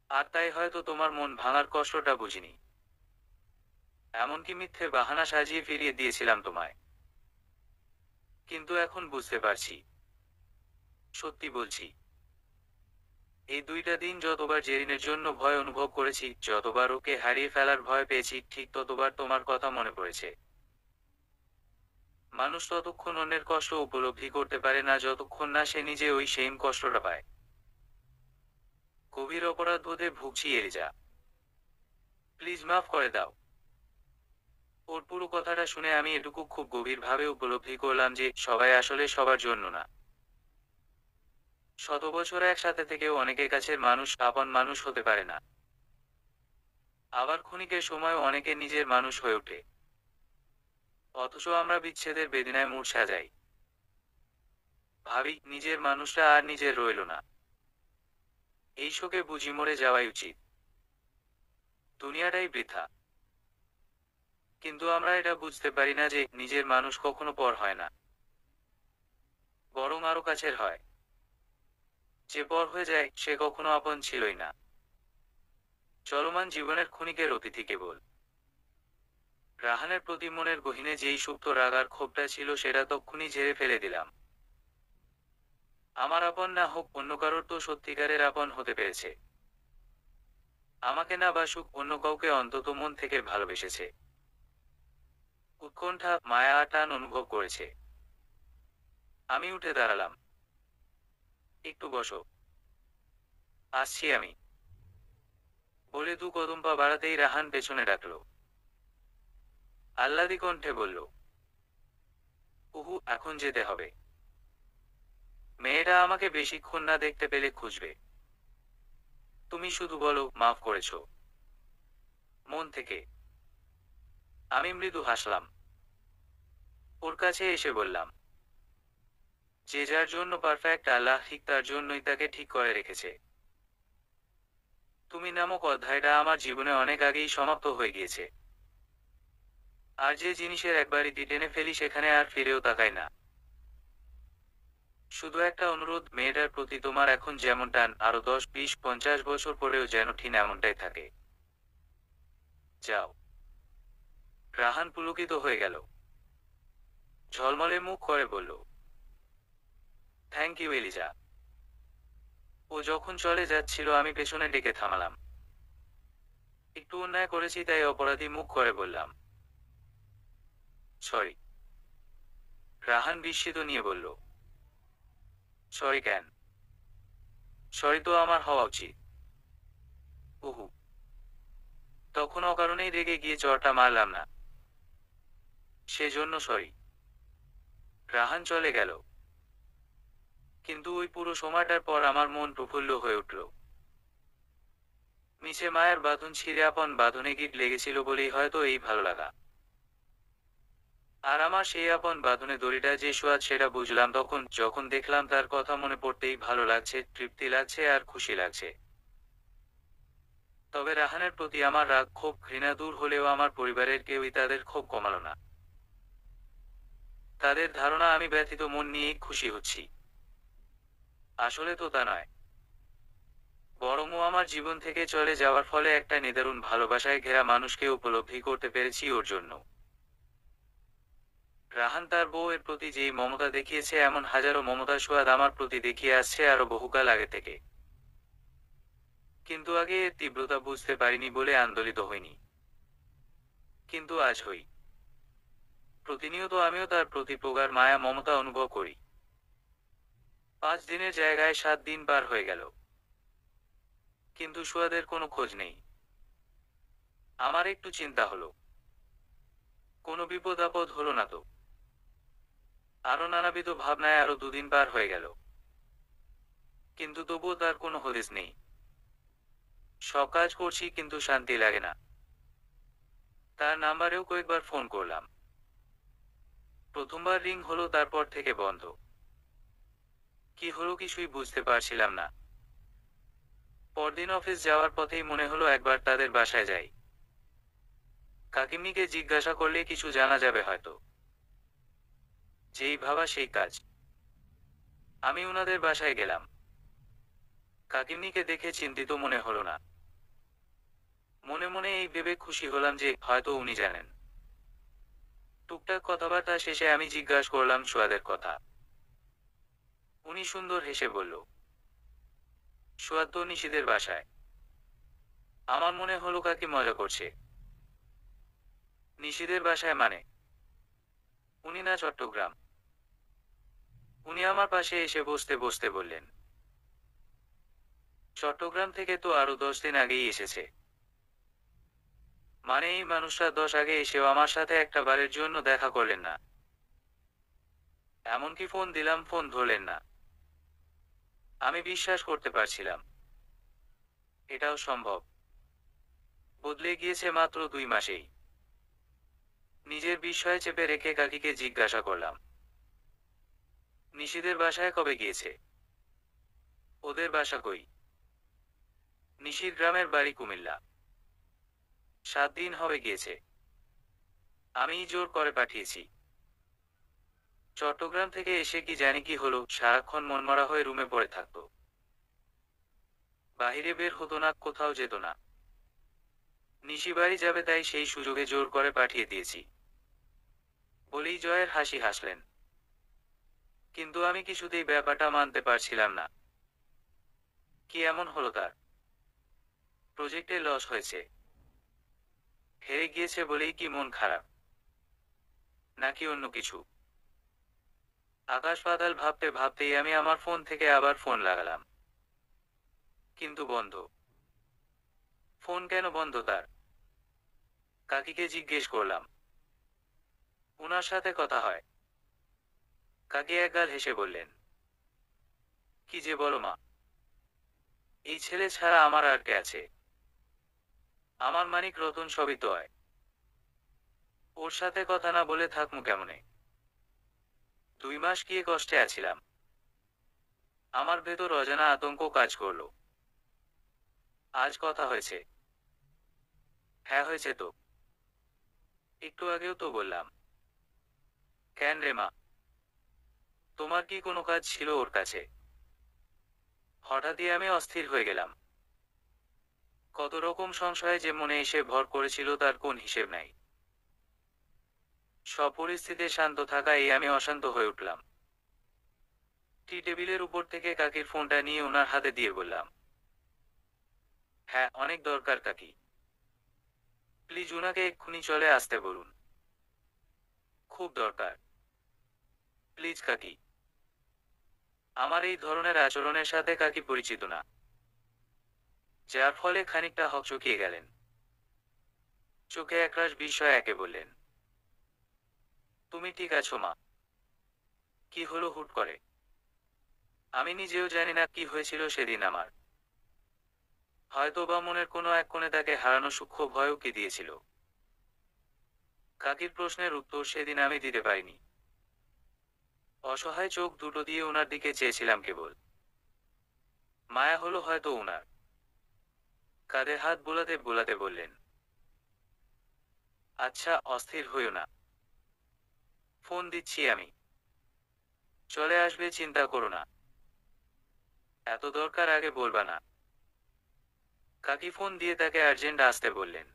আর তাই হয়তো তোমার মন ভাঙার কষ্টটা বুঝিনি। এমনকি মিথ্যে বাহানা সাজিয়ে ফিরিয়ে দিয়েছিলাম তোমায়। কিন্তু এখন বুঝতে পারছি। সত্যি বলছি, এই 2টা দিন যতবার জেরিনের জন্য ভয় অনুভব করেছি, যতবার ওকে হারিয়ে ফেলার ভয় পেয়েছি, ঠিক ততবার তোমার কথা মনে পড়েছে। মানুষ ততক্ষণ অন্যের কষ্ট উপলব্ধি করতে পারে না যতক্ষণ না সে নিজে ওই সেম কষ্টটা পায়। গভীর অপরাধ বোধে ভুগছি এলিজা। প্লিজ মাফ করে দাও। ওর পুরো কথাটা শুনে আমি এটুকু খুব গভীরভাবে উপলব্ধি করলাম যে সবাই আসলে সবার জন্য না। শত বছর একসাথে থেকেও অনেকের কাছের মানুষ আপন মানুষ হতে পারে না। আবার ক্ষণিকের সময় অনেকে নিজের মানুষ হয়ে ওঠে। অথচ আমরা বিচ্ছেদের বেদনায় মূর্ছা যাই। ভাবি নিজের মানুষটা আর নিজের রইল না। এই শোকে বুঝি মরে যাওয়াই উচিত। দুনিয়াটাই বৃথা। কিন্তু আমরা এটা বুঝতে পারি না যে নিজের মানুষ কখনো পর হয় না, বরং আরো কাছের হয়। যে পর হয়ে যায় সে কখনো আপন ছিলই না। চলমান জীবনের ক্ষণিকের অতিথি কেবল। রাহানের প্রতি মনের গহীনে যেই সুপ্ত রাগ আর ক্ষোভটা ছিল সেটা তক্ষুনি ঝেড়ে ফেলে দিলাম। আমার আপন না হোক অন্য কারোর তো সত্যিকারের আপন হতে পেরেছে। আমাকে না বাসুক অন্য কাউকে অন্তত মন থেকে ভালোবেসেছে। উৎকণ্ঠা মায়া আর টান অনুভব করেছে। আমি উঠে দাঁড়ালাম। একটু বসো। আসছি আমি, বলে 2 কদম পা বাড়াতেই রাহান পেছনে ডাকলো। আহ্লাদি কণ্ঠে বলল, উহু এখন যেতে হবে। মেয়েটা আমাকে বেশিক্ষণ না দেখতে পেলে খুঁজবে। তুমি শুধু বলো মাফ করেছো, মন থেকে। আমি মৃদু হাসলাম। ওর কাছে এসে বললাম, যে যার জন্য পারফেক্ট, আল্লাহ ঠিক তার জন্যই তাকে ঠিক করে রেখেছে। তুমি নামক অধ্যায়টা আমার জীবনে অনেক আগেই সমাপ্ত হয়ে গিয়েছে। আর যে জিনিসের একবার ইতি টেনে ফেলি সেখানে আর ফিরেও তাকাই না। শুধু একটা অনুরোধ, মেয়েটার প্রতি তোমার এখন যেমন টান, আরো 10, 20, 50 বছর পরেও যেন ঠিক এমনটাই থাকে। যাও। রাহান পুলকিত হয়ে গেল। ঝলমলে মুখ করে বলল, থ্যাংক ইউ এলিজা। ও যখন চলে যাচ্ছিল আমি পেছনে ডেকে থামালাম। একটু অন্যায় করেছি তাই অপরাধী মুখ করে বললাম, সরি। রাহান বিস্মিত নিয়ে বলল, সরি কেন? সরি তো আমার হওয়া উচিত। উহু। তখন অকারণেই রেগে গিয়ে চড়টা মারলাম না, সেজন্য সরি। রাহান চলে গেল। কিন্তু ওই পুরো সময়টার পর আমার মন প্রফুল্ল হয়ে উঠল। মিছে মায়ের বাঁধন ছিঁড়ে আপন বাঁধনে গিট লেগেছিল বলেই হয়তো এই ভালো লাগা। আর আমার সেই আপন বাঁধনে দড়িটা যে সোয়াদ সেটা বুঝলাম তখন, যখন দেখলাম তার কথা মনে পড়তেই ভালো লাগছে, তৃপ্তি লাগছে আর খুশি লাগছে। তবে রাহানের প্রতি আমার রাগ, ক্ষোভ, ঘৃণা দূর হলেও আমার পরিবারের কেউই তাদের ক্ষোভ কমালো না। তাদের ধারণা আমি ব্যথিত মন নিয়েই খুশি হচ্ছি। আসলে তো তা নয়। বরং ও আমার জীবন থেকে চলে যাওয়ার ফলে একটা নিদারুণ ভালোবাসায় ঘেরা মানুষকে উপলব্ধি করতে পেরেছি ওর জন্য। রাহান তার বউয়ের প্রতি যেই মমতা দেখিয়েছে, এমন হাজারো মমতার সোয়াদ আমার প্রতি দেখিয়ে আসছে আরো বহুকাল আগে থেকে। কিন্তু আগে এর তীব্রতা বুঝতে পারিনি বলে আন্দোলিত হইনি। কিন্তু আজ হই। প্রতিনিয়ত আমিও তার প্রতি প্রগাঢ় মায়া মমতা অনুভব করি। 5 দিনের জায়গায় 7 দিন পার হয়ে গেল, কিন্তু সোয়াদের কোনো খোঁজ নেই। আমার একটু চিন্তা হলো, কোনো বিপদ আপদ হলো না তো? আরো নানাবিধ ভাবনায় আরো 2 দিন পার হয়ে গেল, কিন্তু তবুও তার কোনো হদিস নেই। সব কাজ করছি কিন্তু শান্তি লাগে না। তার নাম্বারেও কয়েকবার ফোন করলাম। প্রথমবার রিং হলো, তারপর থেকে বন্ধ। কি হলো কিছুই বুঝতে পারছিলাম না। পরদিন অফিস যাওয়ার পথেই মনে হলো একবার তাদের বাসায় যাই। কাকিমনিকে জিজ্ঞাসা করলে কিছু জানা যাবে হয়তো। যেই ভাবা সেই কাজ। আমি উনাদের বাসায় গেলাম। কাকিমনিকে দেখে চিন্তিত মনে হলো না। মনে মনে এই ভেবে খুশি হলাম যে হয়তো উনি জানেন। টুকটাক কথাবার্তা শেষে আমি জিজ্ঞাসা করলাম সোয়াদের কথা। উনি সুন্দর হেসে বলল, সোয়াদ তো নিশিদের বাসায়। আমার মনে হলো কাকি মজা করছে। নিশিদের বাসায় মানে? উনি না চট্টগ্রাম। উনি আমার পাশে এসে বসতে বসতে বললেন, চট্টগ্রাম থেকে তো আরো 10 দিন আগেই এসেছে। মানে এই মানুষরা 10 আগে এসেও আমার সাথে একটা বারের জন্য দেখা করলেন না। এমনকি ফোন দিলাম, ফোন ধরলেন না। আমি বিশ্বাস করতে পারছিলাম, এটাও সম্ভব। বদলে গিয়েছে মাত্র 2 মাসেই। নিজের বিস্ময়ে চেপে রেখে কাকিকে জিজ্ঞাসা করলাম, নিশিদের বাসায় কবে গিয়েছে? ওদের বাসা কই? নিশির গ্রামের বাড়ি কুমিল্লা। 7 দিন হবে গিয়েছে। আমিই জোর করে পাঠিয়েছি। চট্টগ্রাম থেকে এসে কি জানি কি হলো, সারাক্ষণ মনমরা হয়ে রুমে পড়ে থাকতো। বাহিরে বের হতো না, কোথাও যেত না। নিশি বাড়ি যাবে তাই সেই সুযোগে জোর করে পাঠিয়ে দিয়েছি, বলেই জয়ের হাসি হাসলেন। কিন্তু আমি কিছুতেই ব্যাপারটা মানতে পারছিলাম না। কি এমন হলো তার? প্রজেক্টে লস হয়েছে? হেরে গিয়েছে বলেই কি মন খারাপ? নাকি অন্য কিছু? আকাশ পাতাল ভাবতে ভাবতেই আমি আমার ফোন থেকে আবার ফোন লাগালাম, কিন্তু বন্ধ। ফোন কেন বন্ধ তার? কাকিকে জিজ্ঞেস করলাম। উনার সাথে কথা হয়? কাকি একগাল হেসে বললেন, কি যে বলো মা। এই ছেলে ছাড়া আমার আর কে আছে? আমার মানিক রতন সবই তো হয়। ওর সাথে কথা না বলে থাকমু কেমনে? 2 মাস কি এ কষ্টে আছিলাম। আমার ভেতর অজানা আতঙ্ক কাজ করলো। আজ কথা হয়েছে। হ্যাঁ হয়েছে তো। একটু আগেও তো বললাম। কেন রে মা? তোমার কি কোনো কাজ ছিল ওর কাছে? হঠাৎই আমি অস্থির হয়ে গেলাম। কত রকম সংশয় যে মনে এসে ভর করেছিল তার কোন হিসেব নাই। সব পরিস্থিতিতে শান্ত থাকা এই আমি অশান্ত হয়ে উঠলাম। টি টেবিলের উপর থেকে কাকির ফোনটা নিয়ে ওনার হাতে দিয়ে বললাম, হ্যাঁ অনেক দরকার কাকি। প্লিজ উনাকে এক্ষুনি চলে আসতে বলুন। খুব দরকার। প্লিজ কাকি। আমার এই ধরনের আচরণের সাথে কাকি পরিচিত না, যার ফলে খানিকটা হকচকিয়ে গেলেন। চোখে একরাশ বিস্ময় একে বললেন, তুমি ঠিক আছো মা? কি হলো হুট করে? আমি নিজেও জানি না কি হয়েছিল সেদিন আমার। হয়তো বা মনের কোনো এক কোণে তাকে হারানো সূক্ষ্ম ভয়ও কি দিয়েছিল। কাকির প্রশ্নের উত্তর সেদিন আমি দিতে পারিনি। অসহায় চোখ দুটো দিয়ে ওনার দিকে চেয়েছিলাম কেবল। মায়া হলো হয়তো ওনার। কাঁধে হাত বোলাতে বোলাতে বললেন, আচ্ছা অস্থির হইও না। ফোন দিচ্ছি আমি। চলে আসবে, চিন্তা করো না। এত দরকার আগে বলবা না। কাকি ফোন দিয়ে তাকে আর্জেন্ট আসতে বললেন।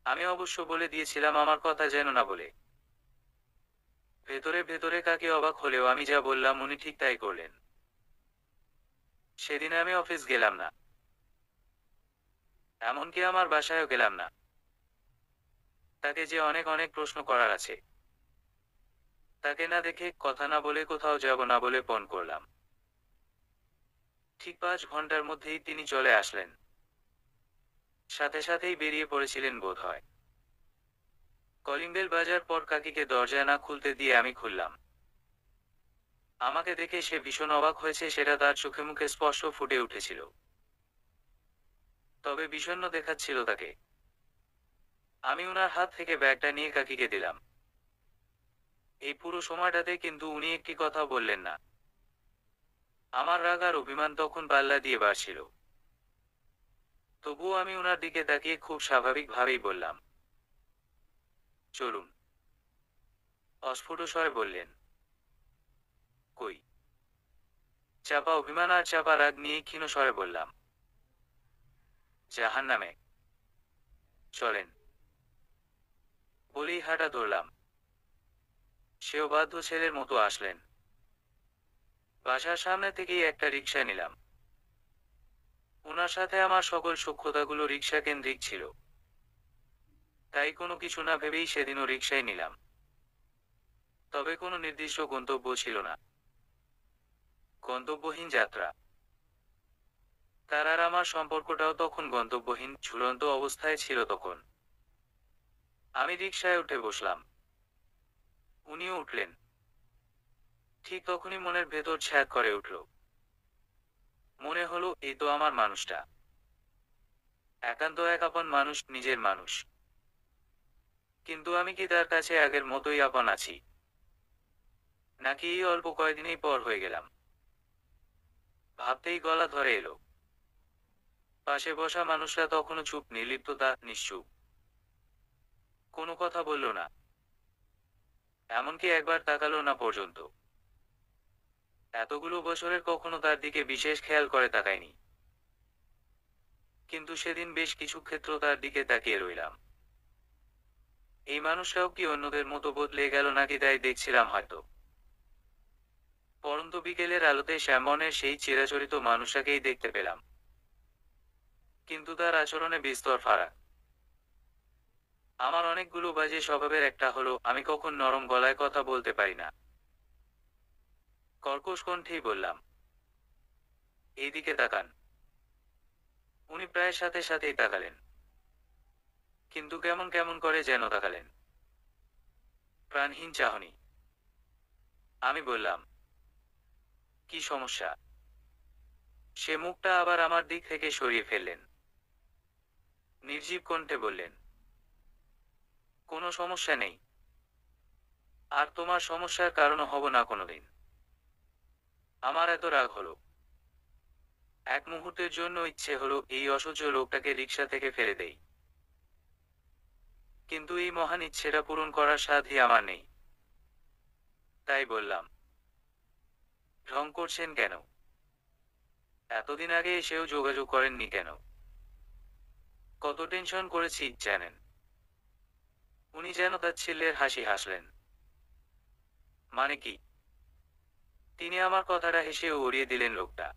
আমি অবশ্য বলে দিয়েছিলাম আমার কথা যেন না বলে। ভেতরে ভেতরে কাকি অবাক হলেও আমি যা বললাম উনি ঠিক তাই করলেন। সেদিন আমি অফিস গেলাম না, এমনকি আমার বাসায়ও গেলাম না। তাকে যে অনেক অনেক প্রশ্ন করার আছে। তাকে না দেখে, কথা না বলে কোথাও যাব না বলে পণ করলাম। ঠিক 5 ঘন্টার মধ্যেই তিনি চলে আসলেন। সাথে সাথেই বেরিয়ে পড়েছিলেন বোধ হয়। কলিং বেল বাজার পর কাকিকে দরজা না খুলতে দিয়ে আমি খুললাম। আমাকে দেখে সে ভীষণ অবাক হয়েছে সেটা তার চোখে মুখে স্পষ্ট ফুটে উঠেছিল। তবে বিষণ্ণ দেখাচ্ছিল তাকে। আমি ওনার হাত থেকে ব্যাগটা নিয়ে কাকিকে দিলাম। এই পুরো সময়টাতে কিন্তু উনি একটি কথা বললেন না। আমার রাগ আর অভিমান তখন পাল্লা দিয়ে বাড়ছিল। তবুও আমি ওনার দিকে তাকিয়ে খুব স্বাভাবিকভাবেই বললাম, চলুন। অস্ফুট স্বরে বললেন, কই? চাপা অভিমান আর চাপা রাগ নিয়ে ক্ষীণ স্বরে বললাম, জাহান্নামে। চলেন। বলেই হাঁটা ধরলাম। সেও বাধ্য ছেলের মতো আসলেন। বাসার সামনে থেকেই একটা রিকশা নিলাম। ওনার সাথে আমার সকল সূক্ষ্মতাগুলো রিকশা কেন্দ্রিক ছিল। তাই কোনো কিছু না ভেবেই সেদিনও রিকশায় নিলাম। তবে কোনো নির্দিষ্ট গন্তব্য ছিল না। গন্তব্যহীন যাত্রা। তার আর আমার সম্পর্কটাও তখন গন্তব্যহীন, ঝুলন্ত অবস্থায় ছিল তখন। আমি রিকশায় উঠে বসলাম। উনিও উঠলেন। ঠিক তখনই মনের ভেতর ছ্যাঁক করে উঠল। মনে হলো এই তো আমার মানুষটা। একান্ত এক আপন মানুষ, নিজের মানুষ। কিন্তু আমি কি তার কাছে আগের মতোই আপন আছি? নাকি এই অল্প কয়দিনেই পর হয়ে গেলাম? ভাবতেই গলা ধরে এলো। পাশে বসা মানুষরা তখনও চুপ, নির্লিপ্ততা, নিশ্চুপ। কোনো কথা বলল না। এমনকি একবার তাকালো না পর্যন্ত। এতগুলো বছরের কখনো তার দিকে বিশেষ খেয়াল করে তাকায়নি। কিন্তু সেদিন বেশ কিছু ক্ষেত্র তার দিকে তাকিয়ে রইলাম। এই মানুষটাও কি অন্যদের মতো বদলে গেল নাকি তাই দেখছিলাম হয়তো। পরন্ত বিকেলের আলোতে শ্যামবনের সেই চিরাচরিত মানুষটাকেই দেখতে পেলাম। কিন্তু তার আচরণে বিস্তর ফারাক। আমার অনেকগুলো বাজে স্বভাবের একটা হলো আমি কখন নরম গলায় কথা বলতে পারি না। কর্কশ কণ্ঠেই বললাম, এইদিকে তাকান। উনি প্রায় সাথে সাথেই তাকালেন। কিন্তু কেমন কেমন করে যেন তাকালেন। প্রাণহীন চাহনি। আমি বললাম, কি সমস্যা? সে মুখটা আবার আমার দিক থেকে সরিয়ে ফেললেন। নির্জীব কণ্ঠে বললেন, কোনো সমস্যা নেই। আর তোমার সমস্যার কারণও হব না কোনোদিন। আমার এত রাগ হলো, এক মুহূর্তের জন্য ইচ্ছে হলো এই অসহ্য লোকটাকে রিকশা থেকে ফেলে দেই। কিন্তু এই মহান ইচ্ছেটা পূরণ করার সাধ্যই আমার নেই। তাই বললাম, ঢং করছেন কেন? এতদিন আগে এসেও যোগাযোগ করেননি কেন? কত টেনশন করেছি জানেন? উনি যেন তাচ্ছিল্যের হাসি হাসলেন। মানে কি? তিনি আমার কথাটা হেসে উড়িয়ে দিলেন লোকটা।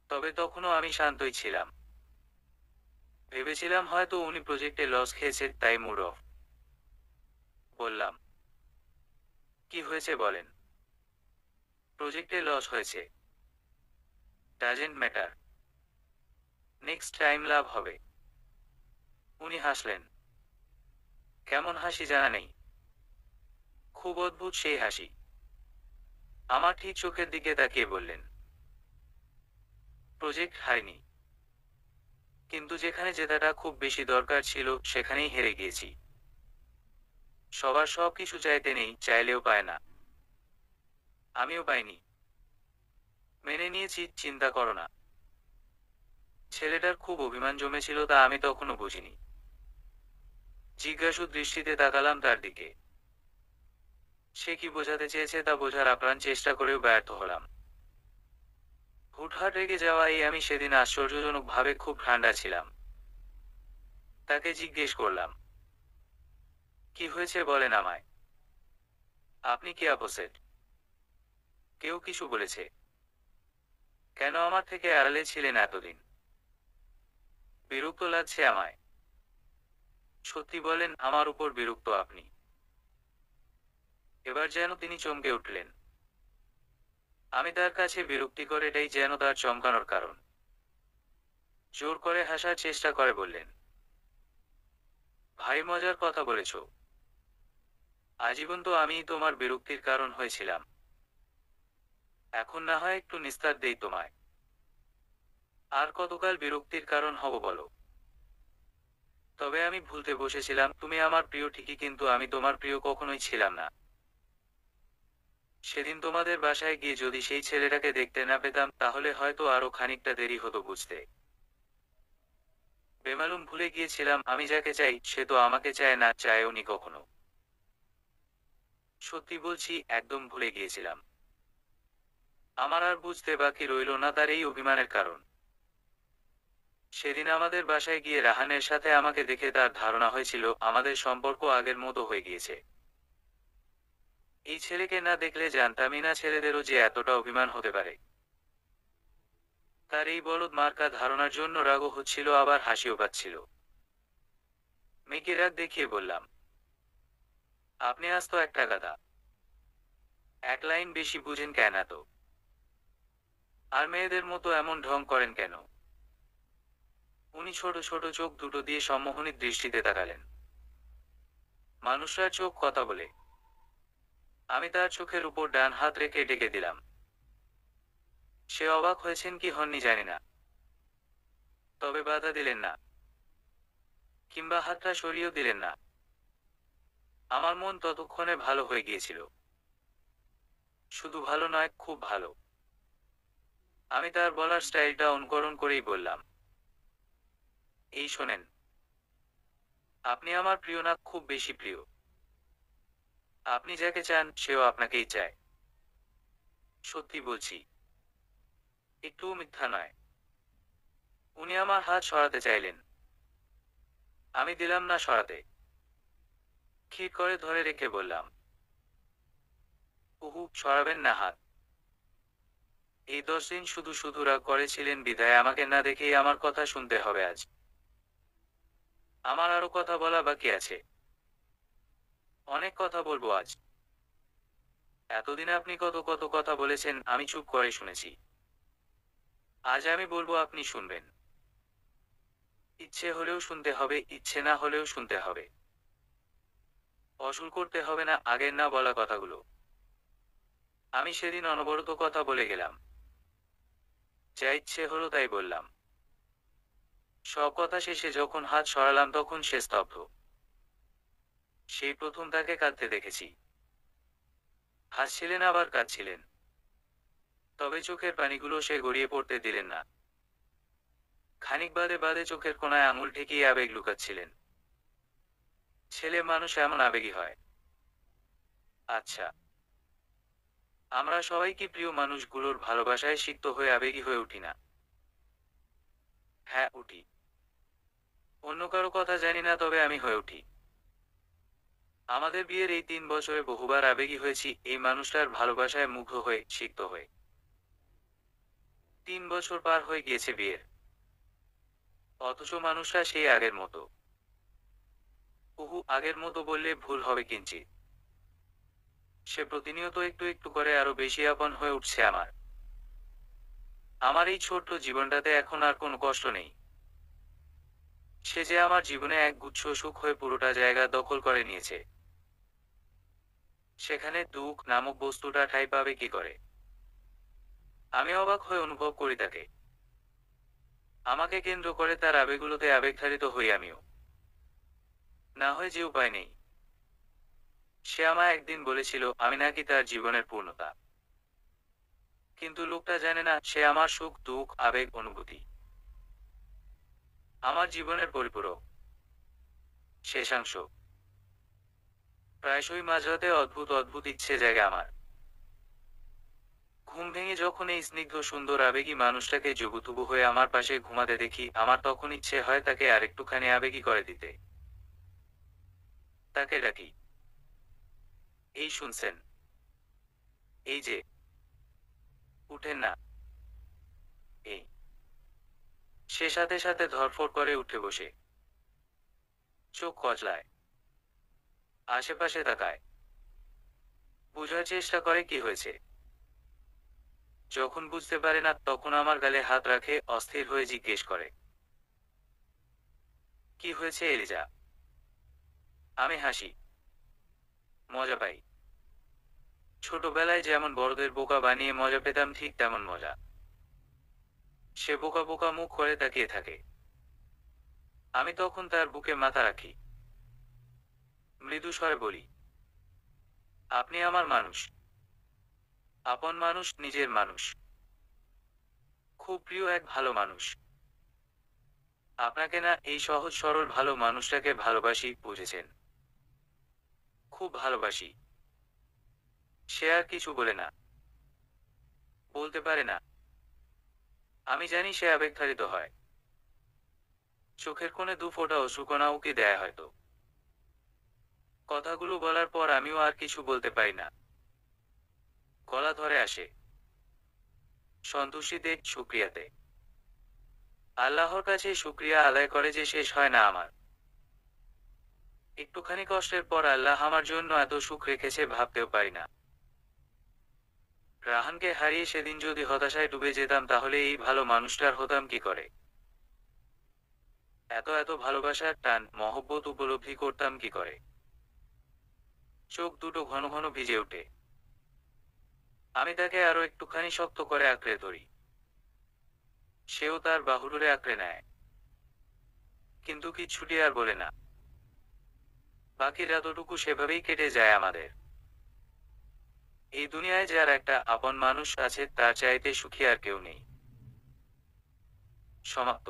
তবে তখনও আমি শান্তই ছিলাম। ভেবেছিলাম হয়তো উনি প্রজেক্টে লস খেয়েছেন, তাই মুড অফ। বললাম, কি হয়েছে বলেন? প্রজেক্টে লস হয়েছে, ডাজেন্ট ম্যাটার, নেক্সট টাইম লাভ হবে। উনি হাসলেন। কেমন হাসি জানা নেই, খুব অদ্ভুত সেই হাসি। আমার ঠিক চোখের দিকে তাকিয়ে বললেন, প্রজেক্ট হারিনি, কিন্তু যেখানে জেতাটা খুব বেশি দরকার ছিল সেখানেই হেরে গিয়েছি। সবার সব কিছু চাইতে নেই, চাইলেও পায় না। আমিও পাইনি। মেনে নিয়েছি, চিন্তা করো না। ছেলেটার খুব অভিমান জমেছিল, তা আমি তখনও বুঝিনি। জিজ্ঞাসু দৃষ্টিতে তাকালাম তার দিকে। সে কি বোঝাতে চেয়েছে তা বোঝার আপ্রাণ চেষ্টা করেও ব্যর্থ হলাম। হুটহাট রেগে যাওয়ায় আমি সেদিন আশ্চর্যজনকভাবে খুব ঠান্ডা ছিলাম। তাকে জিজ্ঞেস করলাম, কি হয়েছে বলেন আমায়। আপনি কি আপসেট? কেউ কিছু বলেছে? কেন আমার থেকে আড়ালে ছিলেন এতদিন? বিরক্ত লাগছে আমায়। সত্যি বলেন, আমার উপর বিরক্ত আপনি? এবার যেন তিনি চমকে উঠলেন। আমি তার কাছে বিরক্তিকর, এটাই যেন তার চমকানোর কারণ। জোর করে হাসার চেষ্টা করে বললেন, ভাই মজার কথা বলেছ। আজীবন তো আমিই তোমার বিরক্তির কারণ হয়েছিলাম। এখন না হয় একটু নিস্তার দেই তোমায়। আর কতকাল বিরক্তির কারণ হব বলো? তবে আমি ভুলতে বসেছিলাম, তুমি আমার প্রিয় ঠিকই, কিন্তু আমি তোমার প্রিয় কখনোই ছিলাম না। সেদিন তোমাদের বাসায় গিয়ে যদি সেই ছেলেটাকে দেখতে না পেতাম, তাহলে হয়তো আরো খানিকটা দেরি হতো বুঝতে। বেমালুম ভুলে গিয়েছিলাম, আমি যাকে চাই সে তো আমাকে চায় না, চায়ওনি কখনো। সত্যি বলছি, একদম ভুলে গিয়েছিলাম। আমার আর বুঝতে বাকি রইল না তার এই অভিমানের কারণ। সেদিন আমাদের বাসায় গিয়ে রাহানের সাথে আমাকে দেখে তার ধারণা হয়েছিল আমাদের সম্পর্ক আগের মতো হয়ে গিয়েছে। এই ছেলেকে না দেখলে জানতামই না ছেলেদেরও যে এতটা অভিমান হতে পারে। তার এই বলদ মার্কা ধারণার জন্য রাগও হচ্ছিল, আবার হাসিও পাচ্ছিল। মেয়েকে রাগ দেখিয়ে বললাম, আপনি আজ তো একটা গাধা। এক লাইন বেশি বুঝেন কেন এত? আর মেয়েদের মতো এমন ঢং করেন কেন? উনি ছোট ছোট চোখ দুটো দিয়ে সম্মোহনী দৃষ্টিতে তাকালেন। মানুষরা চোখ কথা বলে। আমি তার চোখের উপর ডান হাত রেখে ডেকে দিলাম। সে অবাক হয়েছেন কি হননি জানি না, তবে বাধা দিলেন না, কিংবা হাতটা সরিয়েও দিলেন না। আমার মন ততক্ষণে ভালো হয়ে গিয়েছিল। শুধু ভালো নয়, খুব ভালো। আমি তার বলার স্টাইলটা অনুকরণ করেই বললাম, এই শোনেন, আপনি আমার প্রিয় না, খুব বেশি প্রিয়। আপনি যাকে চান সেও আপনাকেই চায়। সত্যি বলছি, একটুও মিথ্যা নয়। উনি আমার হাত সরাতে চাইলেন। আমি দিলাম না সরাতে। খিট করে ধরে রেখে বললাম, উহু, সরাবেন না হাত। এই 10 দিন শুধু শুধু রাগ করেছিলেন বিধায় আমাকে না দেখেই আমার কথা শুনতে হবে আজ। আমার আরো কথা বলা বাকি আছে। অনেক কথা বলবো আজ। এতদিন আপনি কত কত কথা বলেছেন, আমি চুপ করে শুনেছি। আজ আমি বলবো, আপনি শুনবেন। ইচ্ছে হলেও শুনতে হবে, ইচ্ছে না হলেও শুনতে হবে। অসুল করতে হবে না আগের না বলা কথাগুলো। আমি সেদিন অনবরত কথা বলে গেলাম। যা ইচ্ছে হলো তাই বললাম। সব কথা শেষে যখন হাত সরালাম তখন সে স্তব্ধ। সেই প্রথম তাকে কাঁদতে দেখেছি। হাসছিলেন আবার কাঁদছিলেন। তবে চোখের পানিগুলো সে গড়িয়ে পড়তে দিলেন না। খানিক বাদে বাদে চোখের কোণায় আঙুল ঠেকিয়ে আবেগ লুকাচ্ছিলেন। ছেলে মানুষ এমন আবেগী হয়। আচ্ছা, আমরা সবাই কি প্রিয় মানুষগুলোর ভালোবাসায় সিক্ত হয়ে আবেগী হয়ে উঠি না? হ্যাঁ, উঠি। অন্য কারো কথা জানি না, তবে আমি হয়ে উঠি। আমাদের বিয়ের এই 3 বছরে বহুবার আবেগী হয়েছি এই মানুষটার ভালোবাসায় মুগ্ধ হয়ে, সিক্ত হয়ে। 3 বছর পার হয়ে গিয়েছে বিয়ের, অথচ মানুষটা সেই আগের মতো। আগের মতো বললে ভুল হবে কিঞ্চিত। সে প্রতিনিয়ত একটু একটু করে আরো বেশি আপন হয়ে উঠছে আমার। আমার এই ছোট্ট জীবনটাতে এখন আর কোনো কষ্ট নেই। সে যে আমার জীবনে এক গুচ্ছ সুখ হয়ে পুরোটা জায়গা দখল করে নিয়েছে। সেখানে দুঃখ নামক বস্তুটা ঠাঁই পাবে কি করে? আমি অবাক হয়ে অনুভব করি তাকে। আমাকে কেন্দ্র করে তার আবেগগুলোতে আবেগতাড়িত হই আমিও। না হয় যে উপায় নেই। সে আমায় একদিন বলেছিল আমি নাকি তার জীবনের পূর্ণতা। কিন্তু লোকটা জানে না সে আমার সুখ দুঃখ আবেগ অনুভূতি, আমার জীবনের পরিপূরক, শেষাংশ। প্রায়শই মাঝরাতে অদ্ভুত অদ্ভুত ইচ্ছে জাগে আমার। ঘুম ভেঙে যখন এই স্নিগ্ধ সুন্দর আবেগী মানুষটাকে জবুথুবু হয়ে আমার পাশে ঘুমাতে দেখি, আমার তখন ইচ্ছে হয় তাকে আরেকটুখানি আবেগী করে দিতে। তাকে ডাকি, এই শুনছেন? এই যে, উঠেন না। এই। সে সাথে সাথে ধরফর করে উঠে বসে, চোখ কচলায়, আশেপাশে তাকায়, বোঝার চেষ্টা করে কি হয়েছে। যখন বুঝতে পারে না তখন আমার গালে হাত রাখে, অস্থির হয়ে জিজ্ঞেস করে, কি হয়েছে এলিজা? আমি হাসি, মজা পাই। ছোটবেলায় যেমন বড়দের বোকা বানিয়ে মজা পেতাম ঠিক তেমন মজা। সে বোকা বোকা মুখ করে তাকিয়ে থাকে। আমি তখন তার বুকে মাথা রাখি, মৃদু স্বরে বলি, আপনি আমার মানুষ, আপন মানুষ, নিজের মানুষ, খুব প্রিয় এক ভালো মানুষ। আপনাকে না, এই সহজ সরল ভালো মানুষটাকে ভালোবাসি, বুঝেছেন? খুব ভালোবাসি। সে আর কিছু বলে না, বলতে পারে না। আমি জানি সে আবেগতাড়িত হয়। চোখের কোণে 2 ফোঁটা অশ্রুকণা উকি দেয় হয়তো। কথাগুলো বলার পর আমিও আর কিছু বলতে পারি না। গলা ধরে আসে, সন্তুষ্টিতে, শুকরিয়াতে। আল্লাহর কাছে শুকরিয়া আদায় করে যে শেষ হয় না আমার। একটুখানি কষ্টের পর আল্লাহ আমার জন্য এত সুখ রেখেছে ভাবতেও পারি না। রাহানকে হারিয়ে সেদিন যদি হতাশায় ডুবে যেতাম তাহলে এই ভালো মানুষটার হতাম কি করে? এত এত ভালোবাসার টান মহব্বত উপলব্ধি করতাম কি করে? চোখ দুটো ঘন ঘন ভিজে ওঠে। আমি তাকে আরো একটুখানি শক্ত করে আঁকড়ে ধরি। সেও তার বাহুডোরে আঁকড়ে নেয়, কিন্তু কিচ্ছুটি আর বলে না। বাকি রাতটুকু সেভাবেই কেটে যায় আমাদের। এই দুনিয়ায় যার একটা আপন মানুষ আছে তার চাইতে সুখী আর কেউ নেই। সমাপ্ত।